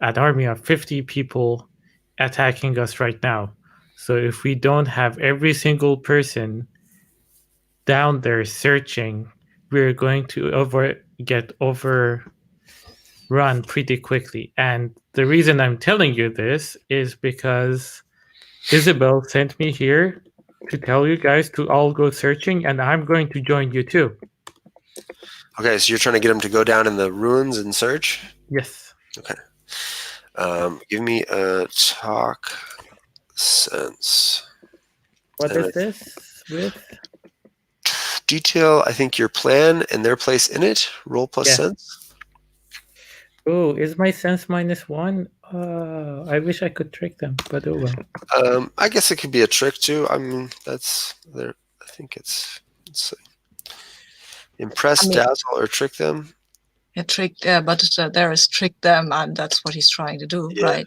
army of 50 people attacking us right now. So if we don't have every single person down there searching, we're going to get overrun pretty quickly. And the reason I'm telling you this is because Isabel sent me here to tell you guys to all go searching, and I'm going to join you too." Okay, so you're trying to get them to go down in the ruins and search? Yes. Okay. Give me a talk sense. What is this with? Detail, I think, your plan and their place in it. Roll plus Yeah. sense. Oh, is my sense -1? I wish I could trick them, but oh well. I guess it could be a trick too. I mean, that's there. I think it's let's see. Impress, dazzle, or trick them. Yeah, trick, but there is trick them, and that's what he's trying to do, Yeah. right?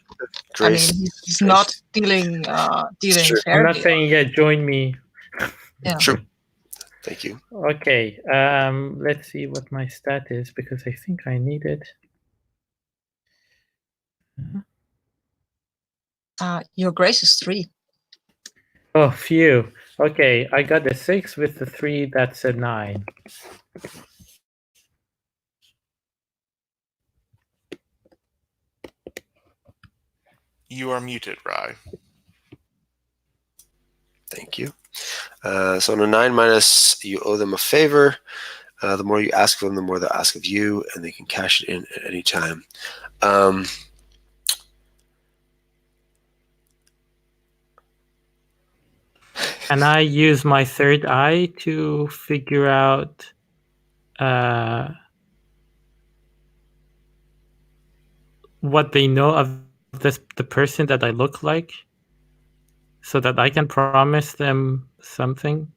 Grace. I mean, he's not dealing Sure. I'm not fairly. saying, yeah, join me. Yeah. True. Thank you. Okay, let's see what my stat is, because I think I need it. Your grace is 3. Oh, phew. Okay, I got a 6 with the 3, that's a 9. You are muted, Rye. Thank you. So on a 9 minus, you owe them a favor. The more you ask of them, the more they'll ask of you, and they can cash it in at any time. Can I use my third eye to figure out what they know of the person that I look like, so that I can promise them something?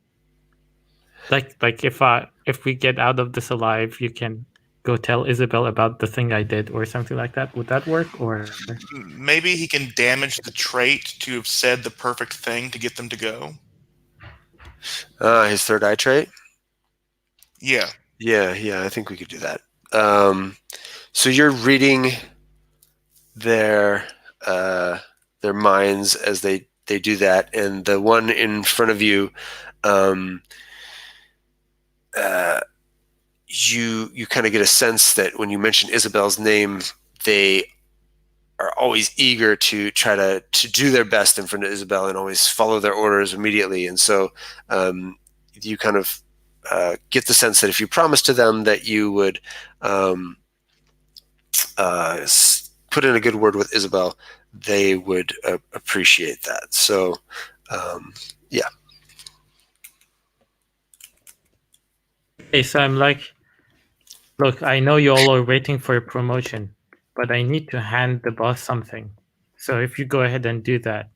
Like if we get out of this alive, you can go tell Isabel about the thing I did or something like that. Would that work? Or maybe he can damage the trait to have said the perfect thing to get them to go. His third eye trait? Yeah. Yeah, I think we could do that. So you're reading their minds as they do that, and the one in front of you, you kind of get a sense that when you mention Isabel's name, they are always eager to try to do their best in front of Isabel and always follow their orders immediately. And so you kind of get the sense that if you promise to them that you would put in a good word with Isabel, they would appreciate that. So, yeah. Okay, so I'm like, look, I know you all are waiting for a promotion, but I need to hand the boss something. So if you go ahead and do that,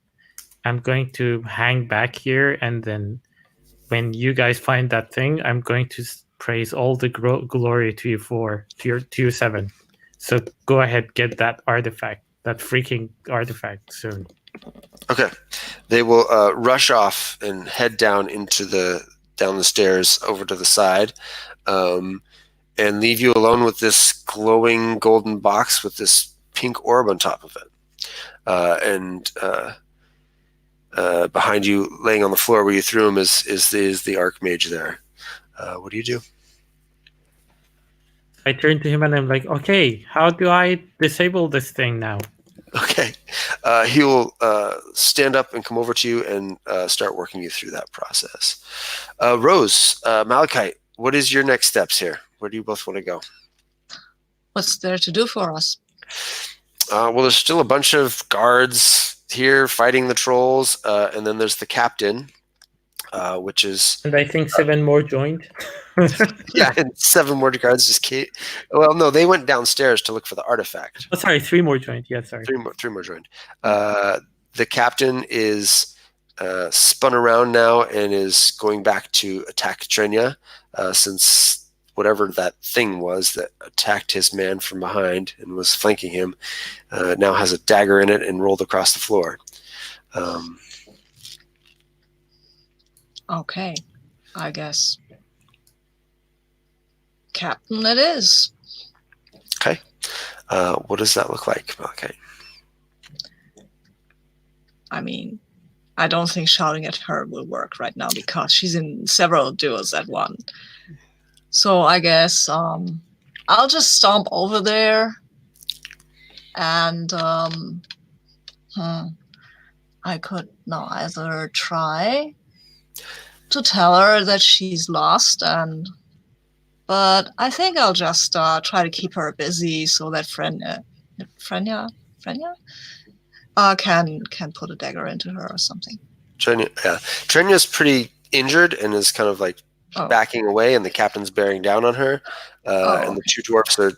I'm going to hang back here, and then when you guys find that thing, I'm going to praise all the glory to you 7. So go ahead, get that artifact, that freaking artifact soon. Okay. They will rush off and head down down the stairs over to the side, and leave you alone with this glowing golden box with this pink orb on top of it. And behind you, laying on the floor where you threw him, is the Archmage there. What do you do? I turn to him and I'm like, okay, how do I disable this thing now? Okay. He will stand up and come over to you and start working you through that process. Rose, Malachite, what is your next steps here? Where do you both want to go? What's there to do for us? Well, there's still a bunch of guards here fighting the trolls, and then there's the captain, which is... And I think 7 more joined. Yeah, and 7 more guards just came. Well, no, they went downstairs to look for the artifact. Oh, sorry, 3 more joined. Yeah, sorry. 3 more joined. The captain is spun around now and is going back to attack Trenya, since whatever that thing was that attacked his man from behind and was flanking him now has a dagger in it and rolled across the floor. Okay, I guess. Captain it is. Okay. What does that look like? Okay. I mean, I don't think shouting at her will work right now because she's in several duels at one. So I guess I'll just stomp over there and I could now either try to tell her that she's lost, but I think I'll just try to keep her busy so that Frenya can put a dagger into her or something. Trenya's pretty injured and is kind of like backing away, and the captain's bearing down on her, and the 2 dwarfs are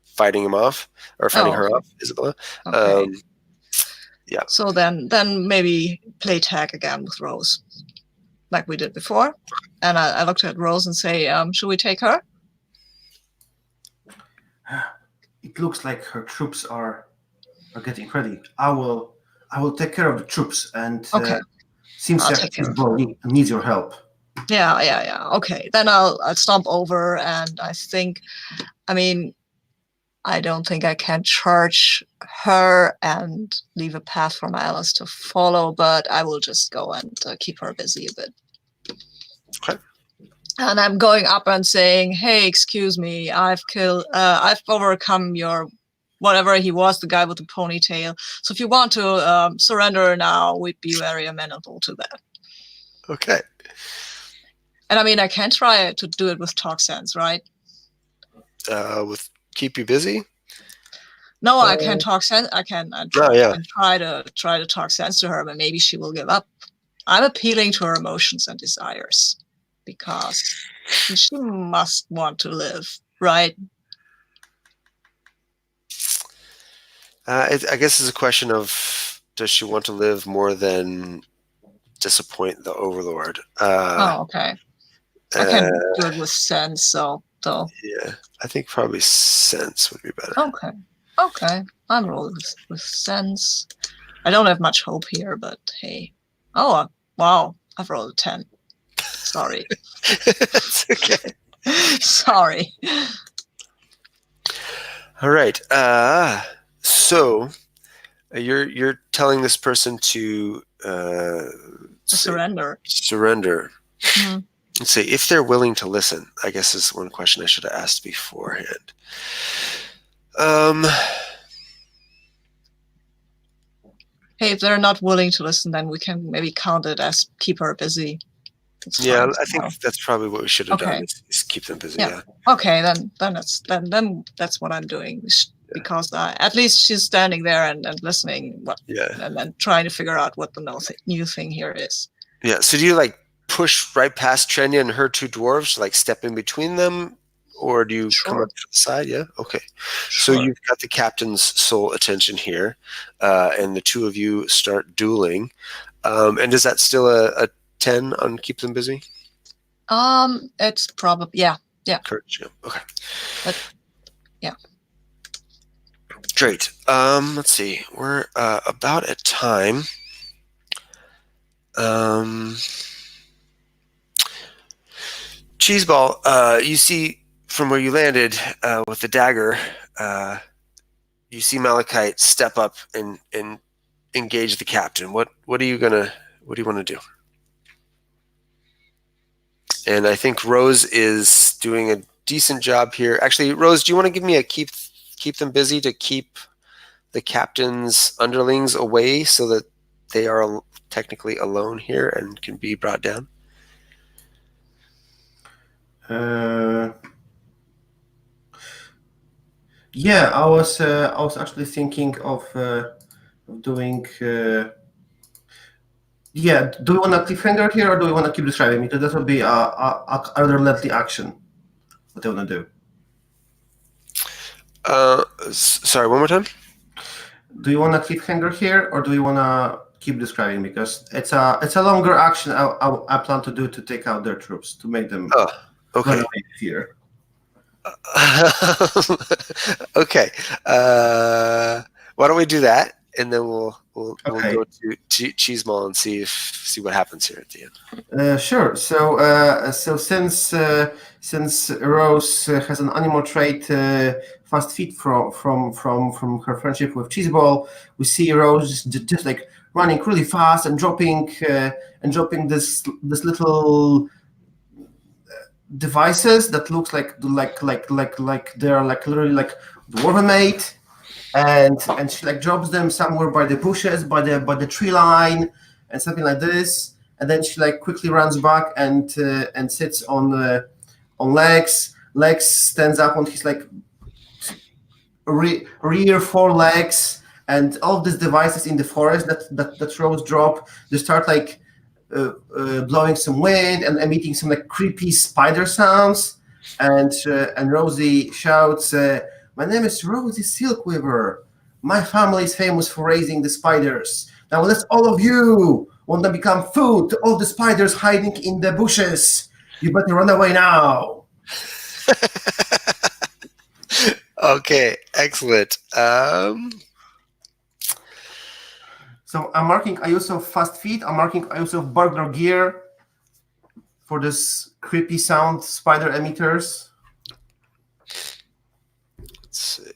fighting him off, or fighting her off, Isabella. Okay. Yeah. So then maybe play tag again with Rose, like we did before. And I looked at Rose and say, should we take her? It looks like her troops are getting ready. I will take care of the troops, and seems I'll like take care of Cheeseball needs your help. Yeah. Okay, then I'll stomp over, and I don't think I can charge her and leave a path for my allies to follow, but I will just go and keep her busy a bit. Okay. And I'm going up and saying, "Hey, excuse me, I've overcome your whatever he was, the guy with the ponytail. So if you want to surrender now, we'd be very amenable to that." Okay. And I can try to do it with talk sense, right? With keep you busy? No, I can talk sense. I can try to talk sense to her, but maybe she will give up. I'm appealing to her emotions and desires because she must want to live, right? I guess it's a question of, does she want to live more than disappoint the Overlord? Okay. I can do it with sense, though. Yeah, I think probably sense would be better. Okay. I'm rolling with sense. I don't have much hope here, but hey. Oh, wow. I've rolled a 10. Sorry. It's okay. Sorry. All right. So you're telling this person to surrender. Mm-hmm. Let's say if they're willing to listen. I guess is one question I should have asked beforehand. Hey, if they're not willing to listen, then we can maybe count it as keep her busy. Yeah, I think that's probably what we should have done is keep them busy. Yeah. Okay, then that's what I'm doing because at least she's standing there and listening. And then trying to figure out what the new thing here is. Yeah. So do you like push right past Trenya and her 2 dwarves, like step in between them, or do you come up to the side? Yeah. Okay. Sure. So you've got the captain's sole attention here, and the 2 of you start dueling. And is that still a 10 on keep them busy? It's probably yeah. Courage. Yeah. Okay. Yeah. Great. Let's see. We're about at time. Cheeseball, you see from where you landed with the dagger, you see Malachite step up and engage the captain. What do you want to do? And I think Rose is doing a decent job here. Actually, Rose, do you want to give me a keep them busy to keep the captain's underlings away so that they are technically alone here and can be brought down? Yeah, I was actually thinking of doing. Yeah, do we want a cliffhanger here, or do we want to keep describing? Because that would be a rather lengthy action. What I want to do. Sorry, one more time. Do you want a cliffhanger here, or do we want to keep describing? Because it's a longer action I plan to do to take out their troops, to make them Okay. run away with fear. Okay. Why don't we do that, and then we'll Okay. go to Cheeseball and see what happens here at the end. Sure. So since Rose has an animal trait, fast feet from her friendship with Cheeseball, we see Rose just like running really fast and dropping this little devices that looks like they're like literally like dwarven made, and she like drops them somewhere by the bushes, by the tree line, and something like this, and then she like quickly runs back and sits on legs. Legs stands up on his like rear four legs, and all these devices in the forest that Rose drop, they start like blowing some wind and emitting some like creepy spider sounds, and Rosie shouts, "My name is Rosie Silkweaver. My family is famous for raising the spiders. Now let's all of you want to become food to all the spiders hiding in the bushes. You better run away now." Okay, excellent. So I'm marking a use of fast feet. I'm marking a use of burglar gear for this creepy sound spider emitters. Let's see.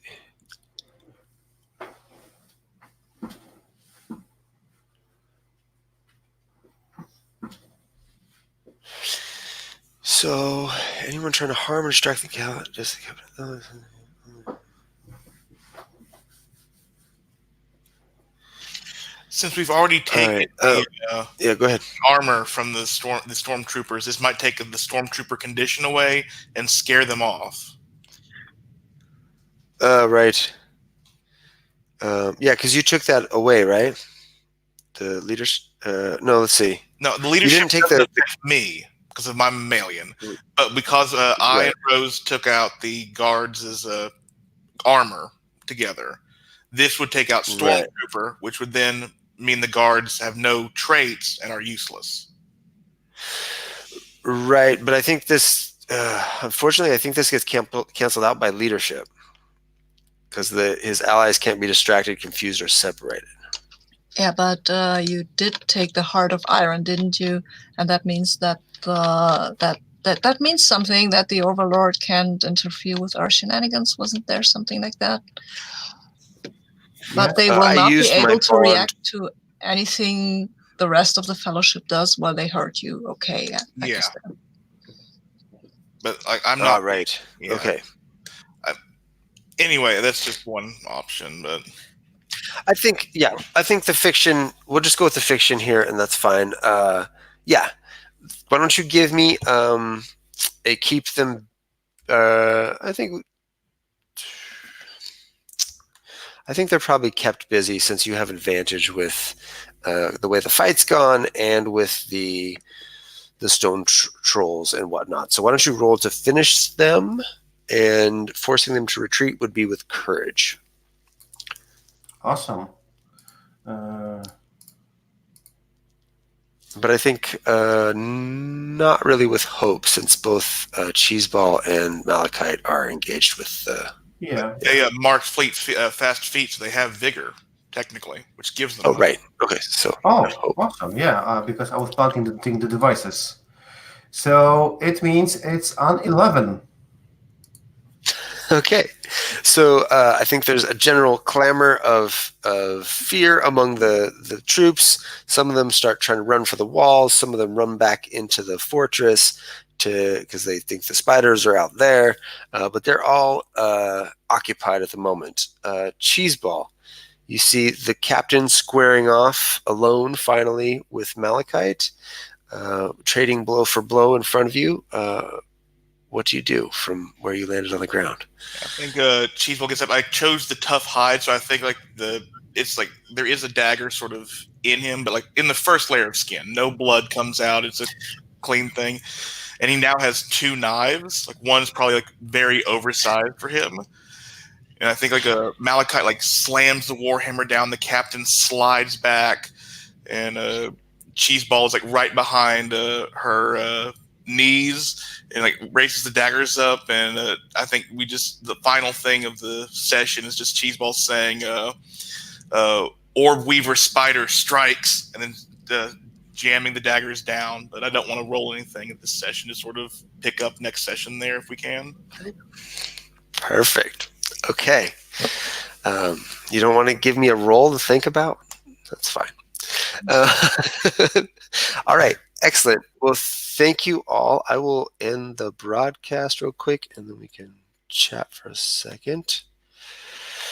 So, anyone trying to harm or distract the cow? Just the captain. Since we've already taken yeah, go ahead. armor from the stormtroopers, this might take the stormtrooper condition away and scare them off. Right. Yeah, because you took that away, right? The leaders. No, let's see. No, the leadership didn't take doesn't the- affect me because of my mammalian, but because I Right. and Rose took out the guards' armor together, this would take out Stormtrooper, which would then mean the guards have no traits and are useless. Right, but I think this, unfortunately, I think this gets canceled out by leadership because his allies can't be distracted, confused, or separated. Yeah, but you did take the Heart of Iron, didn't you? And that means that that means something, that the Overlord can't interfere with our shenanigans. Wasn't there something like that? But they will I not be used my able to bond. react to anything the rest of the Fellowship does while they hurt you. Okay, I guess that. But I'm not right. Yeah. Okay. Anyway, that's just one option, but I think the fiction. We'll just go with the fiction here, and that's fine. Yeah. Why don't you give me a keep them? I think they're probably kept busy since you have advantage with the way the fight's gone and with the stone trolls and whatnot. So why don't you roll to finish them, and forcing them to retreat would be with courage. Awesome. But I think not really with hope, since both Cheeseball and Malachite are engaged with they marked fast feet, so they have vigor technically, which gives them. Oh, right. Okay. So. Awesome. Yeah, because I was planting the devices. So it means it's on 11. Okay. So I think there's a general clamor of fear among the troops. Some of them start trying to run for the walls. Some of them run back into the fortress. because they think the spiders are out there, but they're all occupied at the moment. Cheeseball, you see the captain squaring off alone finally with Malachite, trading blow for blow in front of you. What do you do from where you landed on the ground? I think Cheeseball gets up. I chose the tough hide, so I think like it's like there is a dagger sort of in him, but like in the first layer of skin, no blood comes out. It's a clean thing, and he now has two knives. Like one's probably like very oversized for him, and I think like a Malachite like slams the warhammer down. The captain slides back, and Cheeseball is like right behind her knees and like raises the daggers up. And I think the final thing of the session is just Cheeseball saying, "Orb Weaver Spider strikes," and then jamming the daggers down. But I don't want to roll anything at this session. Just sort of pick up next session there if we can. Perfect. Okay. You don't want to give me a roll to think about? That's fine. All right. Excellent. Well, thank you all. I will end the broadcast real quick, and then we can chat for a second.